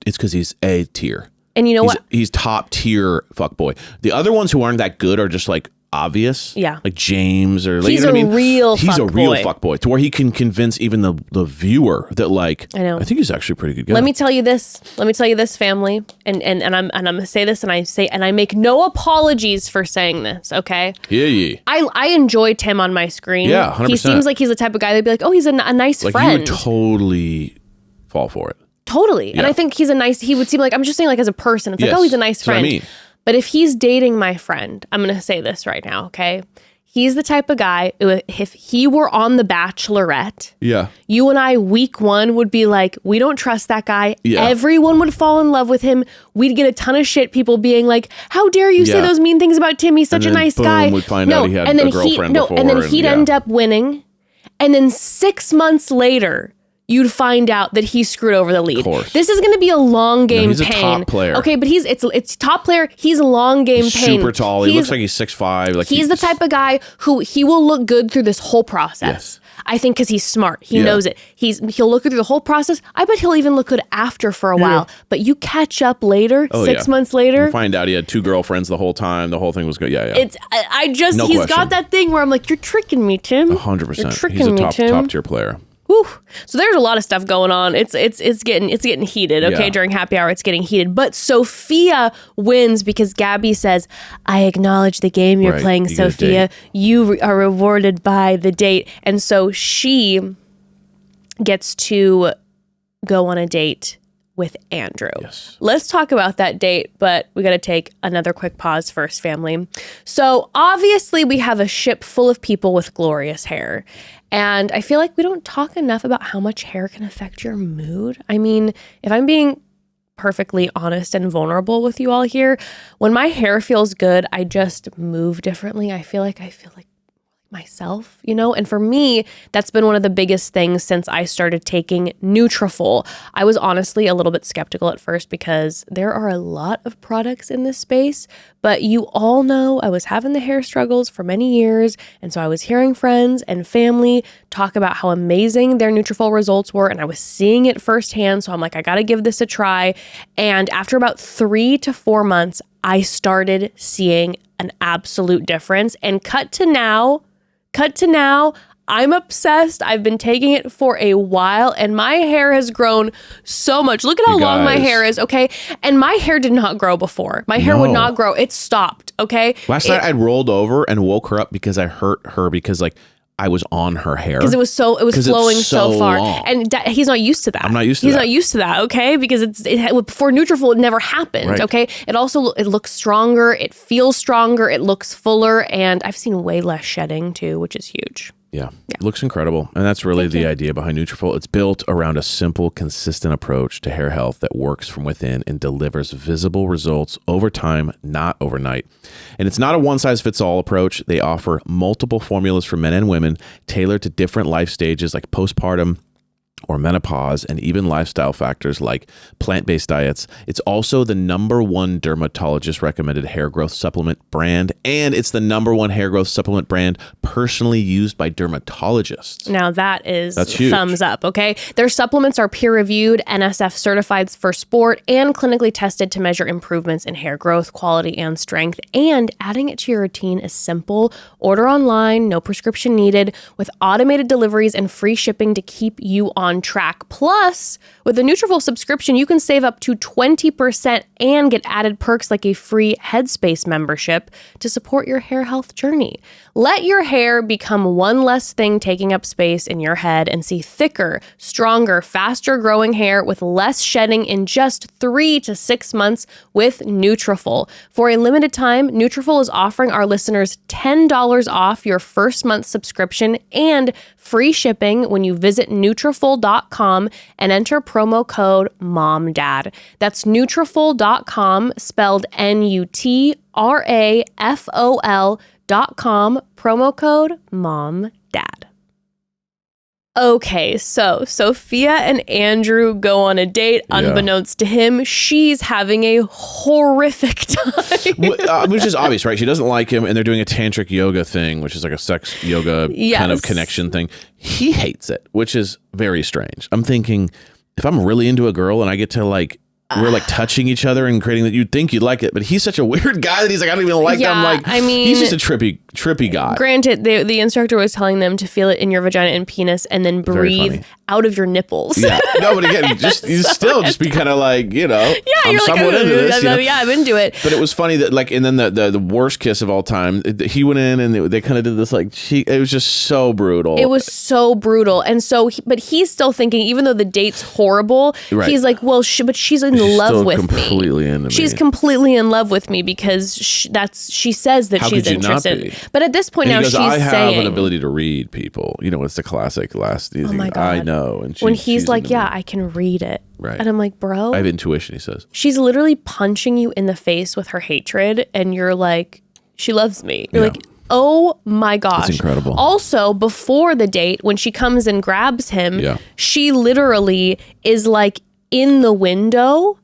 it's because he's A tier. And you know what? He's top tier fuckboy. The other ones who aren't that good are just like obvious. Yeah. Like James or like, He's you know what I a mean? real He's a real fuckboy. fuckboy to where he can convince even the viewer that like, I know. I think he's actually a pretty good guy. Let me tell you this, family, and I'm gonna say this, and I make no apologies for saying this, okay? Yeah. I enjoy Tim on my screen. Yeah, 100%. He seems like he's the type of guy that'd be like, oh, he's a nice Like friend. you would totally fall for it. Totally. And Yeah. I think he would seem like, I'm just saying like as a person, it's like, Yes, oh, he's a nice that's what I friend. mean. But if he's dating my friend, I'm going to say this right now, okay? He's the type of guy, who, if he were on The Bachelorette, Yeah. you and I, week one, would be like, we don't trust that guy. Yeah. Everyone would fall in love with him. We'd get a ton of shit, people being like, how dare you say Yeah. those mean things about Tim? He's such And a then nice boom, guy. we'd find out he had and then a girlfriend before, and then and he'd yeah. end up winning. And then 6 months later, you'd find out that he screwed over the lead. course. This is going to be a long game he's a pain. top player. Okay, but it's top player. He's a long game He's pain. super tall. He looks like he's 6'5". Like He's the type of guy who he will look good through this whole process. Yes. I think because he's smart. He Yeah. knows it. He'll look good through the whole process. I bet he'll even look good after for a while. But you catch up later, Oh, 6 yeah. months later. You find out he had 2 girlfriends the whole time. The whole thing was good. Yeah. It's I just No he's question. got that thing where I'm like, you're tricking me, Tim. 100%. You're tricking He's a me, top Tim. tier player. Whew. So there's a lot of stuff going on. It's getting heated. Okay, Yeah. during happy hour, it's getting heated. But Sophia wins because Gabby says, "I acknowledge the game you're Right. playing, You get a Sophia. date. You are rewarded by the date." And so she gets to go on a date with Andrew. Yes. Let's talk about that date, but we got to take another quick pause first, family. So obviously we have a ship full of people with glorious hair. And I feel like we don't talk enough about how much hair can affect your mood. I mean, if I'm being perfectly honest and vulnerable with you all here, when my hair feels good, I just move differently. I feel like myself, you know? And for me, that's been one of the biggest things since I started taking Nutrafol. I was honestly a little bit skeptical at first because there are a lot of products in this space, but you all know I was having the hair struggles for many years, and so I was hearing friends and family talk about how amazing their Nutrafol results were, and I was seeing it firsthand, so I'm like, I gotta give this a try. And after about 3 to 4 months, I started seeing an absolute difference. And cut to now, I'm obsessed. I've been taking it for a while and my hair has grown so much. Look at how long my hair is, okay? And my hair did not grow before. My hair would No. not grow. It stopped, okay? Last night I rolled over and woke her up because I hurt her because like I was on her hair. Because it was 'Cause it's flowing so so far, long. and he's not used to that. I'm not used to he's that. not used to that, okay? Because before Nutrafol, it never happened, Right. okay? It looks stronger, it feels stronger, it looks fuller, and I've seen way less shedding too, which is huge. Yeah. It looks incredible. And that's really the idea behind Nutrafol. It's built around a simple, consistent approach to hair health that works from within and delivers visible results over time, not overnight. And it's not a one-size-fits-all approach. They offer multiple formulas for men and women tailored to different life stages like postpartum or menopause, and even lifestyle factors like plant-based diets. It's also the #1 dermatologist recommended hair growth supplement brand, and it's the #1 hair growth supplement brand personally used by dermatologists. Now that's huge. thumbs up, okay? Their supplements are peer-reviewed, NSF certified for sport, and clinically tested to measure improvements in hair growth, quality, and strength. And adding it to your routine is simple. Order online, no prescription needed, with automated deliveries and free shipping to keep you on on track. Plus, with a Nutrafol subscription, you can save up to 20% and get added perks like a free Headspace membership to support your hair health journey. Let your hair become one less thing taking up space in your head and see thicker, stronger, faster growing hair with less shedding in just 3 to 6 months with Nutrafol. For a limited time, Nutrafol is offering our listeners $10 off your first month subscription and free shipping when you visit Nutrafol.com and enter promo code MOMDAD. That's Nutrafol.com, spelled Nutrafol.com, promo code MOMDAD. Okay, so Sophia and Andrew go on a date. Unbeknownst to him, she's having a horrific time. Which is obvious, right? She doesn't like him, and they're doing a tantric yoga thing, which is like a sex yoga kind of connection thing. He hates it, which is very strange. I'm thinking, if I'm really into a girl and I get to like, we're like touching each other and creating that, you'd think you'd like it, but he's such a weird guy that he's like, I don't even like them. Like, I mean, he's just a trippy guy. Granted, the instructor was telling them to feel it in your vagina and penis and then breathe out of your nipples. Yeah, no, but again, just be kind of like, you know, I'm somewhat into this. You know? Yeah, I'm into it. But it was funny that like, and then the worst kiss of all time, he went in and they kind of did this like, it was just so brutal. It was so brutal. And so, but he's still thinking, even though the date's horrible, he's like, well, but she's in love with me. She's completely in love with me because she says that she's interested. But at this point now, she's saying, I have an ability to read people. You know, it's the classic last. Oh my God. I know. And when he's like, yeah, I can read it. Right. And I'm like, bro, I have intuition, he says. She's literally punching you in the face with her hatred. And you're like, she loves me. You're like, oh my gosh. It's incredible. Also, before the date, when she comes and grabs him, she literally is like in the window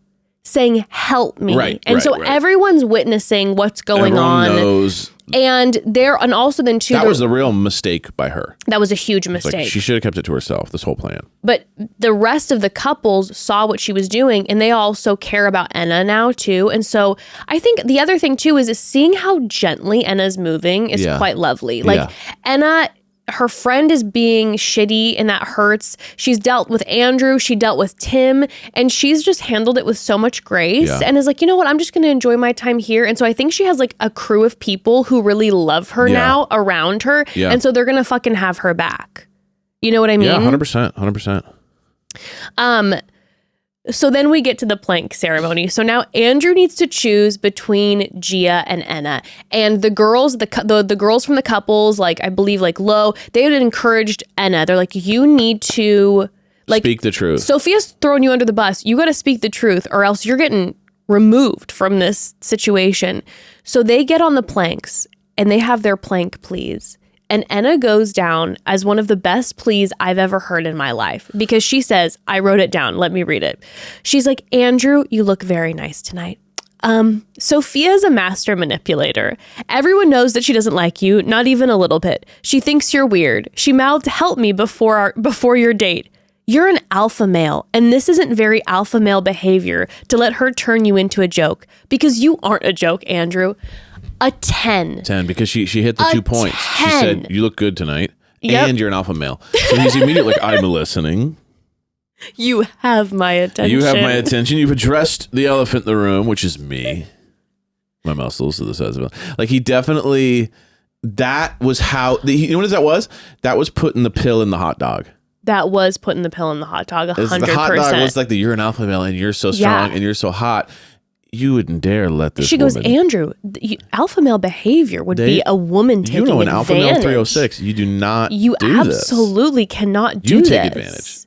saying, help me. Everyone's witnessing what's going on. Everyone knows. And also then too, that was the real mistake by her. That was a huge mistake. Like, she should have kept it to herself, this whole plan. But the rest of the couples saw what she was doing, and they also care about Enna now too. And so I think the other thing too is seeing how gently Enna's moving is quite lovely. Like Enna, her friend is being shitty and that hurts. She's dealt with Andrew, she dealt with Tim, and she's just handled it with so much grace and is like, you know what, I'm just going to enjoy my time here. And so I think she has like a crew of people who really love her now around her. Yeah. And so they're going to fucking have her back. You know what I mean? Yeah, 100%. So then we get to the plank ceremony. So now Andrew needs to choose between Gia and Enna. And the girls, the girls from the couples, like I believe like Lo, they had encouraged Enna. They're like, you need to like speak the truth. Sophia's throwing you under the bus. You got to speak the truth or else you're getting removed from this situation. So they get on the planks and they have their plank please. And Enna goes down as one of the best pleas I've ever heard in my life because she says, I wrote it down. Let me read it. She's like, Andrew, you look very nice tonight. Sophia's a master manipulator. Everyone knows that she doesn't like you, not even a little bit. She thinks you're weird. She mouthed, help me before your date. You're an alpha male, and this isn't very alpha male behavior to let her turn you into a joke because you aren't a joke, Andrew. A 10. 10, because she hit the 2 points. 10. She said, you look good tonight, and you're an alpha male. So he's immediately like, I'm listening. You have my attention. You have my attention. You've addressed the elephant in the room, which is me. My muscles to the size of it. Like, he definitely, that was how, you know what that was? That was putting the pill in the hot dog. That was putting the pill in the hot dog, 100%. The hot dog was like, you're an alpha male, and you're so strong, and you're so hot. You wouldn't dare let this. She goes, Andrew, alpha male behavior would be a woman taking advantage. You know, an alpha male 306, you do not You do absolutely this. Cannot do this. You take advantage.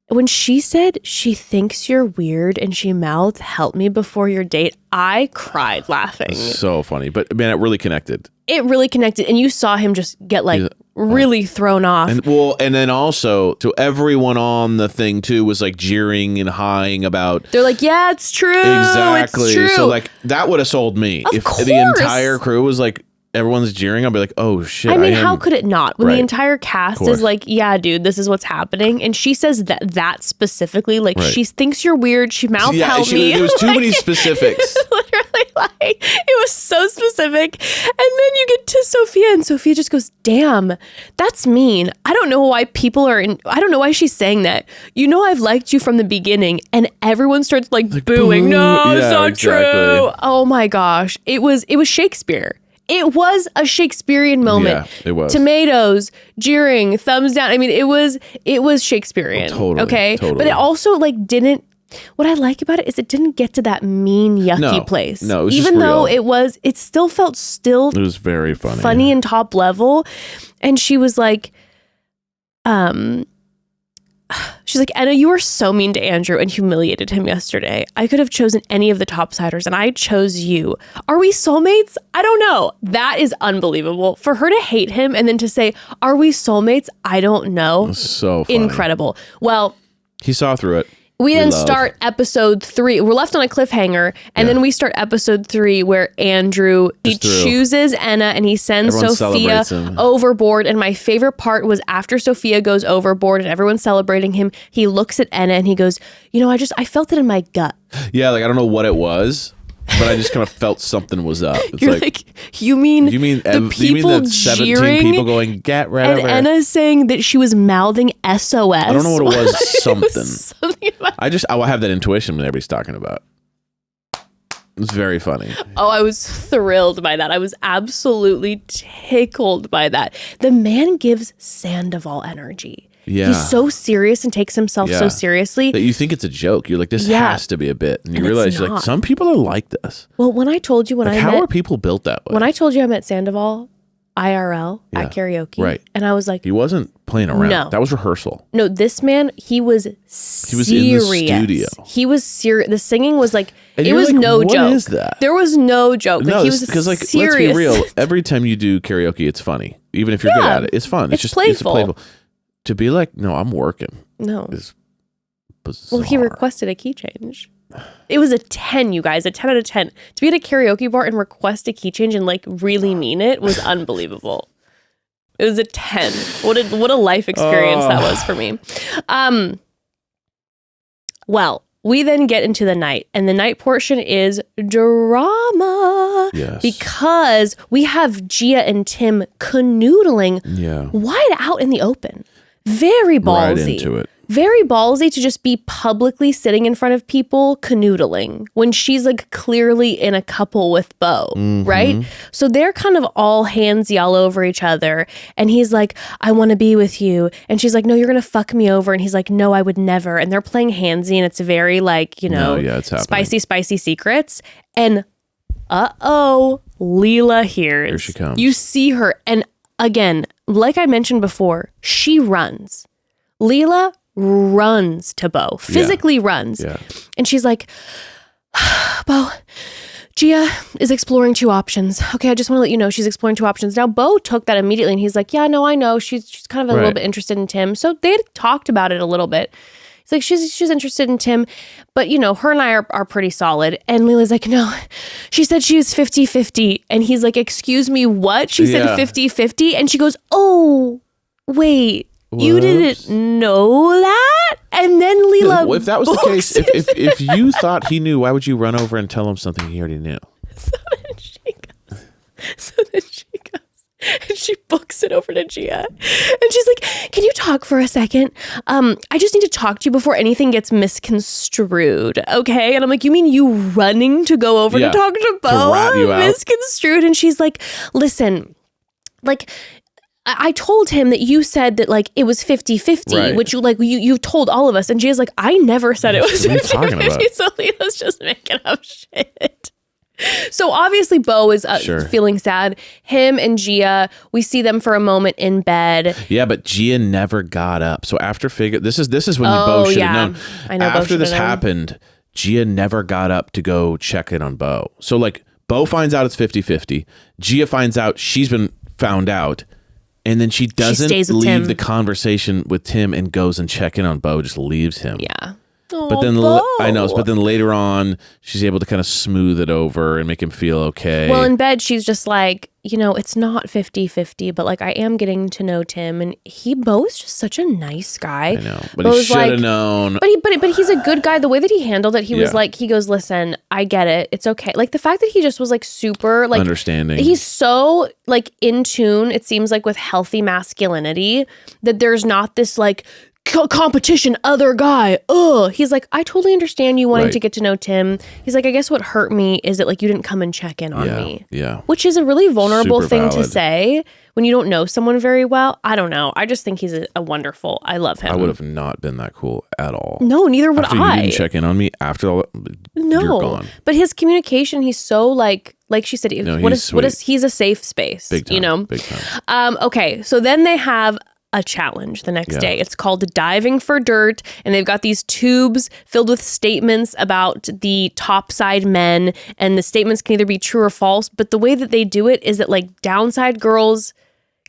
When she said she thinks you're weird and she mouthed, help me before your date, I cried laughing. So funny. But man, it really connected. It really connected. And you saw him just get like really thrown off. And then also to everyone on the thing too was like jeering and highing about. They're like, yeah, it's true. Exactly. It's true. So like that would have sold me. Of course. The entire crew was like, everyone's jeering, I'll be like, oh shit. I mean, how could it not? When the entire cast course. is like, yeah, dude, this is what's happening. And she says that specifically, like she thinks you're weird. She mouth held me. There was too many specifics. Literally, like, it was so specific. And then you get to Sophia and Sophia just goes, damn, that's mean. I don't know why I don't know why she's saying that. You know, I've liked you from the beginning. And everyone starts like booing. Boo. No, it's Yeah, not exactly. true. Oh my gosh. It was Shakespeare. It was a Shakespearean moment. Yeah, it was. Tomatoes, jeering, thumbs down. I mean, it was Shakespearean. Oh, totally, okay. totally. But it also like didn't. What I like about it is it didn't get to that mean, yucky place. No, it was even just though real. it still felt It was very funny. funny and top level. And she was like, she's like, Anna, you were so mean to Andrew and humiliated him yesterday. I could have chosen any of the topsiders and I chose you. Are we soulmates? I don't know. That is unbelievable. For her to hate him and then to say, are we soulmates? I don't know. So funny. Incredible. Well, He saw through it. we then love. start episode 3. We're left on a cliffhanger, and then we start episode 3 where Andrew he Just through. chooses Enna and he sends Everyone Sophia celebrates him. overboard. And my favorite part was after Sophia goes overboard and everyone's celebrating him, he looks at Enna and he goes, you know, I felt it in my gut. Yeah, like I don't know what it was, but I just kind of felt something was up. It's You're like, you mean the people 17 jeering people going, get rid and of her. Enna saying that she was mouthing SOS. I don't know what it was. Something. Something about I have that intuition when everybody's talking about. It's very funny. Oh, I was thrilled by that. I was absolutely tickled by that. The man gives Sandoval energy. Yeah. He's so serious and takes himself so Yeah. seriously. That you think it's a joke. You're like, this Yeah. has to be a bit. And you And it's realize you're like, not. some people are like this. Well, when I told you How are people built that way? when I told you I met Sandoval IRL Yeah. at karaoke, Right. and I was like, He wasn't playing around. No. That was rehearsal. no, this man, he was was in the studio. He was serious. The singing was like, And it you're was like, no what joke. is that? There was no joke. No, Like, he was because like serious. let's be real. Every time you do karaoke, it's funny. Even if you're good Yeah. at it, it's fun. It's It's playful. playful. To be like, no, I'm working. No. Is bizarre. Well, he requested a key change. It was a 10, you guys, a 10 out of 10. To be at a karaoke bar and request a key change and like really mean it was unbelievable. It was a 10. What a life experience that was for me. Well, we then get into the night, and the night portion is drama. Yes. Because we have Gia and Tim canoodling Yeah. wide out in the open. Very ballsy. Right into it. Very ballsy to just be publicly sitting in front of people canoodling when she's like clearly in a couple with Beau, right? So they're kind of all handsy all over each other. And he's like, I want to be with you. And she's like, no, you're going to fuck me over. And he's like, no, I would never. And they're playing handsy and it's very like, you know, it's happening. spicy secrets. And Leela hears. Here she comes. You see her. And again, like I mentioned before, she runs. Leela runs to Beau, physically runs. Yeah. And she's like, Beau, Gia is exploring 2 options. Okay, I just want to let you know she's exploring 2 options. Now, Beau took that immediately and he's like, yeah, no, I know. She's kind of a little Right. bit interested in Tim. So they had talked about it a little bit. He's like, she's interested in Tim, but you know, her and I are pretty solid. And Leela's like, no, she said she was 50-50. And he's like, excuse me, what? She said Yeah. 50-50. And she goes, oh, wait. You Whoops. didn't know that? And then Leela Well, if that was the books case, if you thought he knew, why would you run over and tell him something he already knew? So then she goes, and she books it over to Gia. And she's like, can you talk for a second? I just need to talk to you before anything gets misconstrued, okay? And I'm like, you mean you running to go over Yeah, to talk to Beau? rat you out. Misconstrued. And she's like, listen, like, I told him that you said that like it was 50-50, Right. which you told all of us. And Gia's like, I never said it was What are you talking 50-50. about? So Leela's just making up shit. So obviously Beau is Sure. feeling sad. Him and Gia, we see them for a moment in bed. Yeah, but Gia never got up. So after this is when you Oh, both should yeah. have known. I know Beau After should this have known. happened, Gia never got up to go check in on Beau. So like Beau finds out it's 50-50. Gia finds out she's been found out. And then she doesn't stays with leave Tim. the conversation with Tim and goes and check in on Beau, just leaves him. Yeah. But then I know, but then later on, she's able to kind of smooth it over and make him feel okay. Well, in bed, she's just like, it's not 50-50, but like I am getting to know Tim, and Bo's just such a nice guy. I know, but he should have known. But he's a good guy. The way that he handled it, he was like, he goes, listen, I get it. It's okay. Like the fact that he just was like super like understanding. He's so like in tune, it seems like, with healthy masculinity, that there's not this like competition other guy. He's like, I totally understand you wanting to get to know Tim. He's like, I guess what hurt me is that like you didn't come and check in on me. Yeah. Which is a really vulnerable Super thing valid. to say when you don't know someone very well. I don't know. I just think he's a wonderful. I love him. I would have not been that cool at all. No, neither would after I. You didn't check in on me after all. No, you're gone. But his communication, he's so like she said, he's a safe space. Big time. Big time. Okay, so then they have a challenge the next day. It's called Diving for Dirt, and they've got these tubes filled with statements about the topside men, and the statements can either be true or false, but the way that they do it is that like downside girls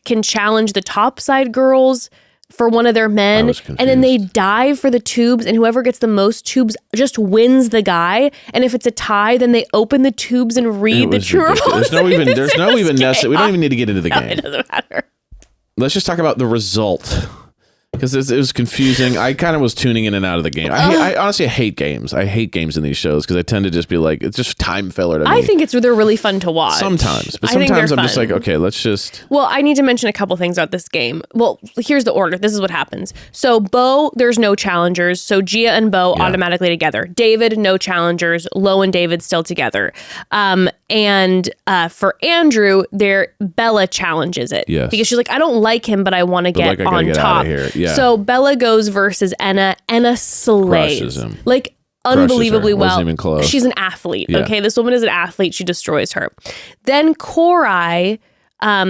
can challenge the topside girls for one of their men, and then they dive for the tubes, and whoever gets the most tubes just wins the guy. And if it's a tie, then they open the tubes and read the true or false. There's no even we don't even need to get into the game. It doesn't matter. Let's just talk about the result, because it was confusing. I kind of was tuning in and out of the game. I honestly hate games. I hate games in these shows because I tend to just be like, it's just time filler to me. I think they're really fun to watch. Sometimes, but sometimes I'm just like, okay, let's just. Well, I need to mention a couple things about this game. Well, here's the order. This is what happens. So Bo, there's no challengers. So Gia and Bo automatically together. David, no challengers. Lo and David still together. And for Andrew, Bella challenges it. Yes. Because she's like, I don't like him, but I want to get on get top. Out of here. Yeah. So Bella goes versus Enna. Enna slays. Crushes him. Like unbelievably well. Wasn't even close. She's an athlete. Yeah. Okay. This woman is an athlete. She destroys her. Then Korai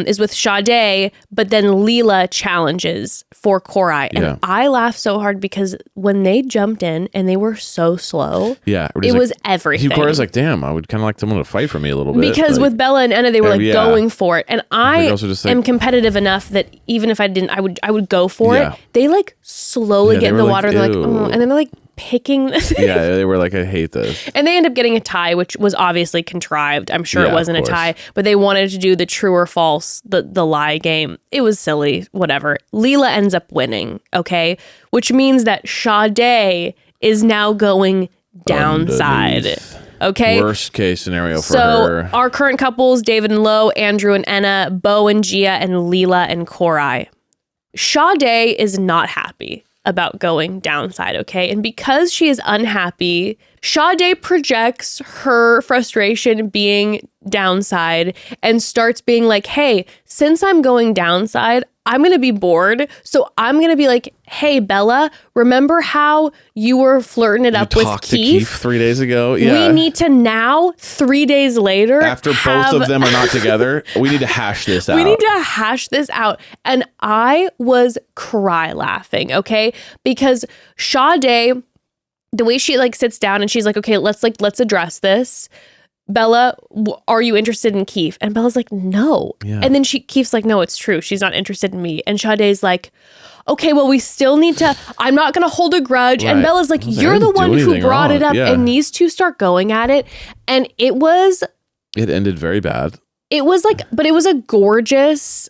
is with Sade, but then Leela challenges for Korai. And I laughed so hard because when they jumped in and they were so slow, it was everything. Korai's like, damn, I would kind of like someone to fight for me a little bit. Because with Bella and Enna, they were like going for it. And I am competitive enough that even if I didn't, I would go for it. They like slowly get in the water. They're like, oh, and then they're like picking the thing. Yeah, they were like, I hate this. And they end up getting a tie, which was obviously contrived. I'm sure it wasn't a tie, but they wanted to do the true or false, the lie game. It was silly, whatever. Leela ends up winning, okay? Which means that Sade is now going downside. Underneath. Okay. Worst case scenario for So her. our current couples, David and Lo, Andrew and Enna, Bo and Gia, and Leela and Korai. Sade is not happy about going downside, okay? And because she is unhappy, Sade projects her frustration being downside and starts being like, hey, since I'm going downside, I'm going to be bored. So I'm going to be like, hey, Bella, remember how you were flirting it up with Keith? To Keith 3 days ago? Yeah. We need to now, 3 days later, after both of them are not together, we need to hash this out. We need to hash this out. And I was cry laughing, okay? Because Sade, the way she like sits down and she's like, okay, let's address this. Bella, are you interested in Keith? And Bella's like, no. Yeah. And then Keith's like, no, it's true. She's not interested in me. And Sade's like, okay, well, we still need to, I'm not going to hold a grudge. Right. And Bella's like, you're the one who brought it up. And these two start going at it. And it ended very bad. It was like, but it was a gorgeous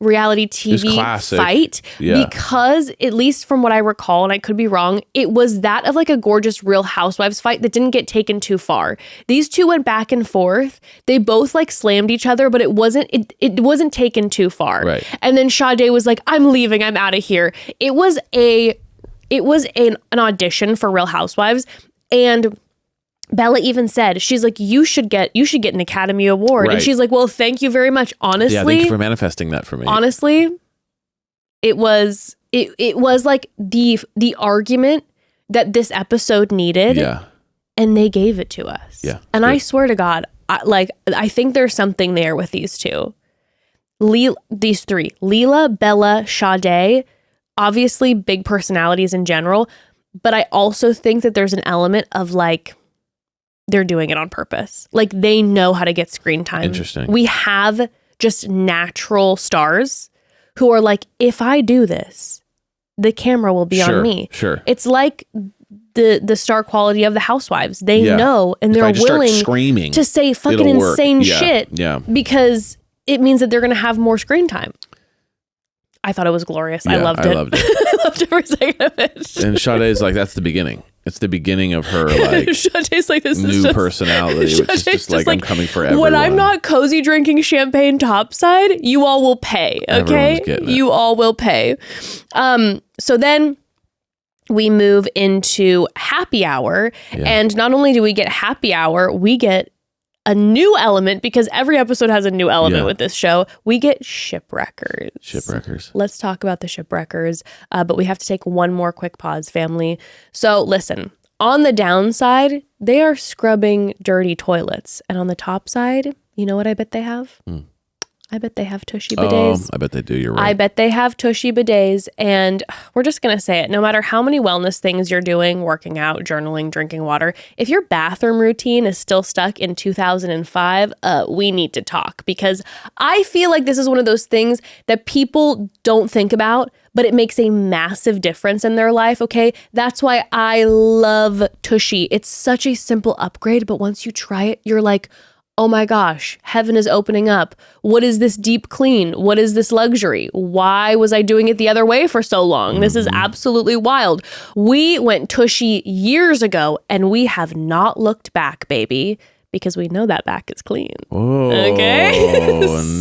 reality TV fight because, at least from what I recall, and I could be wrong, it was that of like a gorgeous Real Housewives fight that didn't get taken too far. These two went back and forth. They both like slammed each other, but it wasn't taken too far. Right. And then Sade was like, I'm leaving. I'm out of here. It was an audition for Real Housewives, and Bella even said, she's like, you should get an Academy Award. Right. And she's like, well, thank you very much. Honestly. Yeah, thank you for manifesting that for me. Honestly, it was like the argument that this episode needed. Yeah. And they gave it to us. Yeah. And I swear to God, I think there's something there with these two. These three, Leela, Bella, Sade, obviously big personalities in general. But I also think that there's an element of like, they're doing it on purpose. Like they know how to get screen time. Interesting. We have just natural stars who are like, if I do this, the camera will be on me. Sure. It's like the star quality of the Housewives. They know, and If they're I just start willing screaming, to say fucking it'll work. insane Yeah, shit yeah. because it means that they're going to have more screen time. I thought it was glorious. I loved it. I loved it. I loved every second of it. And Sade's like, that's the beginning. It's the beginning of her like Sade's like, this is new just, personality, which is just like, I'm coming for everyone. When I'm not cozy drinking champagne topside, you all will pay. Okay, Everyone's getting it. you all will pay. So then we move into happy hour, and not only do we get happy hour, we get a new element because every episode has a new element with this show. We get shipwreckers. Shipwreckers. Let's talk about the shipwreckers, but we have to take one more quick pause, family. So listen, on the downside, they are scrubbing dirty toilets. And on the top side, you know what I bet they have? I bet they have tushy bidets. I bet they do. You're right. I bet they have tushy bidets. And we're just going to say it. No matter how many wellness things you're doing, working out, journaling, drinking water, if your bathroom routine is still stuck in 2005, we need to talk. Because I feel like this is one of those things that people don't think about, but it makes a massive difference in their life, okay? That's why I love tushy. It's such a simple upgrade, but once you try it, you're like, oh my gosh, heaven is opening up. What is this deep clean? What is this luxury? Why was I doing it the other way for so long? This is absolutely wild. We went tushy years ago and we have not looked back, baby, because we know that back is clean. Oh, okay.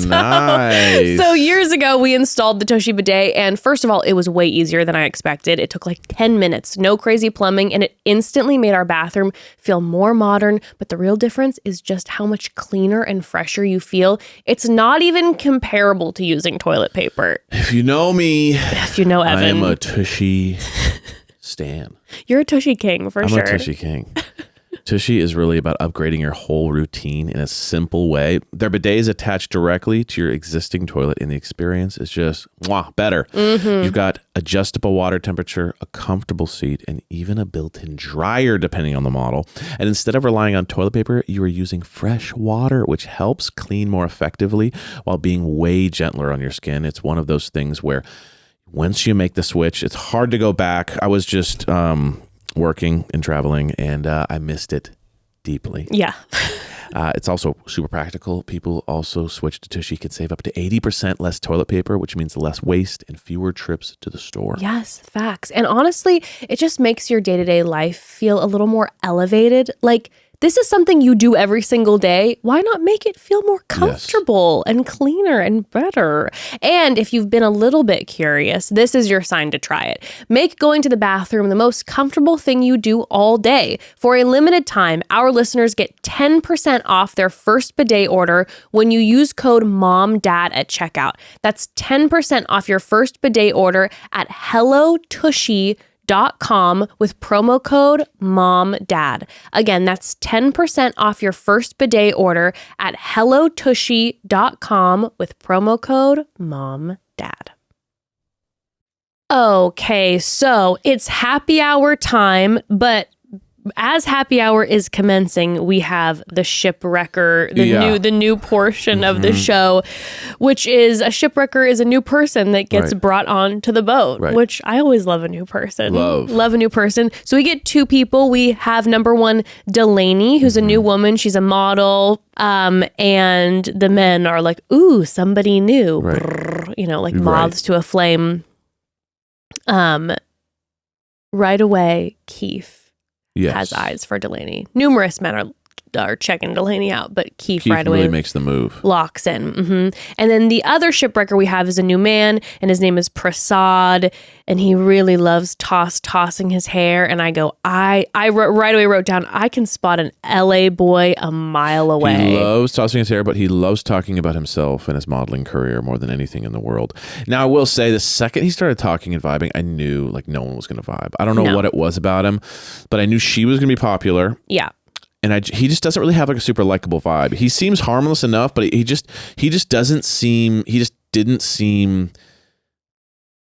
Nice. So years ago, we installed the Tushy bidet, and first of all, it was way easier than I expected. It took like 10 minutes, no crazy plumbing, and it instantly made our bathroom feel more modern. But the real difference is just how much cleaner and fresher you feel. It's not even comparable to using toilet paper. If you know me, If you know Evan, I am a Tushy stan. You're a Tushy king for sure. I'm a Tushy king. Tushy is really about upgrading your whole routine in a simple way. Their bidet is attached directly to your existing toilet, and the experience is just better. You've got adjustable water temperature, a comfortable seat, and even a built-in dryer, depending on the model. And instead of relying on toilet paper, you are using fresh water, which helps clean more effectively while being way gentler on your skin. It's one of those things where once you make the switch, it's hard to go back. I was just working and traveling, and I missed it deeply. Yeah. It's also super practical. People also switch to Tushy can save up to 80% less toilet paper, which means less waste and fewer trips to the store. Yes, facts. And honestly, it just makes your day-to-day life feel a little more elevated. Like, this is something you do every single day. Why not make it feel more comfortable and cleaner and better? And if you've been a little bit curious, this is your sign to try it. Make going to the bathroom the most comfortable thing you do all day. For a limited time, our listeners get 10% off their first bidet order when you use code MOMDAD at checkout. That's 10% off your first bidet order at HelloTushy.com with promo code MOMDAD. Again, that's 10% off your first bidet order at HelloTushy.com with promo code MOMDAD. Okay, so it's happy hour time, but as happy hour is commencing, we have the shipwrecker, the new portion of the show, which is a shipwrecker is a new person that gets brought on to the boat, which I always love a new person. Love a new person. So we get two people. We have number one, Delaney, who's a new woman. She's a model. And the men are like, ooh, somebody new. Brrr, you know, like moths to a flame. Right away, Keith has eyes for Delaney. Numerous men are checking Delaney out, but Keith right away really makes the move. Locks in. And then the other shipwrecker we have is a new man, and his name is Prasad, and he really loves tossing his hair. And I go, I right away wrote down, I can spot an LA boy a mile away. He loves tossing his hair, but he loves talking about himself and his modeling career more than anything in the world. Now, I will say, the second he started talking and vibing, I knew like no one was going to vibe. I don't know what it was about him, but I knew she was going to be popular. Yeah. And he just doesn't really have like a super likable vibe. He seems harmless enough, but he just didn't seem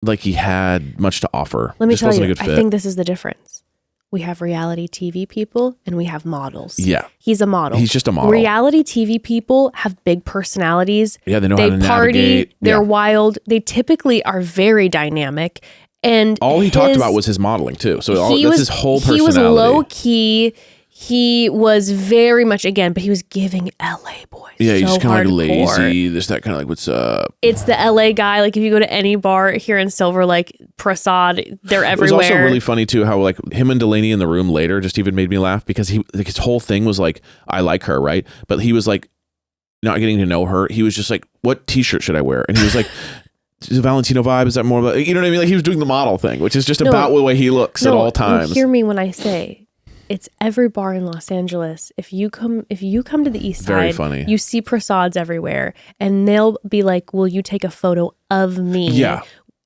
like he had much to offer. Let me tell you, I think this is the difference. We have reality TV people and we have models. Yeah. He's a model. He's just a model. Reality TV people have big personalities. Yeah, they know how to party, navigate. They're wild. They typically are very dynamic. And all he talked about was his modeling too. So that's his whole personality. He was low key. He was very much, again, but he was giving LA boys. Yeah, he's so just kind of like hardcore. lazy. This, that kind of like, what's up? It's the LA guy. Like if you go to any bar here in Silver, like Prasad, they're everywhere. It was also really funny too how like him and Delaney in the room later just even made me laugh because he like his whole thing was like, I like her, right? But he was like not getting to know her. He was just like, what t-shirt should I wear? And he was like, is it Valentino vibe? Is that more about, you know what I mean? Like he was doing the model thing, which is just about the way he looks at all times. Hear me when I say it's every bar in Los Angeles. If you come to the East Side, very funny. You see Prasads everywhere, and they'll be like, "Will you take a photo of me?" Yeah.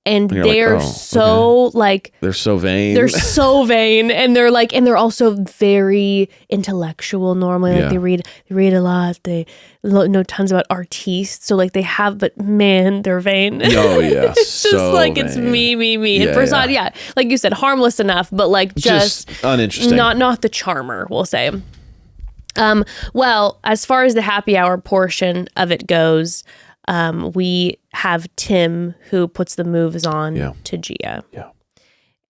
And they're like, so like they're so vain. They're so vain, and they're also very intellectual. Normally, like they read a lot. They know tons about artistes. So like they have, but man, they're vain. Oh yeah, it's just so like vain. It's me. And Prasad, like you said, harmless enough, but like just uninteresting. Not the charmer, we'll say. Well, as far as the happy hour portion of it goes. We have Tim who puts the moves on to Gia. Yeah.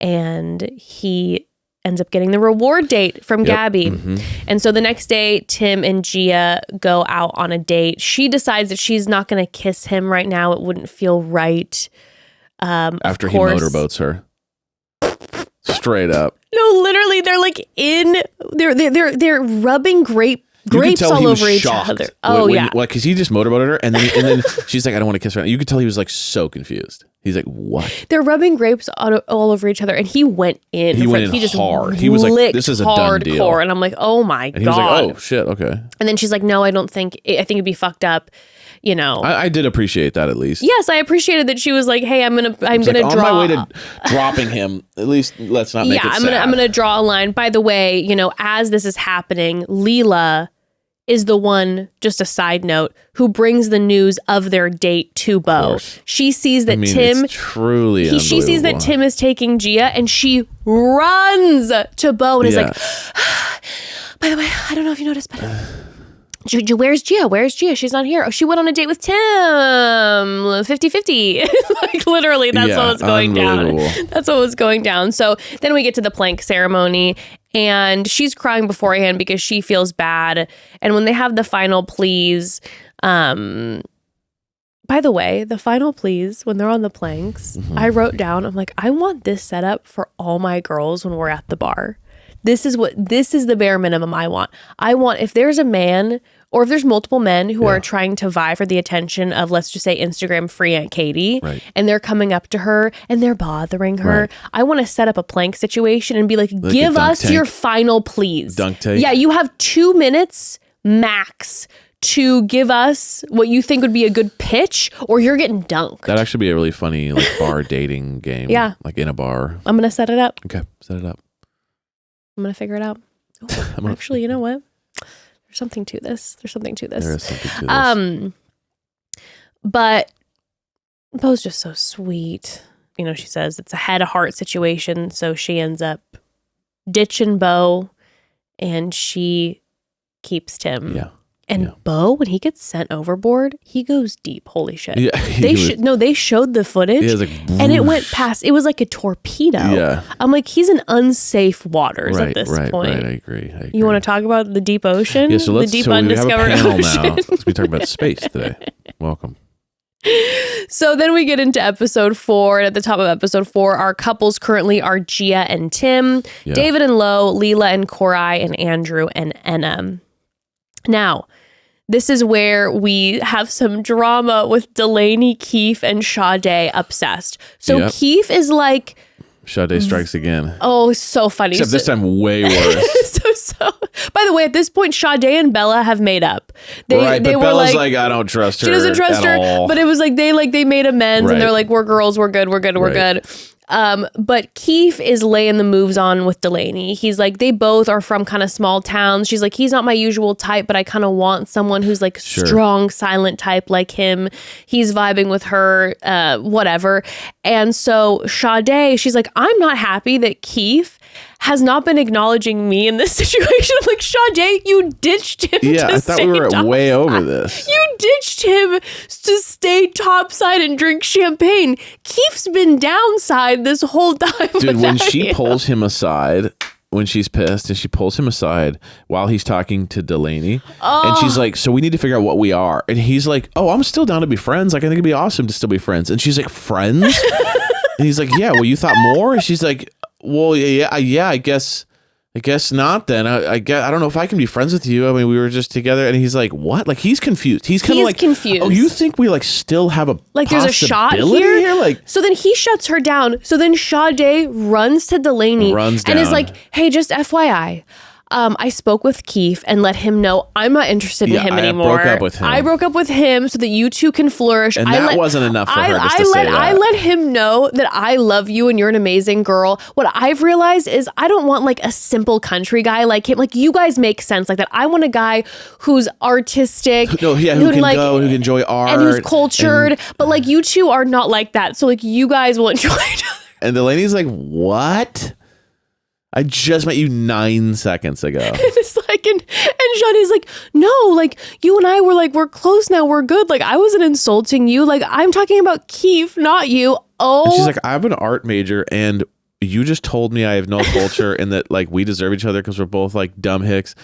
And he ends up getting the reward date from Gabby. Mm-hmm. And so the next day, Tim and Gia go out on a date. She decides that she's not going to kiss him right now. It wouldn't feel right. After he motorboats her. Straight up. No, literally, they're like they're rubbing grapes all over each other. Oh yeah, because he just motorboated her, and then she's like, "I don't want to kiss her." You could tell he was like so confused. He's like, "What?" They're rubbing grapes all over each other, and he went in. He went in just hard. He was like, "This is a done deal." And I'm like, "Oh my god!" And he was like, "Oh shit, okay." And then she's like, "No, I think it'd be fucked up." You know, I did appreciate that at least. Yes, I appreciated that she was like, "Hey, I'm gonna draw." On my way to dropping him, at least let's not make it sad. I'm gonna draw a line. By the way, you know, as this is happening, Leela is the one, just a side note, who brings the news of their date to Bo. She sees that Tim it's truly she sees that Tim is taking Gia, and she runs to Bo and is like, by the way, I don't know if you noticed, but where's Gia? Where's Gia? She's not here. Oh, she went on a date with Tim. 50-50. Like literally, that's what was going down. That's what was going down. So then we get to the plank ceremony, and she's crying beforehand because she feels bad. And when they have the final pleas, by the way, the final pleas, when they're on the planks, I wrote down, I'm like, I want this setup for all my girls when we're at the bar. This is the bare minimum I want. If there's a man or if there's multiple men who are trying to vie for the attention of, let's just say, Instagram free Aunt Katie, and they're coming up to her and they're bothering her, I want to set up a plank situation and be like give us your final please. Dunk tank. Yeah, you have 2 minutes max to give us what you think would be a good pitch, or you're getting dunked. That'd actually be a really funny like bar dating game. Yeah. Like in a bar. I'm going to set it up. Okay, set it up. I'm going to figure it out. Oh, actually, you know what? There's something to this. There is something to this. But Bo's just so sweet. You know, she says it's a head-heart situation, so she ends up ditching Bo, and she keeps Tim. Yeah. And Bo, when he gets sent overboard, he goes deep. Holy shit. Yeah, they showed the footage and it went past. It was like a torpedo. Yeah. I'm like, he's in unsafe waters at this point. Right, I agree. You want to talk about the deep ocean? Yeah, so the deep undiscovered ocean. Now. Let's be talking about space today. Welcome. So then we get into episode 4. And at the top of episode 4, our couples currently are Gia and Tim, David and Lo, Leela and Korai, and Andrew and Enna. Now, this is where we have some drama with Delaney, Keith, and Sade obsessed. So Keith is like... Sade strikes again. Oh, so funny. Except this time way worse. By the way, at this point, Sade and Bella have made up. They but were Bella's like, I don't trust her. She doesn't trust her. All. But it was like they made amends, and they're like, we're girls, we're good. But Keith is laying the moves on with Delaney. He's like, they both are from kind of small towns. She's like, he's not my usual type, but I kind of want someone who's like strong, silent type like him. He's vibing with her, whatever. And so Sade, she's like, I'm not happy that Keith has not been acknowledging me in this situation. I'm like, Sade, you ditched him. Yeah, I thought we were way over this. You ditched him to stay topside and drink champagne. Keith's been downside aside this whole time. Dude, when without she you. pulls him aside, when she's pissed and she pulls him aside while he's talking to Delaney, and she's like, so we need to figure out what we are. And he's like, oh, I'm still down to be friends. Like, I think it'd be awesome to still be friends. And she's like, friends? And he's like, yeah, well, you thought more? And she's like, well, yeah, I guess not then. I don't know if I can be friends with you. I mean, we were just together. And he's like, what? Like, he's confused. He's kind of like confused. Oh, you think we like still have a like there's a shot here? Like, so then he shuts her down. So then Sade runs to Delaney and is down. like, hey, just FYI. I spoke with Keith and let him know I'm not interested in him anymore. I broke up with him. I broke up with him so that you two can flourish. And that wasn't enough for her just to say that. I let him know that I love you and you're an amazing girl. What I've realized is I don't want like a simple country guy like him. Like, you guys make sense like that. I want a guy who's artistic. No, yeah, who can go, who can enjoy art. And who's cultured. But like, you two are not like that. So like, you guys will enjoy each other. And Delaney's like, what? I just met you 9 seconds ago. And it's like, and Sade's like, no, like, you and I were like, we're close now, we're good. Like, I wasn't insulting you. Like, I'm talking about Keith, not you. Oh. And she's like, I have an art major and you just told me I have no culture and that like we deserve each other because we're both like dumb hicks.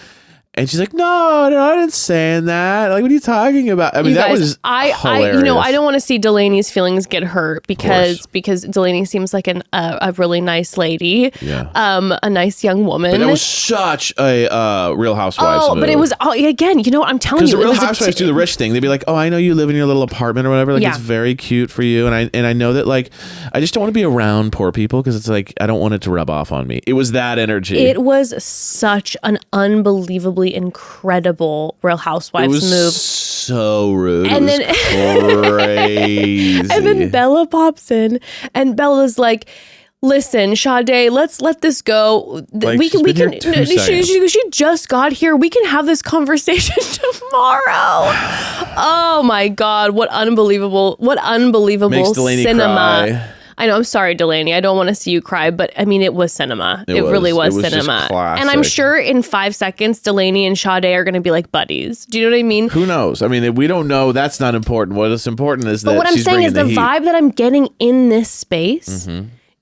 And she's like, no, I didn't say that. Like, what are you talking about? I mean, that was hilarious. I don't want to see Delaney's feelings get hurt because Delaney seems like a really nice lady. Yeah. A nice young woman. But that was such a Real Housewives move. But it was, again, you know what I'm telling you. Because the Real Housewives do the rich thing. They'd be like, oh, I know you live in your little apartment or whatever. Like, it's very cute for you. And I know that, like, I just don't want to be around poor people because it's like, I don't want it to rub off on me. It was that energy. It was such an unbelievably incredible Real Housewives move. So rude. And it was crazy. And then Bella pops in and Bella's like, listen, Sade, let's let this go. Like, we can she just got here. We can have this conversation tomorrow. Oh my God. What unbelievable Makes Delaney cinema. cry. I know. I'm sorry, Delaney. I don't want to see you cry, but I mean, it was cinema. It really was cinema. And I'm sure in 5 seconds, Delaney and Sade are going to be like buddies. Do you know what I mean? Who knows? I mean, we don't know. That's not important. What is important is that. But what I'm saying is the vibe that I'm getting in this space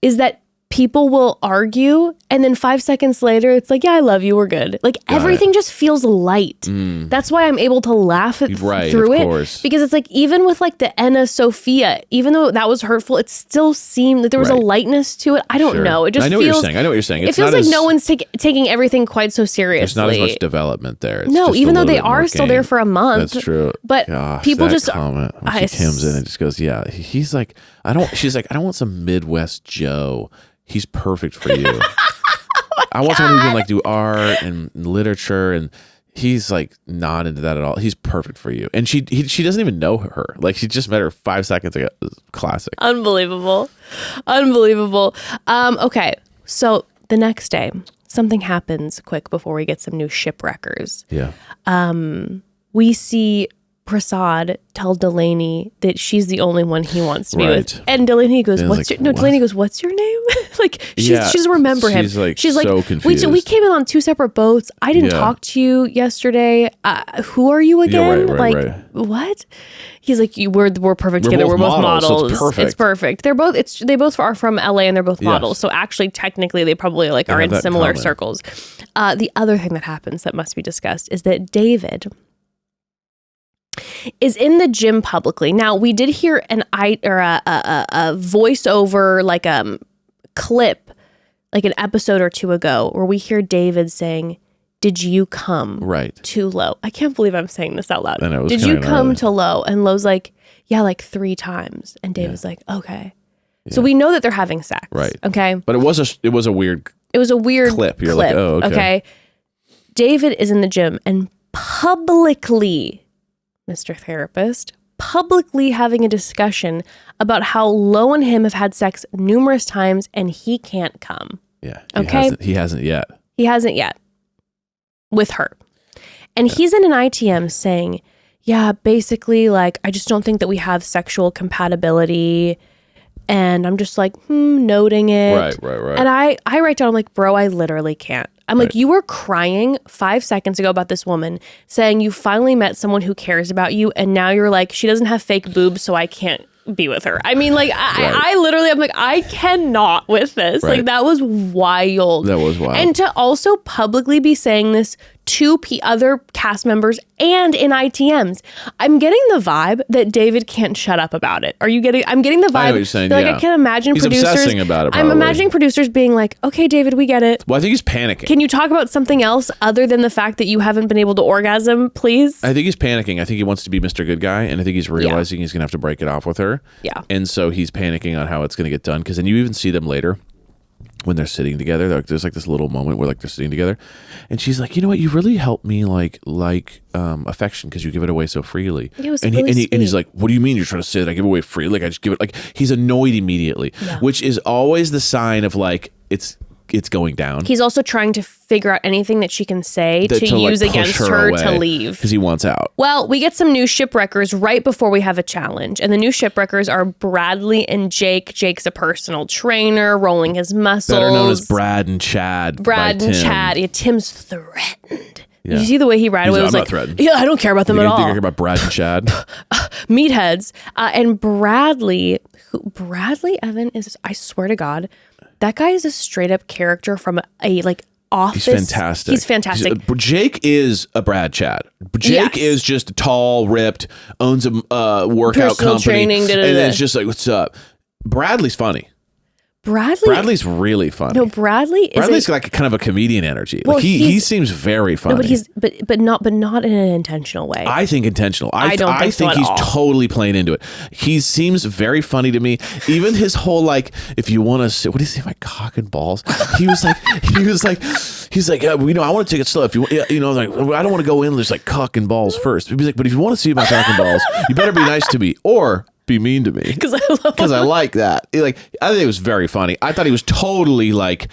is that people will argue and then 5 seconds later it's like, yeah, I love you, we're good. Like everything just feels light. That's why I'm able to laugh through it. Course. Because it's like, even with like the Anna Sophia, even though that was hurtful, it still seemed that there was a lightness to it. I don't know. It just I know feels, what you're saying. I know what you're saying. It feels like no one's taking everything quite so seriously. There's not as much development there. It's no, just even though they are still there for a month. That's true. But people just comment when she comes in and just goes, yeah, he's like, she's like, I don't want some Midwest Joe. He's perfect for you. I want someone who can like do art and literature, and he's like not into that at all. He's perfect for you. And she doesn't even know her. Like, she just met her 5 seconds ago. Classic. Unbelievable. Okay, so the next day, something happens quick before we get some new shipwreckers. Yeah. We see Prasad tell Delaney that she's the only one he wants to be with. And Delaney goes, Delaney goes, what's your name? Like, she doesn't remember him. She's like so confused. We came in on 2 separate boats. I didn't talk to you yesterday. Who are you again? Right. What? He's like, we're perfect together. We're both models. So it's perfect. They both are from LA and they're both models. So actually, technically, they probably like are in similar circles. The other thing that happens that must be discussed is that David is in the gym publicly. Now, we did hear a voiceover, like clip, like an episode or two ago, where we hear David saying, "Did you come too low?" I can't believe I'm saying this out loud. Did you come too low? And Lo's like, yeah, like 3 times. And David's like, okay. Yeah. So we know that they're having sex. Right. Okay. But it was a weird clip. You're like, oh, okay. David is in the gym and publicly, Mr. Therapist, publicly having a discussion about how Lo and him have had sex numerous times and he can't come. Yeah. He hasn't yet. He hasn't yet with her. And he's in an ITM saying, yeah, basically, like, I just don't think that we have sexual compatibility. And I'm just like, noting it. Right. And I write down, I'm like, bro, I literally can't. I'm like, you were crying 5 seconds ago about this woman saying you finally met someone who cares about you. And now you're like, she doesn't have fake boobs, so I can't be with her. I mean, like, Right. I literally, I'm like, I cannot with this. Right. Like, that was wild. That was wild. And to also publicly be saying this to other cast members and in ITMs, I'm getting the vibe that David can't shut up about it. Are you getting? I'm getting the vibe. I know what you're saying, that, like, yeah. I can't imagine He's producers. obsessing about it, I'm probably. imagining producers being like, "Okay, David, we get it. Well, I think he's panicking. Can you talk about something else other than the fact that you haven't been able to orgasm, please?" I think he's panicking. I think he wants to be Mr. Good Guy, and I think he's realizing he's going to have to break it off with her. Yeah. And so he's panicking on how it's going to get done. Because then you even see them later when they're sitting together. There's like this little moment where like they're sitting together, and she's like, "You know what? You really helped me like affection because you give it away so freely." It was and really he's sweet. like, "What do you mean you're trying to say that I give away freely? Like I just give it?" Like he's annoyed immediately, which is always the sign of like it's going down. He's also trying to figure out anything that she can say to use like, against push her away to leave. because he wants out. Well, we get some new shipwreckers right before we have a challenge. And the new shipwreckers are Bradley and Jake. Jake's a personal trainer, rolling his muscles. Better known as Brad and Chad. Brad by and Tim. Chad. Yeah, Tim's threatened. Yeah. You see the way he ran away? It was I'm not like, threatened. yeah, I don't care about them You at think I all. care about Brad and Chad? Meatheads. And Bradley, Evan is, I swear to God, that guy is a straight up character from a like office. He's fantastic. He's fantastic. Jake is a Brad Chad. Jake Yes. is just tall, ripped, owns a workout Personal company, training, and then it's just like, what's up? Bradley's funny. Bradley's really funny. No, Bradley's like kind of a comedian energy. Well, Like he seems very funny. No, but he's but not in an intentional way. I think intentional. I don't think so at he's all. totally playing into it. He seems very funny to me. Even his whole like, if you want to sit, what do you say, my cock and balls? He was like, you know, I want to take it slow. If you, you know, like I don't want to go in. There's like cock and balls first. He'd be like, but if you want to see my cock and balls, you better be nice to me or be mean to me because I like that. Like I think it was very funny. I thought he was totally like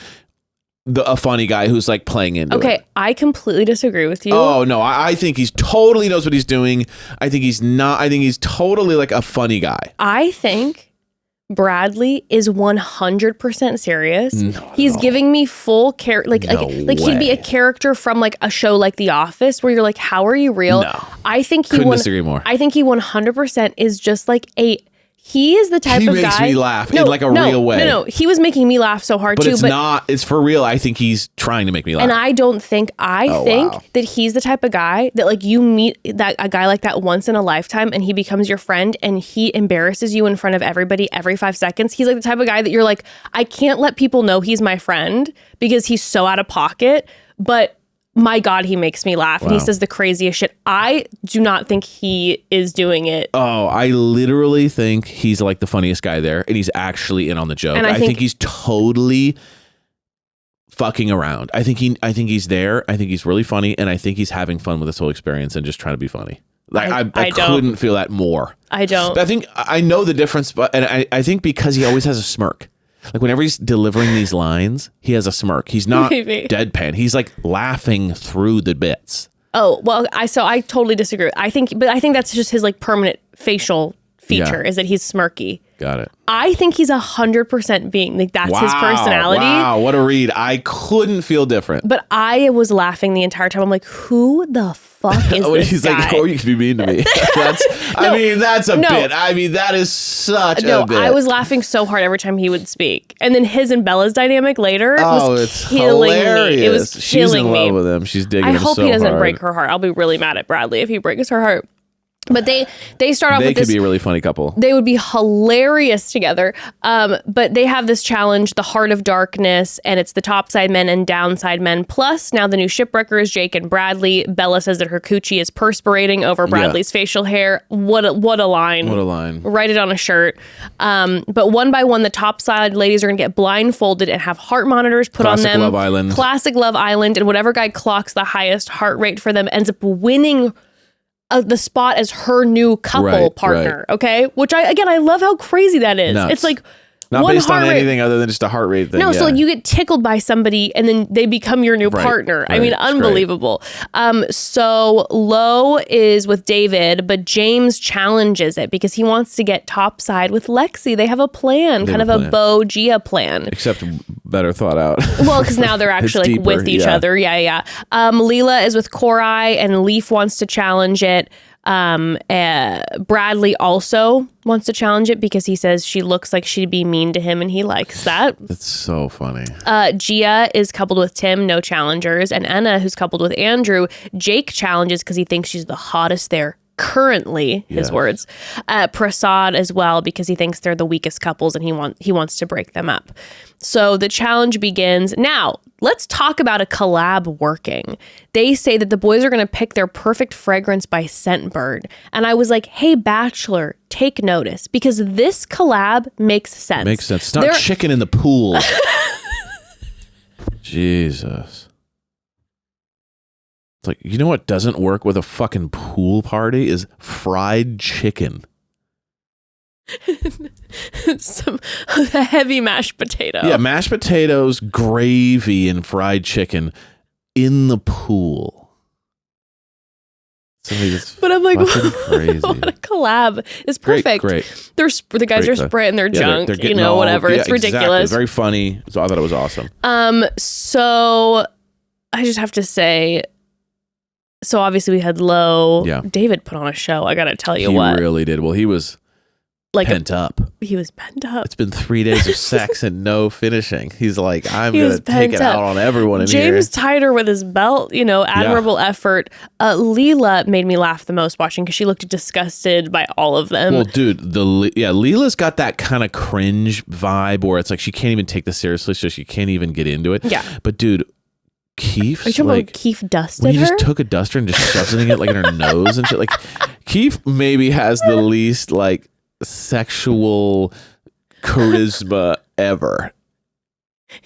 a funny guy who's like playing into it. Okay, I completely disagree with you. Oh no, I think he's totally knows what he's doing. I think he's not. I think he's totally like a funny guy. I think Bradley is 100% serious. No, He's giving me full care, like No he'd be a way. character from like a show like The Office, where you're like, how are you real? No. I think Couldn't disagree more. I think he 100% is just like he is the type He of makes guy. me laugh in like a real way. No, he was making me laugh so hard But too. it's not. It's for real. I think he's trying to make me laugh. And I don't think Oh, think wow. that he's the type of guy that like you meet a guy like that once in a lifetime and he becomes your friend and he embarrasses you in front of everybody every 5 seconds. He's like the type of guy that you're like, I can't let people know he's my friend because he's so out of pocket, but my God, he makes me laugh and he says the craziest shit. I do not think he is doing it. Oh, I literally think he's like the funniest guy there, and he's actually in on the joke. And I think think he's totally fucking around. I think he's there. I think he's really funny, and I think he's having fun with this whole experience and just trying to be funny. Like I don't. couldn't feel that more. I don't. But I think I know the difference, but and I think because he always has a smirk. Like whenever he's delivering these lines, he has a smirk. He's not Maybe. deadpan. He's like laughing through the bits. Oh, well, I totally disagree. I think that's just his like permanent facial feature Yeah. is that he's smirky. Got it. I think he's 100% being like that's his personality. Wow, what a read. I couldn't feel different. But I was laughing the entire time. I'm like, who the fuck is When this he's guy? like, oh, you can be mean to me. I mean, that's a No. bit. I mean, that is such No, a bit. I was laughing so hard every time he would speak. And then his and Bella's dynamic later was it's killing hilarious. me. It was She's killing in me. love with him. She's digging I him hope so he doesn't hard. break her heart. I'll be really mad at Bradley if he breaks her heart. But they start off They with could this. be a really funny couple. They would be hilarious together. But they have this challenge, the Heart of Darkness, and it's the topside men and downside men. Plus, now the new shipwreckers, Jake and Bradley. Bella says that her coochie is perspirating over Bradley's facial hair. What a line. What a line. Write it on a shirt. But one by one, the topside ladies are going to get blindfolded and have heart monitors put Classic on them. Love Island. Classic Love Island. And whatever guy clocks the highest heart rate for them ends up winning the spot as her new couple Right, partner. Okay. Which I love how crazy that is. Nuts. It's like Not one based on heart rate- anything other than just a heart rate thing. No, so yeah. like you get tickled by somebody and then they become your new Right, partner. I right. mean, It's great. unbelievable. So Lo is with David, but James challenges it because he wants to get topside with Lexi. They have a plan, kind of a Bo Gia plan. Except better thought out. Well, because now they're actually deeper, with each yeah. other. Yeah. Leela is with Korai and Leaf wants to challenge it. Bradley also wants to challenge it because he says she looks like she'd be mean to him and he likes that. That's so funny. Gia is coupled with Tim, no challengers. And Enna, who's coupled with Andrew, Jake challenges because he thinks she's the hottest there currently, his words. Prasad as well because he thinks they're the weakest couples and he wants to break them up. So the challenge begins. Now, let's talk about a collab working. They say that the boys are going to pick their perfect fragrance by Scentbird. And I was like, hey, Bachelor, take notice because this collab makes sense. Makes sense. It's not chicken in the pool. Jesus. It's like, you know what doesn't work with a fucking pool party is fried chicken. A heavy mashed potato. Yeah, mashed potatoes, gravy, and fried chicken in the pool. But I'm like, crazy. What a collab. It's perfect. Great. The guys are spreading their junk, they're getting all, whatever. It's ridiculous. Exactly. Very funny. So I thought it was awesome. So I just have to say, so obviously we had Lo. Yeah. David put on a show. I got to tell you He what. really did. Well, he was like pent up. He was pent up. It's been 3 days of sex and no finishing. He's like, I'm going to take it out on everyone in here. James tied her with his belt, admirable effort. Leela made me laugh the most watching because she looked disgusted by all of them. Well, dude, Leela's got that kind of cringe vibe where it's like she can't even take this seriously, so she can't even get into it. Yeah. But dude, Keith, are you talking about Keith dusted when he her? just took a duster and just shoves it in her nose and shit. Like, Keith maybe has the least like sexual charisma ever.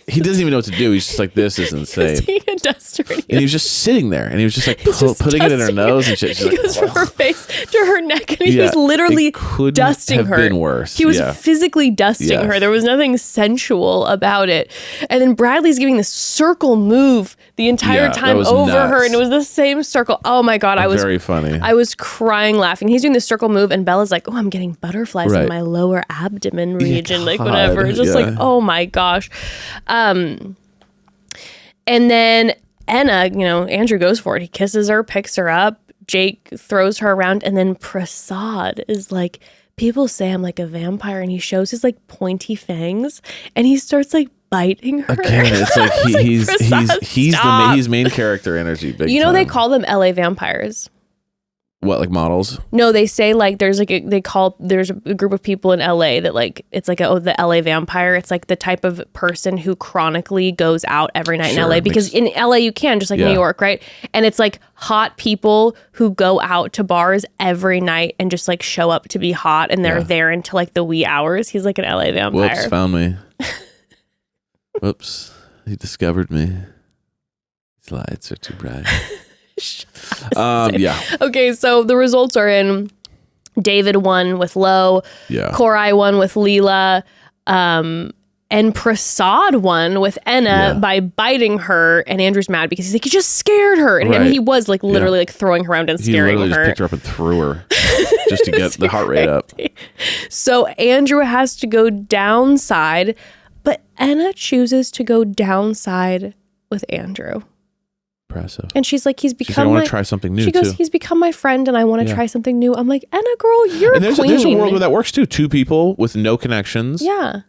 He doesn't even know what to do. He's just like, this is insane. Taking a duster and he was just sitting there and he was just like putting it in her nose and shit. She's he goes from her face to her neck and he was literally dusting her. Been worse. He was physically dusting her. There was nothing sensual about it. And then Bradley's giving this circle move the entire time over her, and it was the same circle. Oh my god, very funny. I was crying laughing. He's doing the circle move and Bella's like, oh, I'm getting butterflies in my lower abdomen region, like whatever. It's just like, oh my gosh. And then Enna, Andrew goes for it. He kisses her, picks her up. Jake throws her around. And then Prasad is like, people say I'm like a vampire. And he shows his like pointy fangs. And he starts like biting her. Again, it's like he's main character energy. Big time. They call them LA vampires. What, like models? No, they say like there's a group of people in LA that like it's like the LA vampire. It's like the type of person who chronically goes out every night in LA because in LA you can, just like New York, right? And it's like hot people who go out to bars every night and just like show up to be hot and they're there until like the wee hours. He's like an LA vampire. Whoops, found me. Whoops, he discovered me. These lights are too bright. Okay, so the results are in. David won with Lo. Yeah. Korai won with Leela. And Prasad won with Enna by biting her. And Andrew's mad because he's like, he just scared her. And he was like literally like throwing her around and scaring her. He literally just picked her up and threw her just to get the heart rate up. So Andrew has to go downside, but Enna chooses to go downside with Andrew. Impressive. And she's like, I want to try something new. She goes, he's become my friend and I want to try something new. I'm like, Enna, girl, you're a queen. There's a world where that works too. Two people with no connections. Yeah.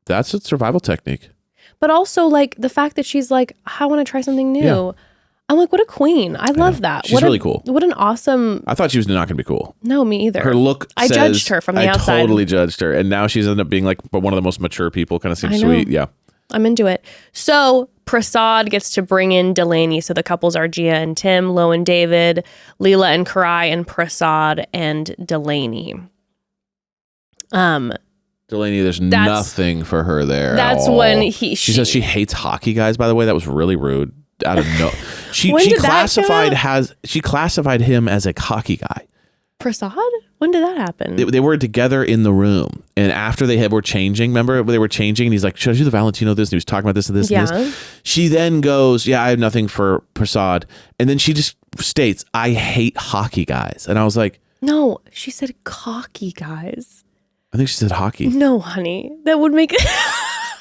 That's a survival technique. But also like the fact that she's like, I want to try something new. Yeah. I'm like, what a queen. I love that. She's really cool. What an awesome. I thought she was not going to be cool. No, me either. Her look I judged her from the outside. I totally judged her. And now she's ended up being like one of the most mature people. Kind of seems sweet. Yeah. I'm into it. So Prasad gets to bring in Delaney. So the couples are Gia and Tim, Lo and David, Leela and Karai, and Prasad and Delaney. Delaney, there's nothing for her there. That's when she says she hates hockey guys. By the way, that was really rude. Out of no, she classified him as a hockey guy. Prasad? When did that happen? They were together in the room, and after were changing, remember they were changing, and he's like, "Should I do the Valentino this?" And he was talking about this and this and this. She then goes, "Yeah, I have nothing for Prasad," and then she just states, "I hate hockey guys," and I was like, "No," she said, "cocky guys." I think she said hockey. No, honey, that would make.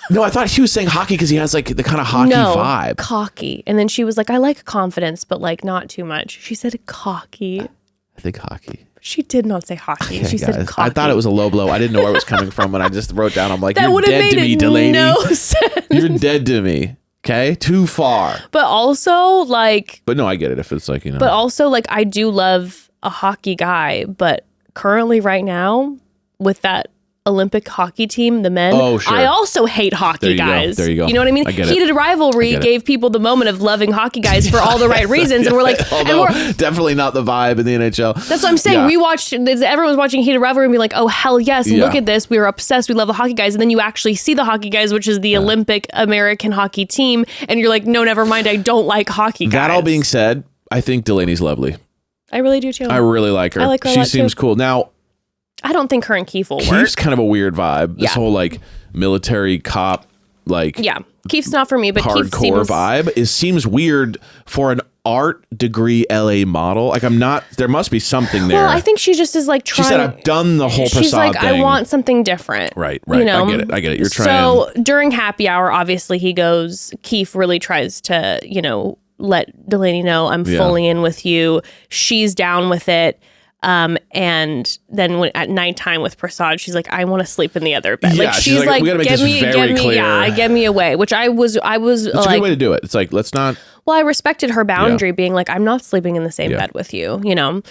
No, I thought she was saying hockey because he has like the kind of hockey vibe. Cocky, and then she was like, "I like confidence, but like not too much." She said, "Cocky." I think hockey. She did not say hockey. Okay, She said guys. cocky. I thought it was a low blow. I didn't know where it was coming from, and I just wrote down. I'm like, that you're would have dead to made me, Delaney. no sense. You're dead to me. Okay, too far. But also, like, But no, I get it. If it's like but also, like, I do love a hockey guy, but currently, right now, with that Olympic hockey team, the men, Oh, sure. I also hate hockey guys. There you go. You know what I mean? I get it. Heated rivalry get it. gave people the moment of loving hockey guys for all the right reasons, and we're like, Although, definitely not the vibe in the NHL. that's what I'm saying. Yeah. We watched, everyone's watching Heated Rivalry and be like, oh, hell yes, Yeah. look at this. We were obsessed. We love the hockey guys. And then you actually see the hockey guys, which is the Olympic American hockey team. And you're like, no, never mind. I don't like hockey guys. That all being said, I think Delaney's lovely. I really do too. I really like her. I like her a She lot, seems too. cool. Now, I don't think her and Keith will work. Keith's kind of a weird vibe. This Yeah. whole like military cop, like Yeah. Keith's not for me, but Keith hardcore seems... vibe. Seems weird for an art degree LA model. Like I'm not, there must be something there. Well, I think she just is like She trying... said, I've done the whole She's facade like, thing. I want something different. Right. You know? I get it. You're trying. So during happy hour, obviously he goes, Keith really tries to, you know, let Delaney know I'm Yeah. fully in with you. She's down with it. And then when at nighttime with Prasad, she's like, I want to sleep in the other bed. Yeah, Like she's she's like, like, we gotta make get this me, very get me, clear. yeah, get me away. Which I was That's a like, good way to do it. It's like, let's not. well, I respected her boundary, being like, I'm not sleeping in the same Yeah. bed with you, you know?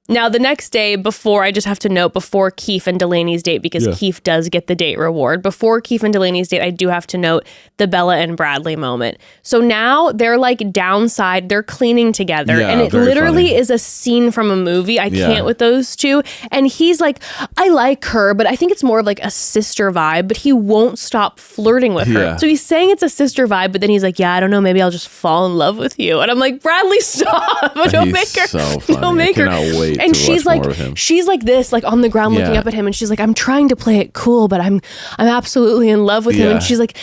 Now, the next day before, I just have to note, before Keith and Delaney's date, because Yeah. Keith does get the date reward. Before Keith and Delaney's date, I do have to note the Bella and Bradley moment. So now they're like downside, they're cleaning together. Yeah, and it very literally funny. is a scene from a movie. I Yeah. can't with those two. And he's like, I like her, but I think it's more of like a sister vibe, but he won't stop flirting with her. Yeah. So he's saying it's a sister vibe, but then he's like, yeah, I don't know, maybe I'll just fall in love with you. And I'm like, Bradley, stop. Don't He's make her. so funny. Don't make I her. cannot wait And to she's watch like, more of him. she's like this, like on the ground looking Yeah. up at him, and she's like, I'm trying to play it cool, but I'm absolutely in love with him. Yeah. And she's like,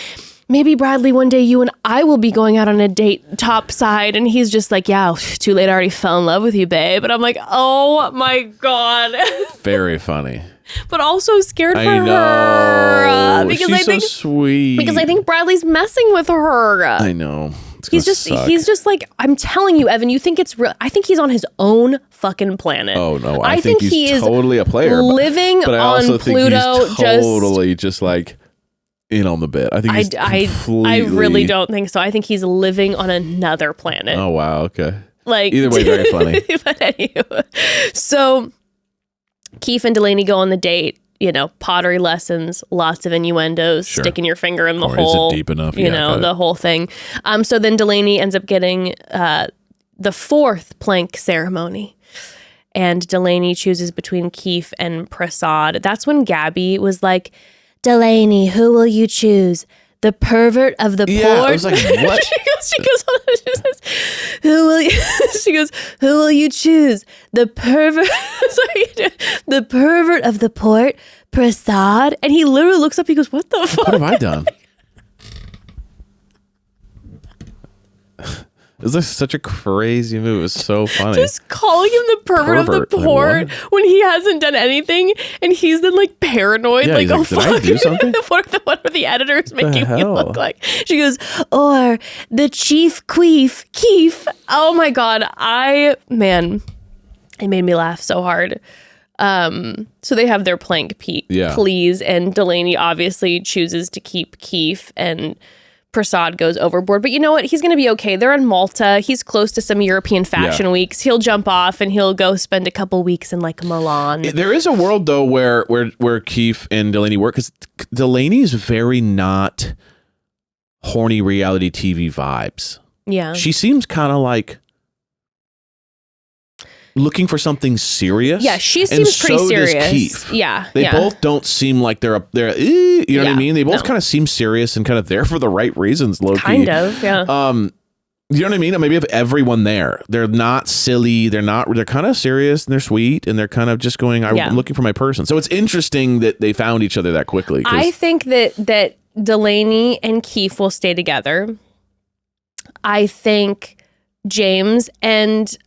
maybe Bradley, one day you and I will be going out on a date topside. And he's just like, yeah, too late. I already fell in love with you, babe. And I'm like, oh my God. Very funny. But also scared for I know. her. Because She's I think so sweet. because I think Bradley's messing with her. I know. He's just like, I'm telling you, Evan, you think it's real. I think he's on his own fucking planet. Oh no, I think he's he is totally a player. living but I on also Pluto. think he's totally just like in on the bit. I think he's I completely. really don't think so. I think he's living on another planet. Oh wow. Okay. Like Either way, very funny. But anyway, so Keith and Delaney go on the date. You know, pottery lessons, lots of innuendos, Sure. sticking your finger in the Or is it hole. deep enough? You Yeah, know, got it. the whole thing. So then Delaney ends up getting the fourth plank ceremony. And Delaney chooses between Keith and Prasad. That's when Gabby was like, Delaney, who will you choose? The pervert of the Yeah, port? I was like, what? she says, who will you, she goes, who will you choose? The pervert, sorry, the pervert of the port, Prasad? And he literally looks up, he goes, what the fuck? What have I done? It's like such a crazy move. It's so funny. Just calling him the pervert of the Pervert, like, port what? when he hasn't done anything, and he's then like paranoid, Yeah, like, he's oh like, did I fuck, do something? what are the editors making me hell? look like? She goes, or the chief queef, Keef. Oh my god, it made me laugh so hard. So they have their plank Yeah. please, and Delaney obviously chooses to keep Keef, and Prasad goes overboard. But you know what? He's going to be okay. They're in Malta. He's close to some European fashion weeks. He'll jump off and he'll go spend a couple weeks in like Milan. There is a world though where Keith and Delaney work, because Delaney's very not horny reality TV vibes. Yeah. She seems kind of like looking for something serious. Yeah, she And seems pretty so does serious. Keith. Yeah. They yeah. both don't seem like you know what I Yeah, mean? They both no. kind of seem serious and kind of there for the right reasons, low-key. Kind of, yeah. You know what I mean? Maybe of everyone there. They're not silly. They're kind of serious, and they're sweet, and they're kind of just going, I'm looking for my person. So it's interesting that they found each other that quickly. I think that Delaney and Keith will stay together. I think James and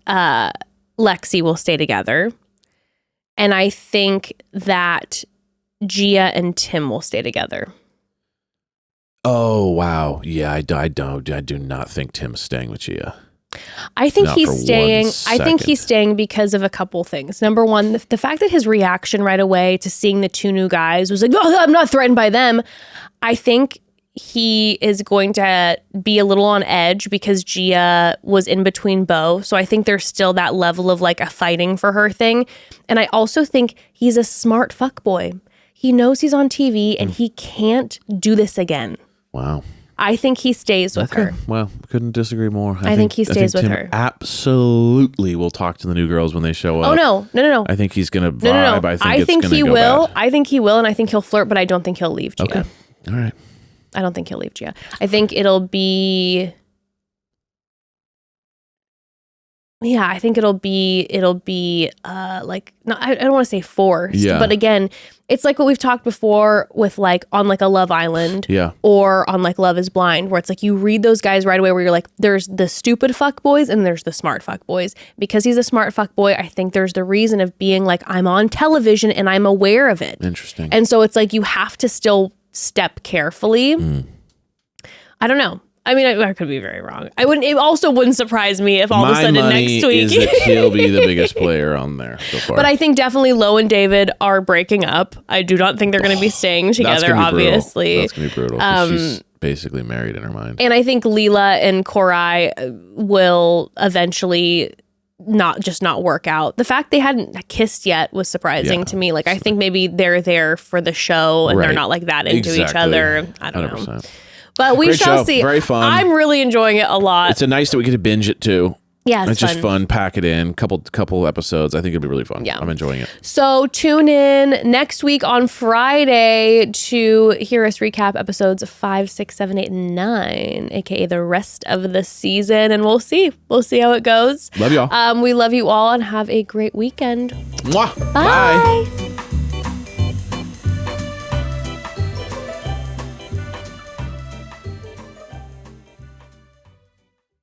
Lexi will stay together. And I think that Gia and Tim will stay together. Oh, wow. Yeah, I do not think Tim's staying with Gia. I think Not he's for 1 staying. I think second. he's staying because of a couple things. Number one, the fact that his reaction right away to seeing the 2 new guys was like, "Oh, I'm not threatened by them." I think he is going to be a little on edge because Gia was in between Bo. So I think there's still that level of like a fighting for her thing. And I also think he's a smart fuckboy. He knows he's on TV and he can't do this again. Wow. I think he stays with her. Well, couldn't disagree more. I think he stays with Tim her. Absolutely will talk to the new girls when they show up. Oh, no. I think he's going to vibe. No. I think he go will. bad. I think he will, and I think he'll flirt, but I don't think he'll leave Gia. Okay. All right. I don't think he'll leave Gia. I think it'll be... Yeah, I think it'll be like, no, I don't want to say forced, Yeah. but again, it's like what we've talked before with like on like a Love Island Yeah. or on like Love is Blind, where it's like you read those guys right away where you're like, there's the stupid fuck boys and there's the smart fuck boys. Because he's a smart fuck boy, I think there's the reason of being like, I'm on television and I'm aware of it. Interesting. And so it's like you have to still step carefully. I don't know. I mean, I could be very wrong. It also wouldn't surprise me if all of a sudden next week. is that he'll be the biggest player on there so far. But I think definitely Lo and David are breaking up. I do not think they're going to be staying That's together, gonna be brutal. obviously. That's going to be brutal. 'Cause she's basically married in her mind. And I think Leela and Korai will eventually not work out. The fact they hadn't kissed yet was surprising to me. Like, I think maybe they're there for the show and they're Right. not like that into each Exactly. other. I don't know. 100%. But we Great shall show. see. Very fun. I'm really enjoying it a lot. It's a nice that we get to binge it too. Yeah, it's just fun. Pack it in. Couple episodes. I think it'll be really fun. Yeah. I'm enjoying it. So tune in next week on Friday to hear us recap episodes 5, 6, 7, 8, and 9, aka the rest of the season, and we'll see how it goes. Love y'all. We love you all and have a great weekend. Mwah. Bye.